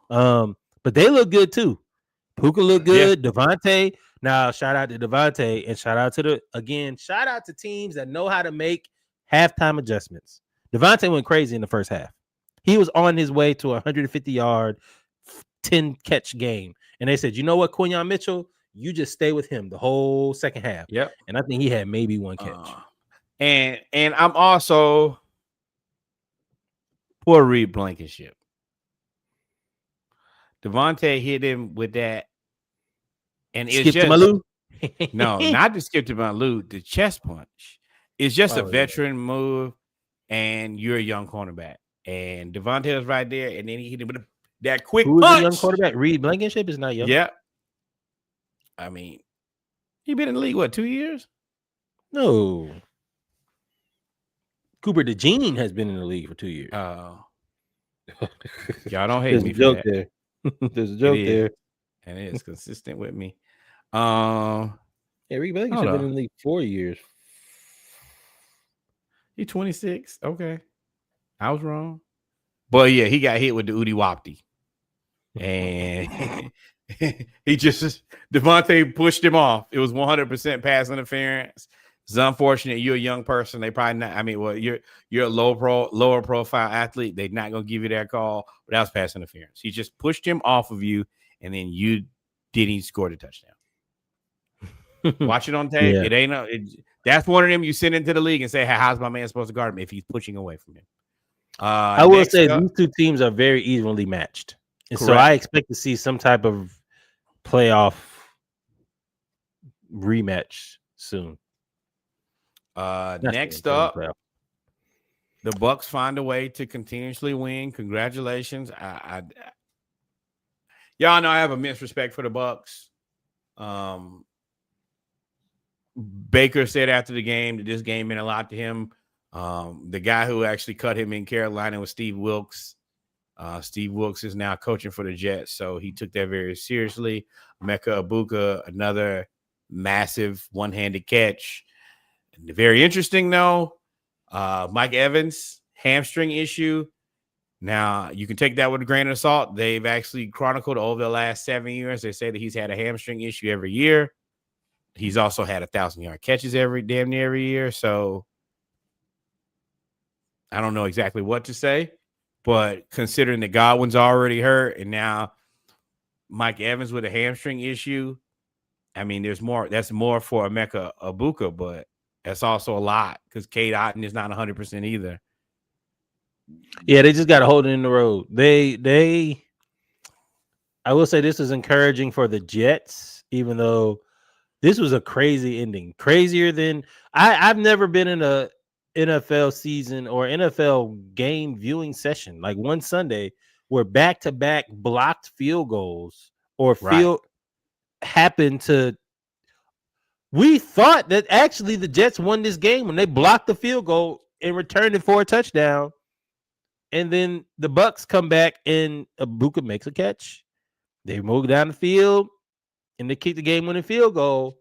But they look good too. Puka looked good. Devontae. Now, shout out to Devontae and shout out to teams that know how to make halftime adjustments. Devontae went crazy in the first half. He was on his way to a 150-yard, 10-catch game. And they said, you know what, Quinyon Mitchell, you just stay with him the whole second half. Yep. And I think he had maybe one catch. And I'm also poor Reed Blankenship. Devontae hit him with that. And it's skip just to Malou? No, not the skip to Malou, the chest punch. It's just a veteran move, and you're a young cornerback. And Devontae was right there, and then he hit him with that quick punch. Who is a young quarterback? Reed Blankenship is not young. Yeah. I mean, he been in the league, what, 2 years? No. Cooper DeJean has been in the league for 2 years. Oh. Y'all don't hate me for that. There. There's a joke there. And it is consistent with me. Yeah, Reed Blankenship been in the league 4 years. He 26. Okay. I was wrong. But yeah, he got hit with the Udi Wapti. And Devontae pushed him off. It was 100% pass interference. It's unfortunate. You're a young person. They probably not. I mean, well, you're a lower profile athlete. They're not gonna give you that call. But that was pass interference. He just pushed him off of you, and then you didn't score the touchdown. Watch it on tape. Yeah. It ain't that's one of them you send into the league and say, hey, how's my man supposed to guard him if he's pushing away from him? I will say these two teams are very evenly matched. And so I expect to see some type of playoff rematch soon. Next up, the Bucks find a way to continuously win. Congratulations. Y'all know I have immense respect for the Bucks. Baker said after the game that this game meant a lot to him. The guy who actually cut him in Carolina was Steve Wilkes. Steve Wilkes is now coaching for the Jets, so he took that very seriously. Emeka Egbuka, another massive one-handed catch. And very interesting, though, Mike Evans, hamstring issue. Now, you can take that with a grain of salt. They've actually chronicled over the last 7 years. They say that he's had a hamstring issue every year. He's also had 1,000-yard catches damn near every year. So I don't know exactly what to say, but considering that Godwin's already hurt and now Mike Evans with a hamstring issue, I mean, there's more. That's more for Emeka Ibuka, but that's also a lot because Cade Otton is not 100% either. Yeah, they just got to hold it in the road. I will say this is encouraging for the Jets, even though this was a crazy ending, crazier than I've never been in a NFL season or NFL game viewing session like one Sunday where back-to-back blocked field goals or Right. field happened to. We thought that actually the Jets won this game when they blocked the field goal and returned it for a touchdown. And then the Bucks come back and Ibuka makes a catch. They move down the field and they kick the game-winning field goal.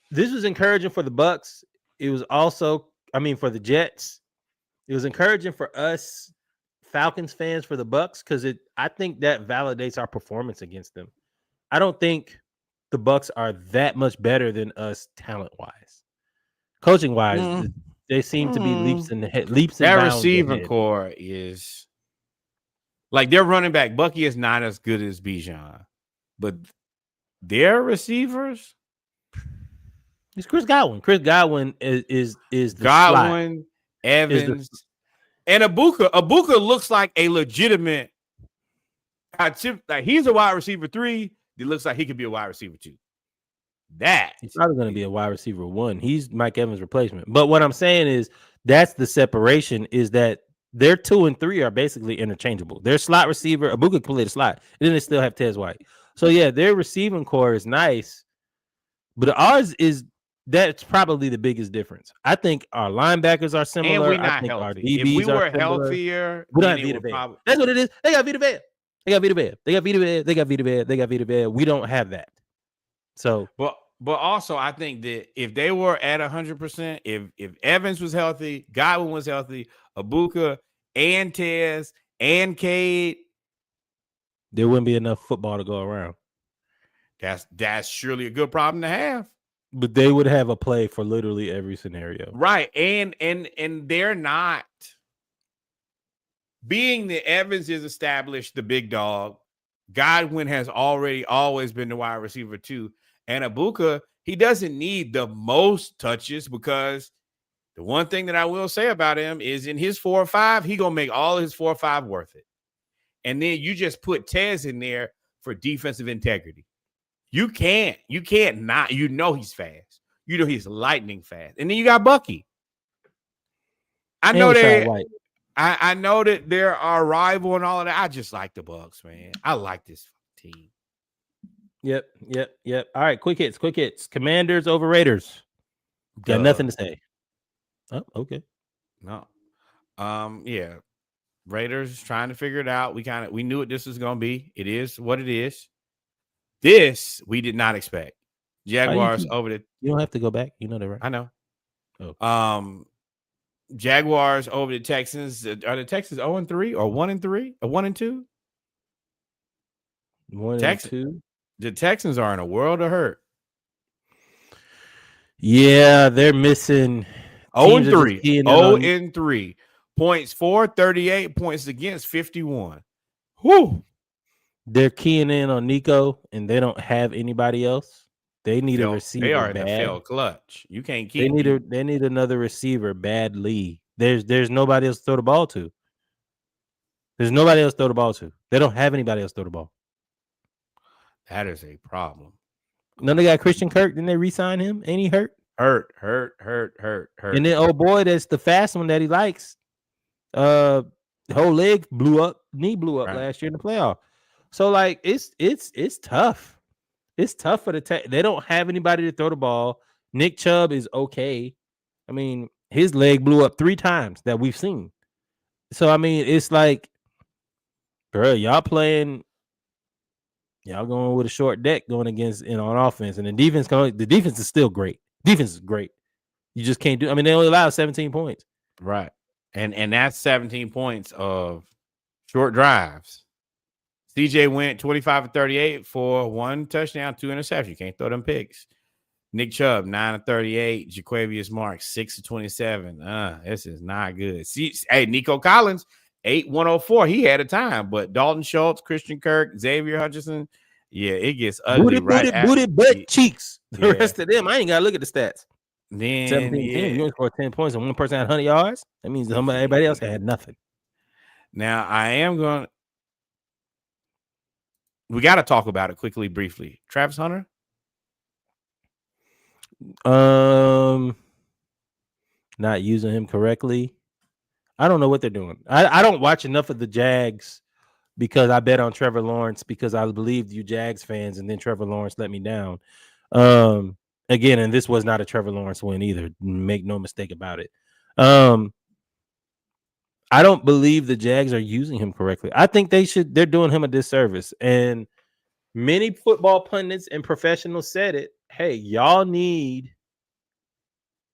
This was encouraging for the Bucks. It was also, for the Jets. It was encouraging for us Falcons fans for the Bucks because I think that validates our performance against them. I don't think the Bucks are that much better than us talent-wise. Coaching-wise, they seem to be leaps and bounds. That receiver core is like their running back. Bucky is not as good as Bijan, but their receivers. It's Chris Godwin. Chris Godwin is the Godwin, Evans, and Ibuka. Ibuka looks like a legitimate. Like he's a wide receiver 3. It looks like he could be a wide receiver 2. He's probably going to be a wide receiver 1. He's Mike Evans' replacement. But what I'm saying is that's the separation is that their 2 and 3 are basically interchangeable. Their slot receiver, Ibuka can play the slot, and then they still have Tez White. So yeah, their receiving core is nice, but ours is. That's probably the biggest difference. I think our linebackers are similar. And we're not I think healthy. our DBs if we were are healthier, we don't have Vita Vea. That's what it is. They got Vita Vea. They got Vita Vea. They got Vita Vea. They got Vita Vea. They got Vita Vea. We don't have that. So, but also I think that if they were at 100%, if Evans was healthy, Godwin was healthy, Ibuka and Tez and Cade, there wouldn't be enough football to go around. That's surely a good problem to have. But they would have a play for literally every scenario. Right. And they're not being that Evans is established the big dog. Godwin has always been the wide receiver 2. And Ibuka, he doesn't need the most touches because the one thing that I will say about him is in his 4 or 5, he going to make all his 4 or 5 worth it. And then you just put Tez in there for defensive integrity. You can't not, he's fast. He's lightning fast. And then you got Bucky. I know that they're our rival and all of that. I just like the Bucks, man. I like this team. Yep. All right, quick hits. Commanders over Raiders. Got nothing to say. Oh, okay. No. Yeah. Raiders trying to figure it out. We knew what this was going to be. It is what it is. This we did not expect. Jaguars over the. You don't have to go back. You know that, right? I know. Oh. Jaguars over the Texans. Are the Texans 0-3 or 1-3 or 1-2? 1-2. The Texans are in a world of hurt. Yeah, they're missing 0-3. 0-3. Points for 38, points against 51. Whoo. They're keying in on Nico, and they don't have anybody else. They need a receiver. They are in the failed clutch. You can't keep. They need another receiver badly. There's nobody else to throw the ball to. They don't have anybody else to throw the ball. That is a problem. No, they got Christian Kirk. Didn't they re-sign him? Ain't he hurt? Hurt. And then, oh boy, that's the fast one that he likes. Whole leg blew up, knee blew up last year in the playoff. So like it's tough. It's tough for the they don't have anybody to throw the ball. Nick Chubb is okay. I mean, his leg blew up 3 times that we've seen. So I mean, it's like, bro, y'all going with a short deck going against on offense, and the defense is still great. Defense is great. You just can't do. I mean, they only allow 17 points. Right. And that's 17 points of short drives. CJ went 25 of 38 for 1 touchdown, 2 interceptions. You can't throw them picks. Nick Chubb, 9-38. Jaquavius Mark, 6-27. This is not good. See, hey, Nico Collins, 8-104. He had a time, but Dalton Schultz, Christian Kirk, Xavier Hutchinson, yeah, it gets ugly booty, butt cheeks. The rest of them, I ain't got to look at the stats. Then 17 teams, you only scored 10 points and one person had 100 yards. That means everybody else had nothing. Now, we got to talk about it quickly, briefly. Travis Hunter? Not using him correctly. I don't know what they're doing. I don't watch enough of the Jags because I bet on Trevor Lawrence because I believed you Jags fans, and then Trevor Lawrence let me down. Again, and this was not a Trevor Lawrence win either. Make no mistake about it. I don't believe the Jags are using him correctly. I think they're doing him a disservice. And many football pundits and professionals said it. Hey, y'all need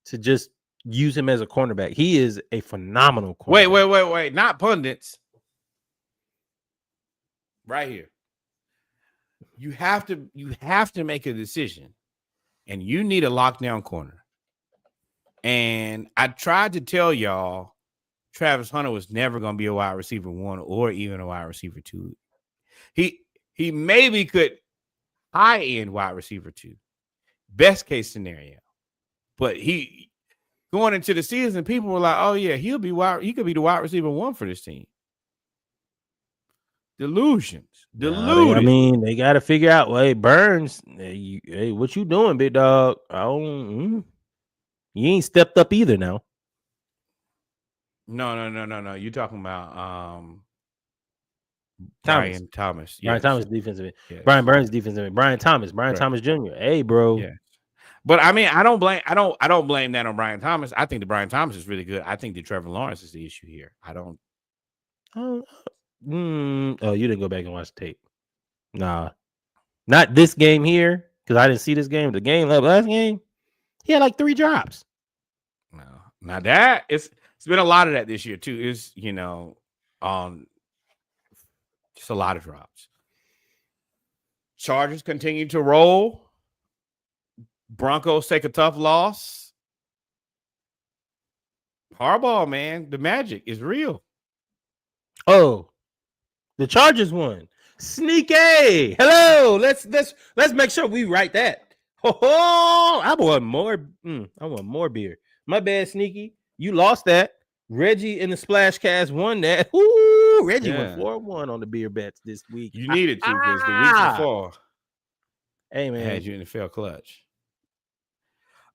to just use him as a cornerback. He is a phenomenal cornerback. Wait. Not pundits. Right here. You have to make a decision, and you need a lockdown corner. And I tried to tell y'all Travis Hunter was never going to be a wide receiver 1 or even a wide receiver 2. He maybe could high end wide receiver 2. Best case scenario. But he going into the season, people were like, "Oh yeah, he could be the wide receiver 1 for this team." Deluded. I mean, they got to figure out. Well, hey, Burns, hey, what you doing, big dog? You ain't stepped up either now. No. You talking about Thomas. Brian Thomas. Brian Thomas defensive. Yes. Brian Burns defensive. Brian Thomas Jr. Hey, bro. Yeah. But I mean, I don't blame that on Brian Thomas. I think that Brian Thomas is really good. I think that Trevor Lawrence is the issue here. You didn't go back and watch the tape. Nah. Not this game here, because I didn't see this game. The game last game, he had like 3 drops. No. Now that it's been a lot of that this year too. Is just a lot of drops. Chargers continue to roll. Broncos take a tough loss. Harbaugh, man, the magic is real. Oh, the Chargers won. Sneaky. Hello. Let's make sure we write that. Oh, I want more. I want more beer. My bad, Sneaky. You lost that. Reggie in the Splashcast won that. Ooh, Reggie went 4-1 on the beer bets this week. You needed to because the week before, hey man, had you in the fail clutch.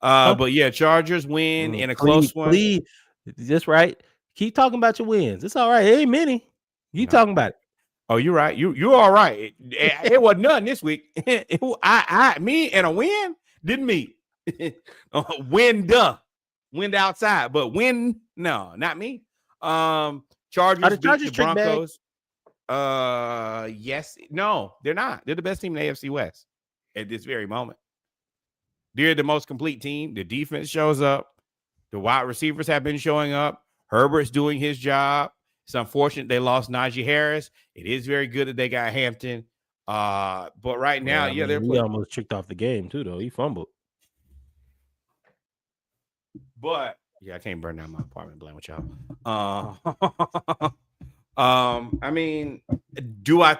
But yeah, Chargers win in a close one. Please, that's right. Keep talking about your wins. It's all right. It ain't many. You talking about it? Oh, you're right. You're all right. It wasn't none this week. Me and a win didn't meet. Wind outside, but win. No, not me. Chargers beat the Broncos. Yes. No, they're not. They're the best team in the AFC West at this very moment. They're the most complete team. The defense shows up. The wide receivers have been showing up. Herbert's doing his job. It's unfortunate they lost Najee Harris. It is very good that they got Hampton. But right now, they're he almost tricked off the game too, though. He fumbled. But I can't burn down my apartment playing with y'all. I mean, do I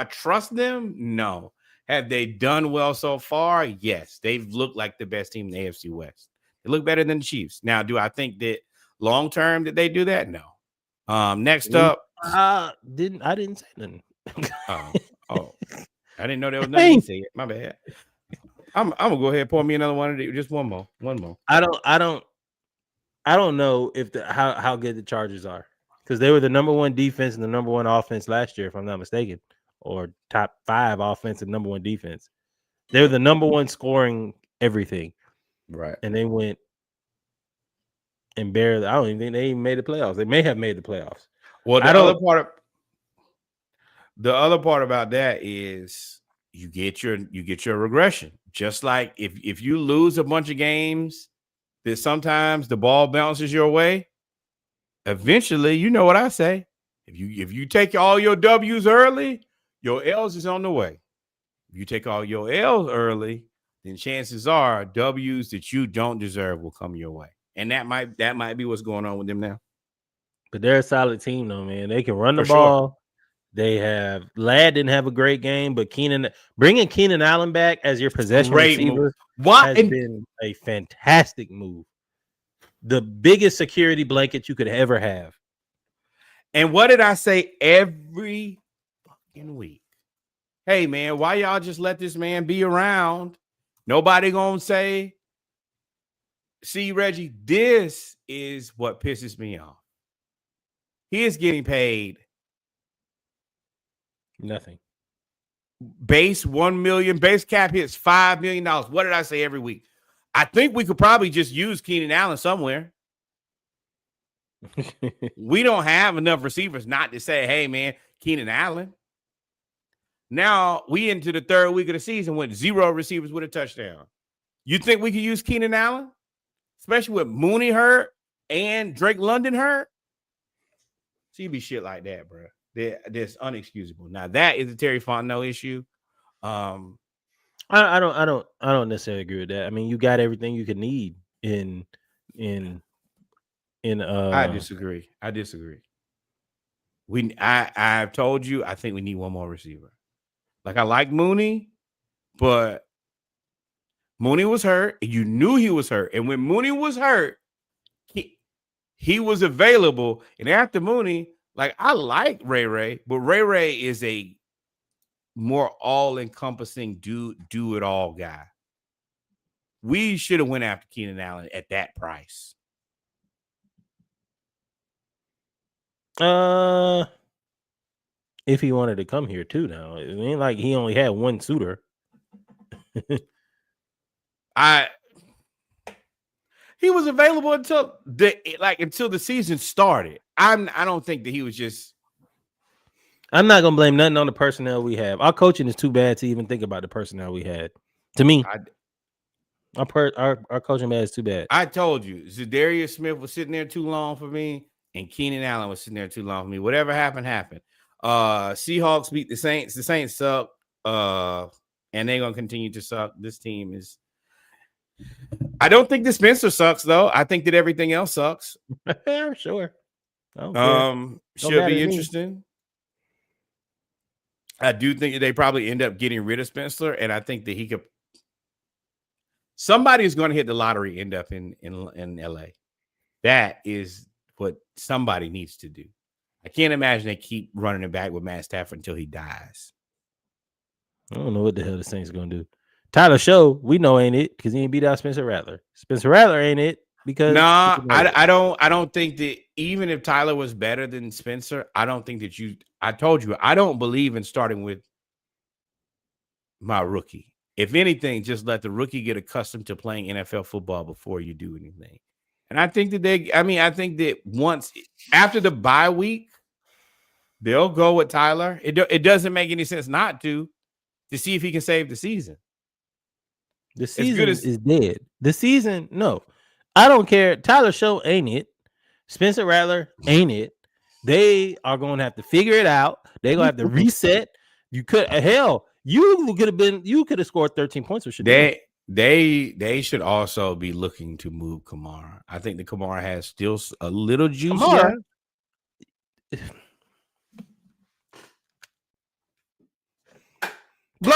trust them? No. Have they done well so far? Yes. They've looked like the best team in the AFC West. They look better than the Chiefs. Now, do I think that long term that they do that? No. Next up. I didn't say nothing. I didn't know there was nothing to say. My bad. I'm gonna go ahead and pour me another one. Just one more. I don't know if how good the Chargers are, because they were the number 1 defense and the number 1 offense last year, if I'm not mistaken, or top 5 offense and number 1 defense. They were the number 1 scoring everything, right? And they went and barely. I don't even think they even made the playoffs. They may have made the playoffs. Well, the other part about that is you get your regression. Just like if you lose a bunch of games that sometimes the ball bounces your way, eventually, you know what I say. If you take all your W's early, your L's is on the way. If you take all your L's early, then chances are W's that you don't deserve will come your way. And that might be what's going on with them now. But they're a solid team, though, man. They can run the For sure. ball. They have Ladd didn't have a great game, but bringing Keenan Allen back as your possession receiver has been a fantastic move. The biggest security blanket you could ever have. And what did I say every fucking week? Hey, man, why y'all just let this man be around? Nobody gonna say, see, Reggie, this is what pisses me off. He is getting paid nothing. Base $1 million, base cap hits $5 million. What did I say every week? I think we could probably just use Keenan Allen somewhere. We don't have enough receivers not to say, hey, man, Keenan Allen. Now we into the third week of the season with 0 receivers with a touchdown. You think we could use Keenan Allen? Especially with Mooney hurt and Drake London hurt? So you be shit like that, bro. That's unexcusable. Now that is a Terry Fontenot issue. I don't necessarily agree with that. I mean, you got everything you could need in I disagree. I've told you I think we need one more receiver. Like, I like Mooney, but Mooney was hurt. And you knew he was hurt. And when Mooney was hurt, he was available. And after Mooney, like, I like Ray, but Ray is a more all-encompassing do-it-all guy. We should have went after Keenan Allen at that price. If he wanted to come here too, now it ain't like he only had one suitor. He was available until the season started. I don't think that he was just. I'm not gonna blame nothing on the personnel we have. Our coaching is too bad to even think about the personnel we had. To me, our coaching bad is too bad. I told you, Zadarius Smith was sitting there too long for me, and Keenan Allen was sitting there too long for me. Whatever happened, happened. Seahawks beat the Saints. The Saints suck, and they're gonna continue to suck. This team is. I don't think that Spencer sucks, though. I think that everything else sucks. Sure. Should be interesting. I do think that they probably end up getting rid of Spencer, and I think that he could. Somebody is going to hit the lottery, end up in LA. That is what somebody needs to do. I can't imagine they keep running it back with Matt Stafford until he dies. I don't know what the hell the Saints going to do. Tyler Show, we know ain't it because he ain't beat out Spencer Rattler. Spencer Rattler ain't it because I don't think that even if Tyler was better than Spencer, I don't think that I told you I don't believe in starting with my rookie. If anything, just let the rookie get accustomed to playing NFL football before you do anything. And I think that I think that once after the bye week, they'll go with Tyler. It doesn't make any sense not to see if he can save the season. The season is dead. The season, no. I don't care. Tyler Show ain't it. Spencer Rattler ain't it. They are going to have to figure it out. They're going to have to reset. You could have scored 13 points with Shador. They should also be looking to move Kamara. I think the Kamara has still a little juice. Blow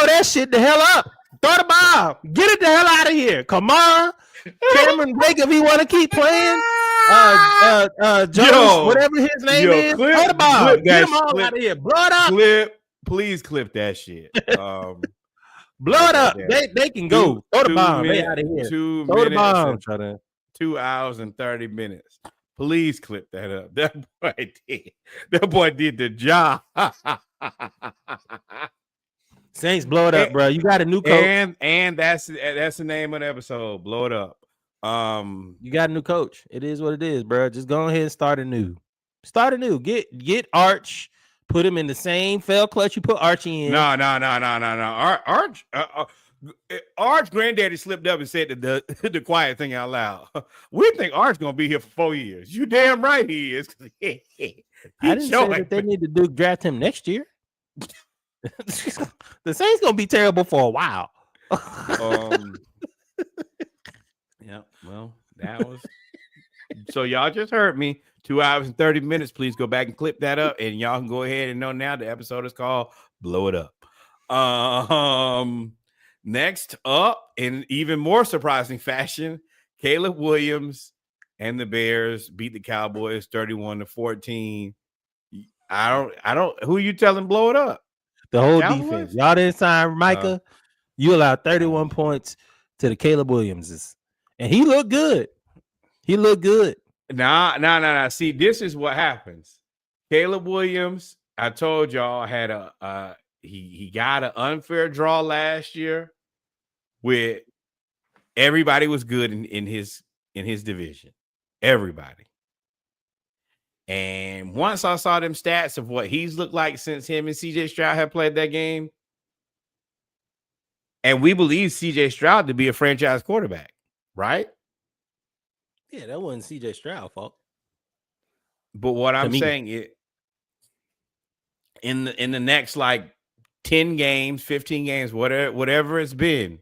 that shit the hell up. Throw the ball. Get it the hell out of here. Kamara, Cameron Wake, if he want to keep playing. Jones, whatever his name is. Throw the ball. Get him all out of here. Blow it up. Please clip that shit. Blow it up. They can go. Throw the bomb. They out of here. 2 Throw minutes. The bomb. 2 hours and 30 minutes. Please clip that up. That boy did the job. Saints, blow it up, bro. You got a new coach, and that's the name of the episode. Blow it up. You got a new coach. It is what it is, bro. Just go ahead and start anew. Get Arch. Put him in the same fell clutch you put Archie in. No. Arch granddaddy slipped up and said the quiet thing out loud. We think Arch gonna be here for 4 years. You damn right he is. I didn't say that they need to draft him next year. The Saints gonna be terrible for a while. Um, yeah. Well, that was. So y'all just heard me. 2 hours and 30 minutes. Please go back and clip that up, and y'all can go ahead and know now the episode is called "Blow It Up." Um, next up, in even more surprising fashion, Caleb Williams and the Bears beat the Cowboys 31-14. I don't. Who are you telling blow it up? The whole defense. Cowboys? Y'all didn't sign Micah. You allowed 31 points to the Caleb Williamses, and he looked good. He looked good. Nah. See, this is what happens. Caleb Williams, I told y'all, had he got an unfair draw last year with everybody was good in his division. Everybody. And once I saw them stats of what he's looked like since him and CJ Stroud have played that game, and we believe CJ Stroud to be a franchise quarterback, right? Yeah, that wasn't CJ Stroud's fault. But what I'm saying is, in the next like 10 games, 15 games, whatever it's been,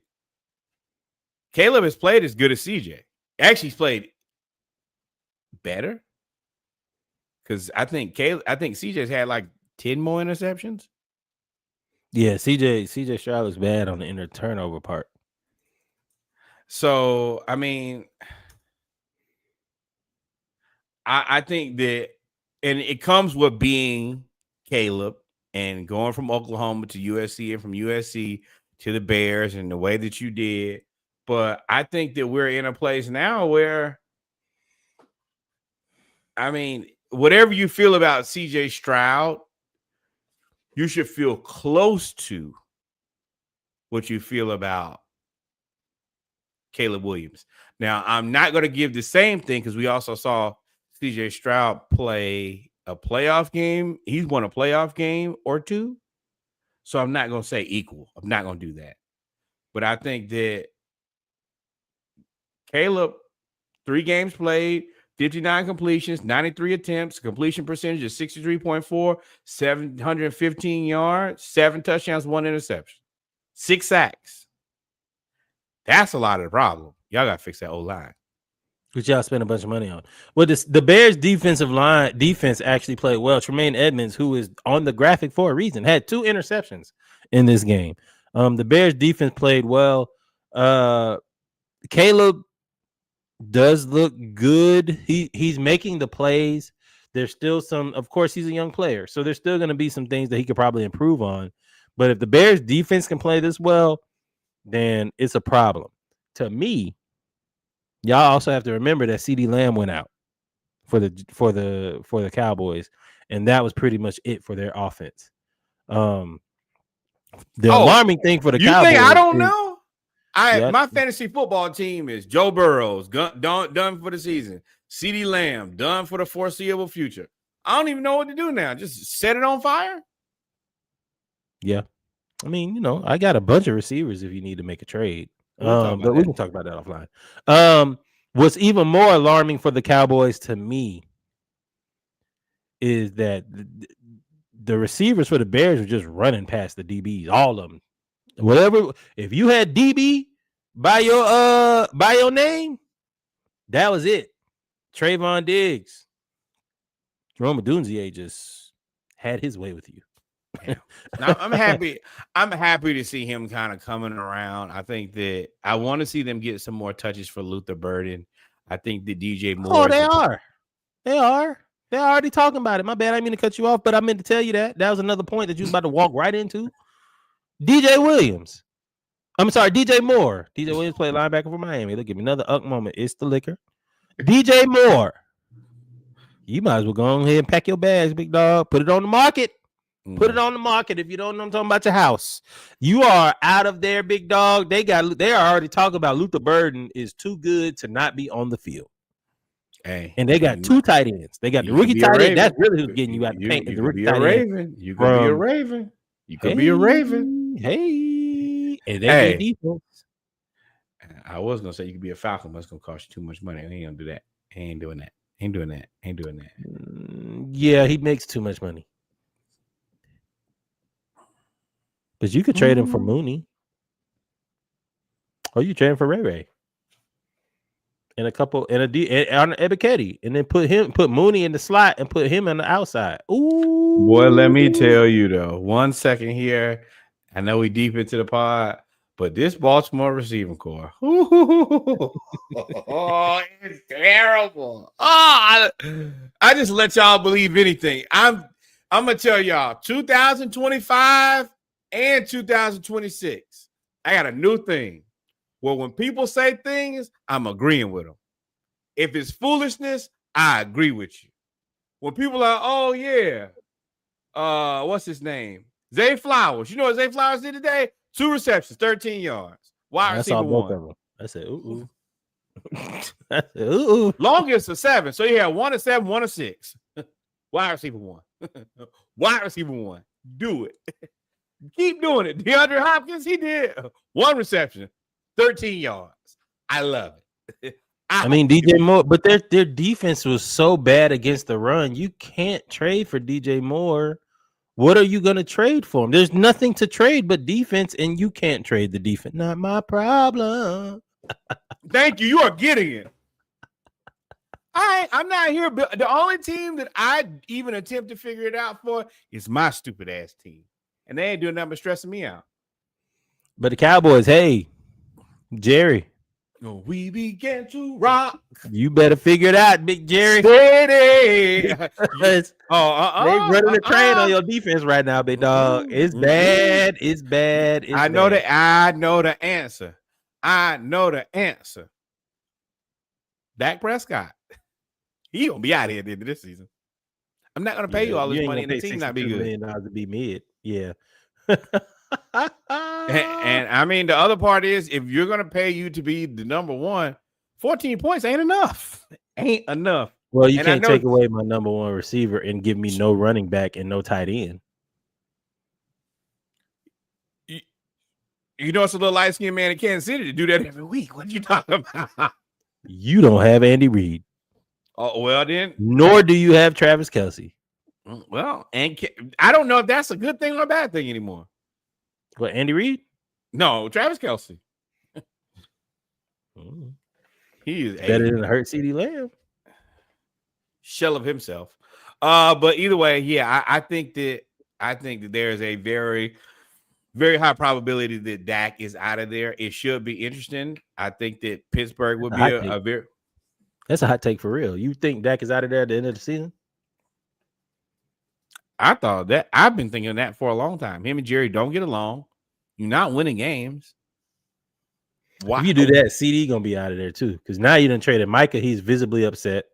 Caleb has played as good as CJ. Actually, he's played better. Because I think CJ's had like 10 more interceptions. Yeah, CJ Stroud was bad on the inner turnover part. So, I mean, I think that, and it comes with being Caleb and going from Oklahoma to USC and from USC to the Bears and the way that you did. But I think that we're in a place now where, I mean, whatever you feel about CJ Stroud, you should feel close to what you feel about Caleb Williams. Now, I'm not going to give the same thing because we also saw CJ Stroud play a playoff game. He's won a playoff game or two. So I'm not going to say equal. I'm not going to do that. But I think that Caleb, 3 games played, 59 completions, 93 attempts, completion percentage of 63.4, 715 yards, 7 touchdowns, 1 interception, 6 sacks. That's a lot of the problem. Y'all got to fix that O-line. Which y'all spent a bunch of money on. Well, the Bears defense actually played well. Tremaine Edmonds, who is on the graphic for a reason, had 2 interceptions in this game. The Bears defense played well. Caleb does look good. He's making the plays. There's still some, of course, he's a young player, so there's still going to be some things that he could probably improve on. But if the Bears defense can play this well, then it's a problem. To me, y'all also have to remember that CeeDee Lamb went out for the Cowboys, and that was pretty much it for their offense. The alarming thing for the Cowboys. You think I don't know? My fantasy football team is Joe Burrows done for the season. CeeDee Lamb done for the foreseeable future. I don't even know what to do now. Just set it on fire. Yeah, I mean, I got a bunch of receivers if you need to make a trade. But we can talk about that offline. What's even more alarming for the Cowboys to me is that the receivers for the Bears were just running past the DBs, all of them. Whatever, if you had DB by your name, that was it. Trayvon Diggs, Jerome Odunze just had his way with you. Yeah. I'm happy. I'm happy to see him kind of coming around. I think that I want to see them get some more touches for Luther Burden. I think that DJ Moore. Oh, they are. They're already talking about it. My bad. I didn't mean to cut you off, but I meant to tell you that. That was another point that you was about to walk right into. DJ Williams. I'm sorry, DJ Moore. DJ Williams played linebacker for Miami. Look, give me another moment. It's the liquor. DJ Moore. You might as well go ahead and pack your bags, big dog. Put it on the market. Put it on the market. If you don't know, I'm talking about your house. You are out of there, big dog. They are already talking about Luther Burden is too good to not be on the field. Hey, and they got 2 tight ends. They got the rookie tight end. That's really who's getting you out the paint. You could be a Raven. You could be a Raven. You could be a Raven. Hey, and they defense. I was gonna say you could be a Falcon, but it's gonna cost you too much money. I ain't gonna do that. I ain't doing that. Ain't doing that. Yeah, he makes too much money. But you could trade him for Mooney. Oh, you trading for Ray Ray and a couple and on Ebiketie, and then put Mooney in the slot and put him on the outside. Ooh, Boy, let me tell you though. 1 second here. I know we deep into the pod, but this Baltimore receiving core, oh, it's terrible. Oh, I just let y'all believe anything. I'm gonna tell y'all 2025 and 2026. I got a new thing. Well, when people say things, I'm agreeing with them. If it's foolishness, I agree with you. When people are, oh yeah, what's his name? Zay Flowers. You know what Zay Flowers did today? 2 receptions, 13 yards. Wide I saw receiver both 1. of them. I said, ooh. I said, ooh. Longest of 7. So you had 1 of 7, 1 of 6. Wide receiver 1. Wide receiver 1. Do it. Keep doing it. DeAndre Hopkins, he did 1 reception, 13 yards. I love it. I mean, DJ Moore, but their defense was so bad against the run. You can't trade for DJ Moore. What are you going to trade for him? There's nothing to trade but defense, and you can't trade the defense. Not my problem. Thank you. You are getting it. I'm not here. The only team that I even attempt to figure it out for is my stupid ass team. And they ain't doing nothing but stressing me out. But the Cowboys, hey, Jerry. We began to rock. You better figure it out, Big Jerry. Steady. They running the train on your defense right now, big dog. It's bad. It's bad. It's I know bad. I know the answer. I know the answer. Dak Prescott. He gonna be out here at the end of this season. I'm not gonna pay you all this money and the team not be good. $1 million to be mid. Yeah. And I mean, the other part is if you're gonna pay you to be the number 1, 14 points ain't enough. Ain't enough. Well, you can't take away my number 1 receiver and give me no running back and no tight end. You know, it's a little light-skinned man in Kansas City to do that every week. What are you talking about? You don't have Andy Reid. Oh, well then. Nor do you have Travis Kelce. Well, and I don't know if that's a good thing or a bad thing anymore. What, Andy Reid? No, Travis Kelce. He is better than the hurt CeeDee Lamb. Shell of himself. But either way, yeah, I think that there is a very, very high probability that Dak is out of there. It should be interesting. I think that Pittsburgh would be a very. That's a hot take for real. You think Dak is out of there at the end of the season? I thought that. I've been thinking that for a long time. Him and Jerry don't get along. You're not winning games. Why? If you do that, CD gonna be out of there too. Because now you done traded Micah. He's visibly upset.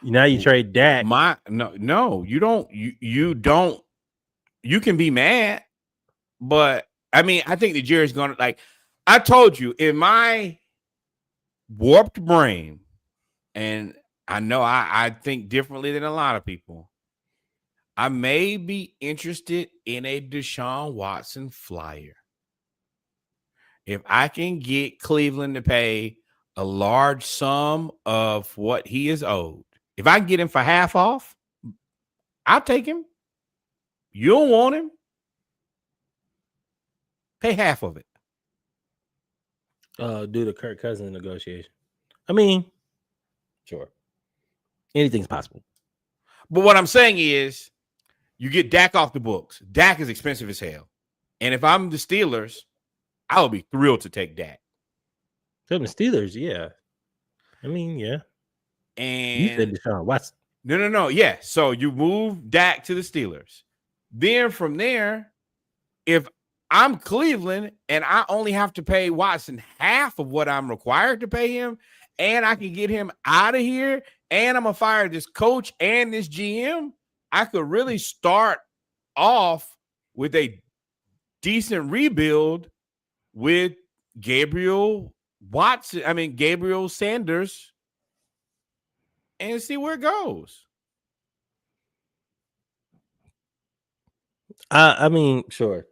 Now you trade Dak. No, you don't. You don't. You can be mad, but I mean, I think that Jerry's gonna like. I told you in my warped brain, and I know I think differently than a lot of people. I may be interested in a Deshaun Watson flyer. If I can get Cleveland to pay a large sum of what he is owed, if I can get him for half off, I'll take him. You don't want him? Pay half of it. Do the Kirk Cousins negotiation. I mean, sure. Anything's possible. But what I'm saying is, you get Dak off the books. Dak is expensive as hell. And if I'm the Steelers, I would be thrilled to take Dak. From the Steelers, yeah. I mean, yeah. And you said Deshaun Watson. No. Yeah. So you move Dak to the Steelers. Then from there, if I'm Cleveland and I only have to pay Watson half of what I'm required to pay him, and I can get him out of here, and I'm going to fire this coach and this GM, I could really start off with a decent rebuild with Gabriel Sanders, and see where it goes. I mean, sure.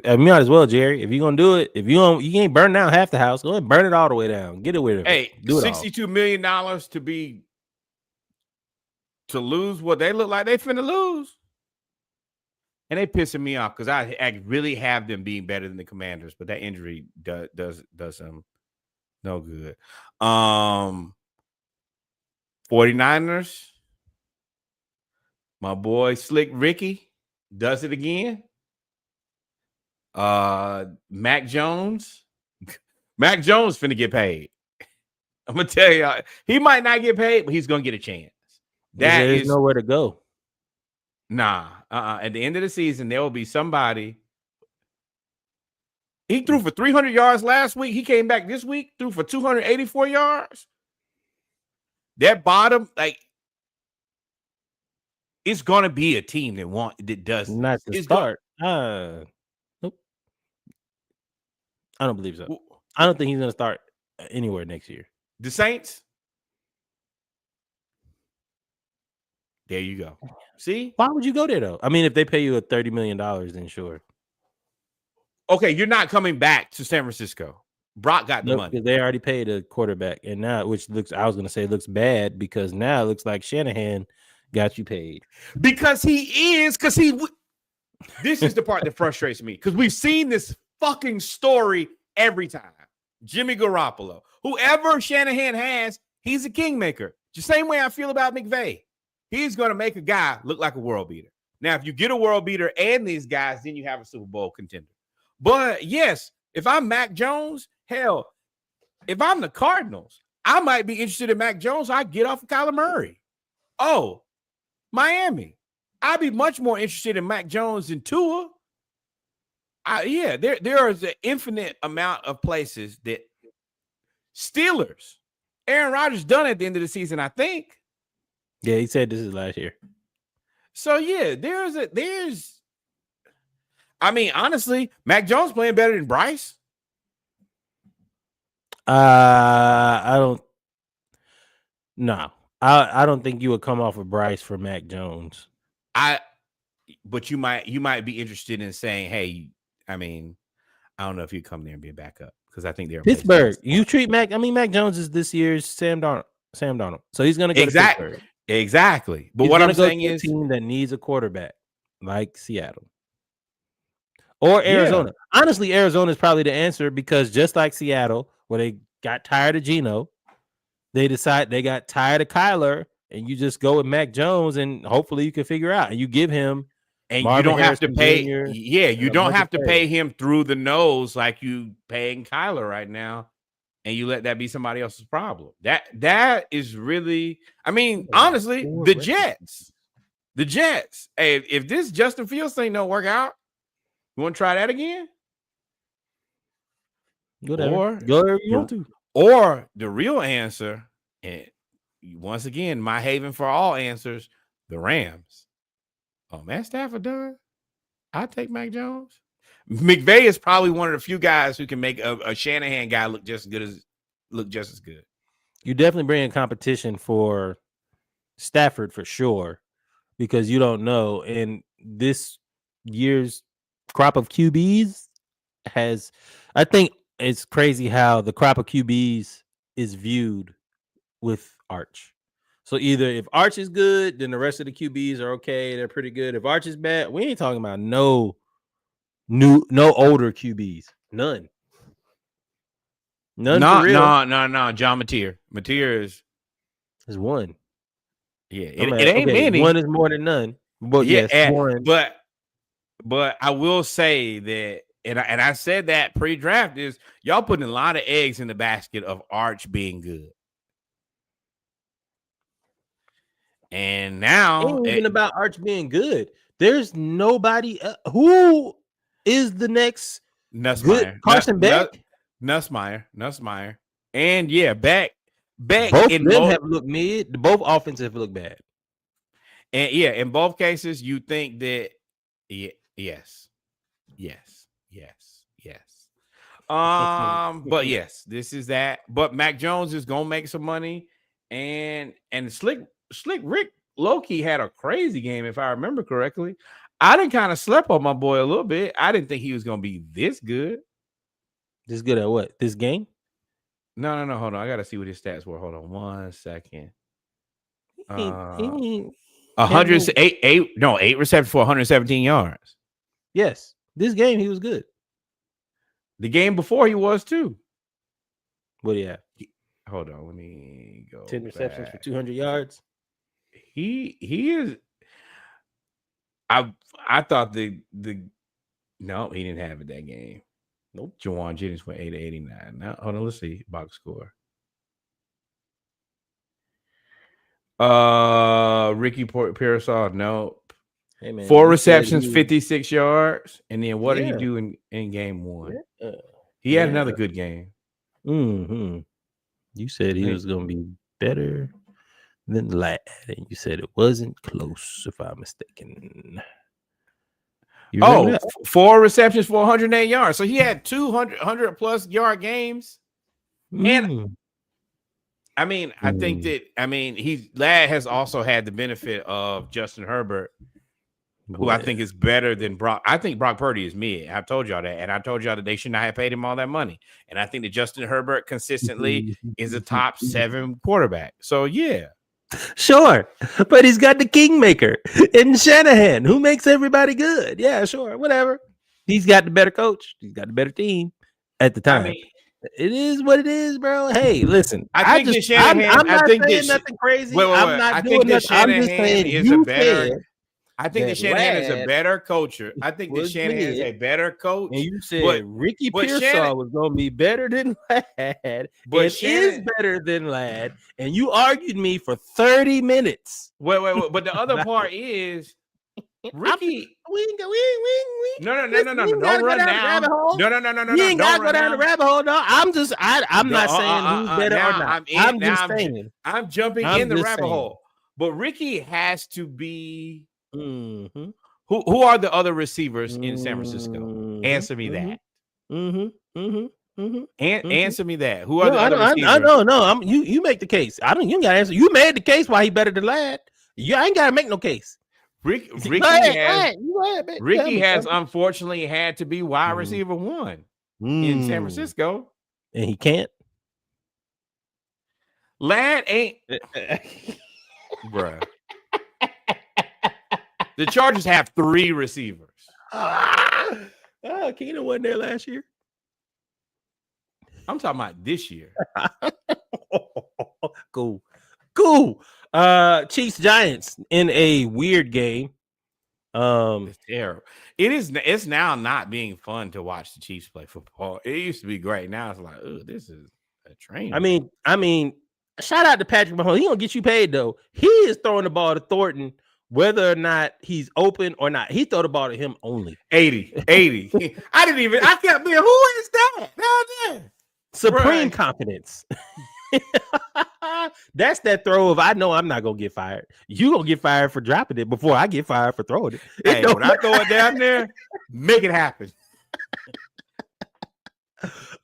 I might as well, Jerry. If you're gonna do it, you ain't burn down half the house. Go ahead and burn it all the way down. Get it with it. Hey, do it $62 million to lose what they look like they finna lose. And they pissing me off because I really have them being better than the Commanders, but that injury does them no good. 49ers, my boy Slick Ricky does it again. Mac Jones. Mac Jones finna get paid. I'm gonna tell y'all, he might not get paid, but he's gonna get a chance. There's nowhere to go. Nah. At the end of the season, there will be somebody. He threw for 300 yards last week. He came back this week, threw for 284 yards. That bottom, like, it's gonna be a team that does not to start. Nope. I don't believe so. I don't think he's gonna start anywhere next year. The Saints. There you go. See? Why would you go there though? I mean, if they pay you $30 million, then sure. Okay, you're not coming back to San Francisco. Brock got the money because they already paid a quarterback, and now I was going to say looks bad because now it looks like Shanahan got you paid because he is. This is the part that frustrates me because we've seen this fucking story every time. Jimmy Garoppolo, whoever Shanahan has, he's a kingmaker. The same way I feel about McVay. He's going to make a guy look like a world beater. Now, if you get a world beater and these guys, then you have a Super Bowl contender. But yes, if I'm Mac Jones, hell, if I'm the Cardinals, I might be interested in Mac Jones. I get off of Kyler Murray. Oh, Miami. I'd be much more interested in Mac Jones than Tua. There is an infinite amount of places that Steelers. Aaron Rodgers done at the end of the season, I think. Yeah, he said this is last year. So yeah, I mean, honestly, Mac Jones playing better than Bryce. I don't think you would come off of Bryce for Mac Jones. But you might be interested in saying, hey, I mean, I don't know if you come there and be a backup because I think they're Pittsburgh. You treat Mac Jones is this year's Sam Darnold. So he's going to go to Pittsburgh. Exactly. But what I'm saying is a team that needs a quarterback like Seattle or Arizona. Yeah. Honestly, Arizona is probably the answer because just like Seattle, where they got tired of Geno, they got tired of Kyler, and you just go with Mac Jones, and hopefully you can figure out. And you give him, and Marvin you don't Harrison have to pay. Jr., you don't have to pay him through the nose like you paying Kyler right now. And you let that be somebody else's problem. That is really, I mean, honestly, the Jets. Hey, if this Justin Fields thing don't work out, you want to try that again? Whatever. Go wherever you want to. Or the real answer, and once again, my haven for all answers, the Rams. Oh, Matt Stafford done? I'll take Mac Jones. McVay is probably one of the few guys who can make a Shanahan guy look just as good. You definitely bring in competition for Stafford for sure, because you don't know. And this year's crop of QBs I think it's crazy how the crop of QBs is viewed with Arch. So either if Arch is good, then the rest of the QBs are okay. They're pretty good. If Arch is bad, we ain't talking about no older QBs. None. No. John Mateer is one. Yeah, it ain't many. One is more than none. But yes, one. But I will say that, and I said that pre-draft is y'all putting a lot of eggs in the basket of Arch being good. And now it ain't even about Arch being good. There's nobody who is the next Nussmeier. Carson Beck? Nussmeier. And yeah, Beck. Both of them have looked mid. Both offenses have looked bad. And yeah, in both cases, you think that yes. But yes, this is that. But Mac Jones is gonna make some money, and Slick Rick Loki had a crazy game, if I remember correctly. I didn't kind of slept on my boy a little bit. I didn't think he was gonna be this good. This good at what? This game? No. Hold on. I gotta see what his stats were. Hold on 1 second. 8 receptions for 117 yards. Yes, this game he was good. The game before he was too. What do you have? Hold on, let me go 10 receptions for back. 200 yards. He is. I thought the no, he didn't have it that game. Nope. Jawan Jennings went 8-89. Now hold on, let's see box score. Ricky Pearsall, nope. Hey man, 4 receptions, 56 yards, and then what did he Yeah. do in game 1? Yeah. He had another good game. Mm-hmm. You said he was going to be better than Lad, and you said it wasn't close, if I'm mistaken. You remember that? 4 receptions for 108 yards. So he had 200 plus yard games. And I mean, I think that Lad has also had the benefit of Justin Herbert, who I think is better than Brock. I think Brock Purdy is mid. I told y'all that, and I told y'all that they should not have paid him all that money. And I think that Justin Herbert consistently is a top 7 quarterback. So yeah. Sure, but he's got the kingmaker in Shanahan, who makes everybody good. Yeah, sure, whatever. He's got the better coach. He's got the better team at the time. I mean, it is what it is, bro. Hey, listen. I'm not saying nothing crazy. I'm not doing nothing. I'm just saying you said. I think that Shanahan is a better coach. I think that Shanahan is a better coach. And you said Ricky Pearsall was going to be better than Lad. But is better than Lad. And you argued me for 30 minutes. Wait. But the other part is Ricky. No. Don't run now. No. You ain't got to go down the rabbit hole. No, I'm not saying who's better or not. I'm just saying. I'm jumping in the rabbit hole. But Ricky has to be. Mm-hmm. Who are the other receivers in San Francisco? Answer me that. Answer me that. Who are the other receivers? No. You make the case. You got to answer. You made the case why he better than Lad. I ain't got to make no case. Ricky has unfortunately had to be wide receiver 1 in San Francisco, and he can't. Lad ain't, bruh. The Chargers have 3 receivers. Keenan wasn't there last year. I'm talking about this year. Cool. Chiefs Giants in a weird game. It's terrible. It's now not being fun to watch the Chiefs play football. It used to be great. Now it's like, oh, this is a train. I mean, shout out to Patrick Mahomes. He gonna get you paid though. He is throwing the ball to Thornton. Whether or not he's open or not, he throw the ball to him only. 80. I kept being, who is that? Supreme confidence. That's that throw of, I know I'm not going to get fired. You going to get fired for dropping it before I get fired for throwing it. Hey, when I throw it down there, make it happen.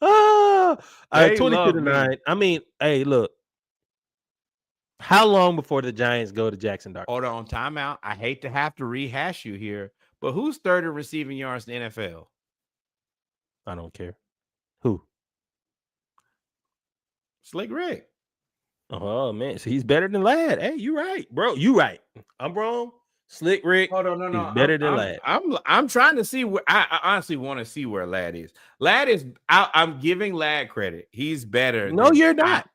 22-9. I mean, hey, look. How long before the Giants go to Jackson Dart? Hold on, timeout. I hate to have to rehash you here, but who's third in receiving yards in the NFL? I don't care. Who? Slick Rick. Oh, man. So he's better than Lad. Hey, you right, bro. You right. I'm wrong. Slick Rick. Hold on, no. He's better than Lad. I'm trying to see where I honestly want to see where Lad is. Lad is I'm giving Lad credit. He's better. No, you're not.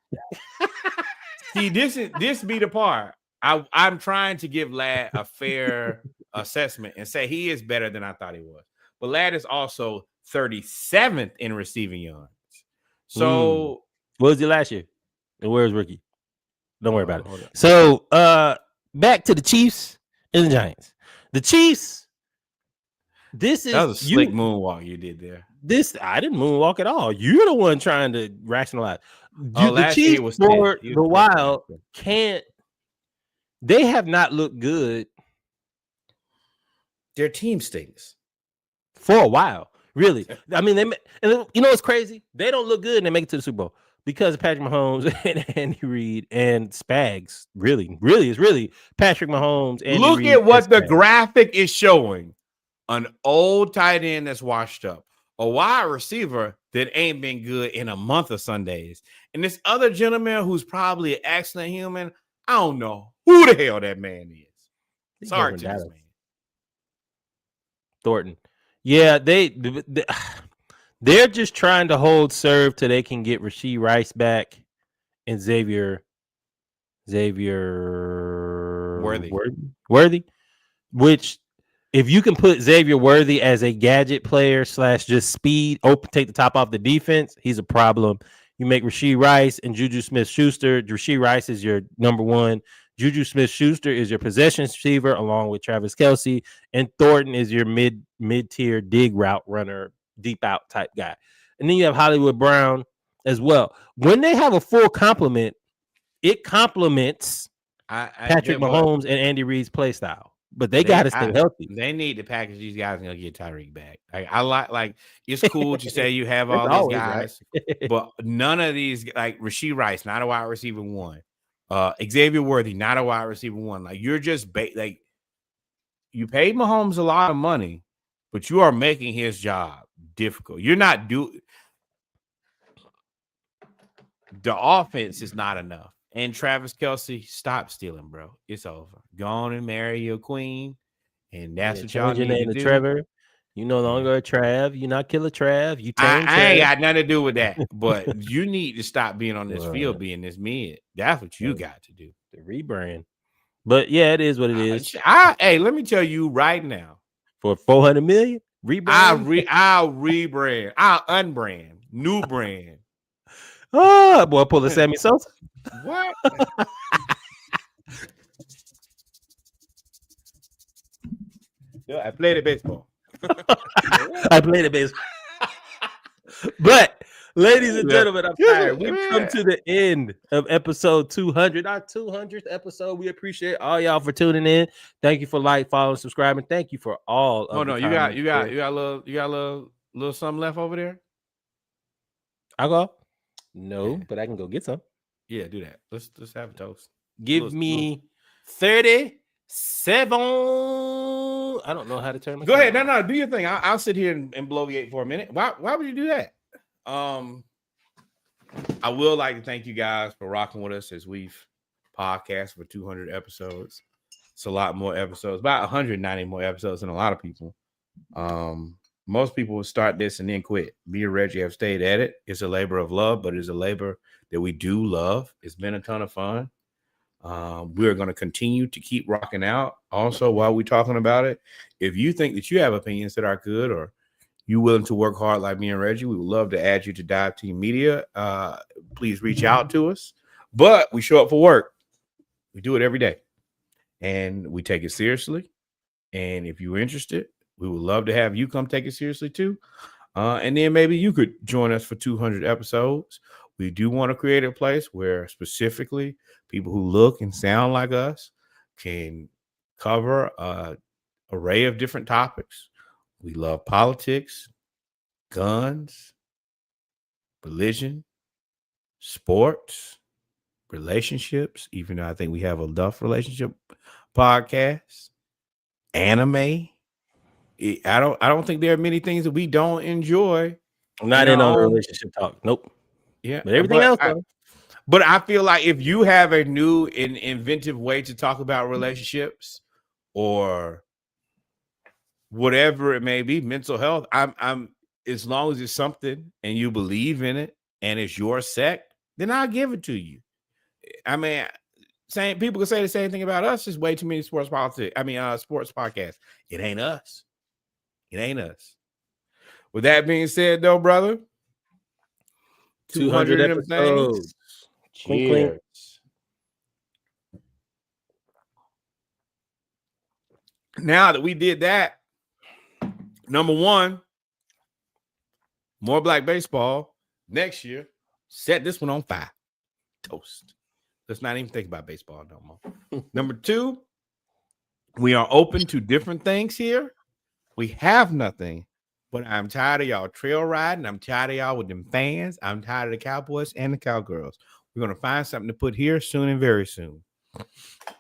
See, this be the part. I'm trying to give Lad a fair assessment and say he is better than I thought he was. But Lad is also 37th in receiving yards. So what was he last year? And where's Ricky? Don't worry about it. So back to the Chiefs and the Giants. The Chiefs. That was a slick moonwalk you did there. I didn't moonwalk at all. You're the one trying to rationalize. The Chiefs for the while can't. They have not looked good. Their team stinks for a while. Really, I mean, you know what's crazy? They don't look good and they make it to the Super Bowl because of Patrick Mahomes and Andy Reid and Spags. Really, it's really Patrick Mahomes. And look at what the graphic is showing: an old tight end that's washed up, a wide receiver that ain't been good in a month of Sundays, and this other gentleman who's probably an excellent human. I don't know who the hell that man is. Sorry to this man. Thornton. Yeah, they're just trying to hold serve till they can get Rashee Rice back and Xavier Worthy. Worthy, which if you can put Xavier Worthy as a gadget player / just speed, take the top off the defense, he's a problem. You make Rashee Rice and Juju Smith-Schuster. Rashee Rice is your number one. Juju Smith-Schuster is your possession receiver, along with Travis Kelce, and Thornton is your mid-tier dig route runner, deep out type guy. And then you have Hollywood Brown as well. When they have a full complement, it complements Patrick Mahomes and Andy Reid's play style. But they got to stay healthy. They need to package these guys and go get Tyreek back. I like it's cool to say you have all these guys, right. but none of these, like Rashee Rice, not a wide receiver one. Xavier Worthy, not a wide receiver one. Like you're just like you paid Mahomes a lot of money, but you are making his job difficult. You're not the offense is not enough. And Travis Kelce, stop stealing, bro. It's over. Go on and marry your queen. And that's what y'all need to do. Trevor. You no longer a Trav. You're not Killer Trav. You I ain't got nothing to do with that. But you need to stop being on this field, being this mid. That's what you got to do. The rebrand. But yeah, it is what it is. Hey, let me tell you right now. For $400 million, rebrand. I'll rebrand. I'll unbrand. New brand. Oh, boy, pull a Sammy Sosa. What? Yeah, I played the baseball. I played the baseball. But, ladies and gentlemen, I'm tired. We've come to the end of episode 200, our 200th episode. We appreciate all y'all for tuning in. Thank you for following, subscribing. Thank you for all. Oh no, you got a little something left over there. Alcohol? No, but I can go get some. Yeah, do that. Let's have a toast. Give me 37. I don't know how to turn my. Go ahead. No, do your thing. I'll sit here and bloviate for a minute. Why would you do that? I will like to thank you guys for rocking with us as we've podcast for 200 episodes. It's a lot more episodes, about 190 more episodes than a lot of people. Most people would start this and then quit. Me and Reggie have stayed at it. It's a labor of love, but it's a labor that we do love. It's been a ton of fun. We're going to continue to keep rocking out. Also, while we're talking about it, if you think that you have opinions that are good or you willing to work hard like me and Reggie, we would love to add you to Dive Team Media. Please reach out to us. But we show up for work. We do it every day. And we take it seriously. And if you're interested, we would love to have you come take it seriously too. And then maybe you could join us for 200 episodes. We do want to create a place where specifically people who look and sound like us can cover an array of different topics. We love politics, guns, religion, sports, relationships, even though I think we have enough relationship podcasts, anime. I don't think there are many things that we don't enjoy. I'm not in on the relationship talk. Nope. Yeah. But everything else, but I feel like if you have a new and inventive way to talk about relationships or whatever it may be, mental health, I'm as long as it's something and you believe in it and it's your sect, then I'll give it to you. I mean, people can say the same thing about us. There's way too many sports podcasts. It ain't us. It ain't us. With that being said, though, brother, 200 episodes. Cheers. Now that we did that, number one, more Black baseball next year. Set this one on fire. Toast. Let's not even think about baseball no more. Number two, we are open to different things here. We have nothing, but I'm tired of y'all trail riding. I'm tired of y'all with them fans. I'm tired of the Cowboys and the Cowgirls. We're going to find something to put here soon and very soon.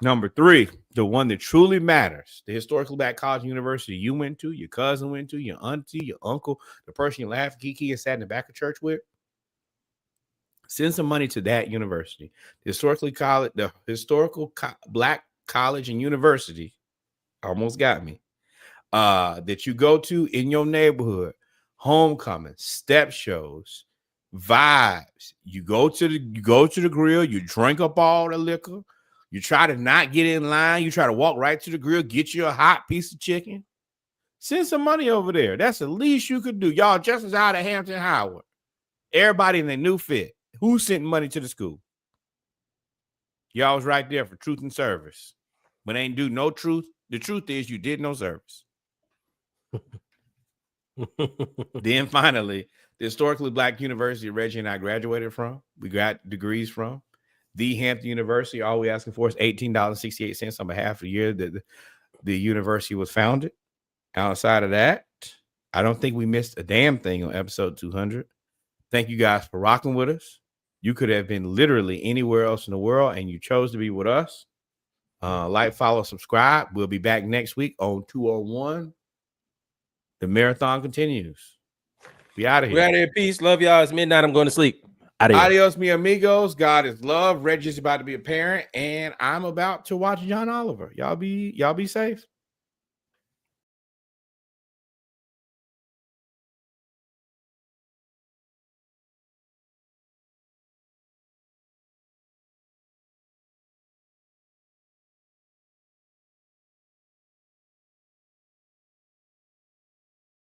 Number three, the one that truly matters, the historical Black college university you went to, your cousin went to, your auntie, your uncle, the person you laughed, kiki, and sat in the back of church with. Send some money to that university. The historical Black college and university almost got me. that you go to in your neighborhood, homecoming, step shows, vibes. You go to the grill, you drink up all the liquor, you try to not get in line, you try to walk right to the grill, get you a hot piece of chicken. Send some money over there. That's the least you could do. Y'all just as out of Hampton Howard. Everybody in their new fit. Who sent money to the school? Y'all was right there for truth and service. But ain't do no truth. The truth is you did no service. Then finally, the historically black university Reggie and I graduated from, we got degrees from, the Hampton University. All we asking for is $18.68 on behalf of the year that the university was founded. Outside of that, I don't think we missed a damn thing on episode 200. Thank you guys for rocking with us. You could have been literally anywhere else in the world, and you chose to be with us. Like, follow, subscribe. We'll be back next week on 201. The marathon continues. We out of here. We out of here. Peace. Love y'all. It's midnight. I'm going to sleep. Adios, mi amigos. God is love. Reggie's about to be a parent, and I'm about to watch John Oliver. Y'all be safe.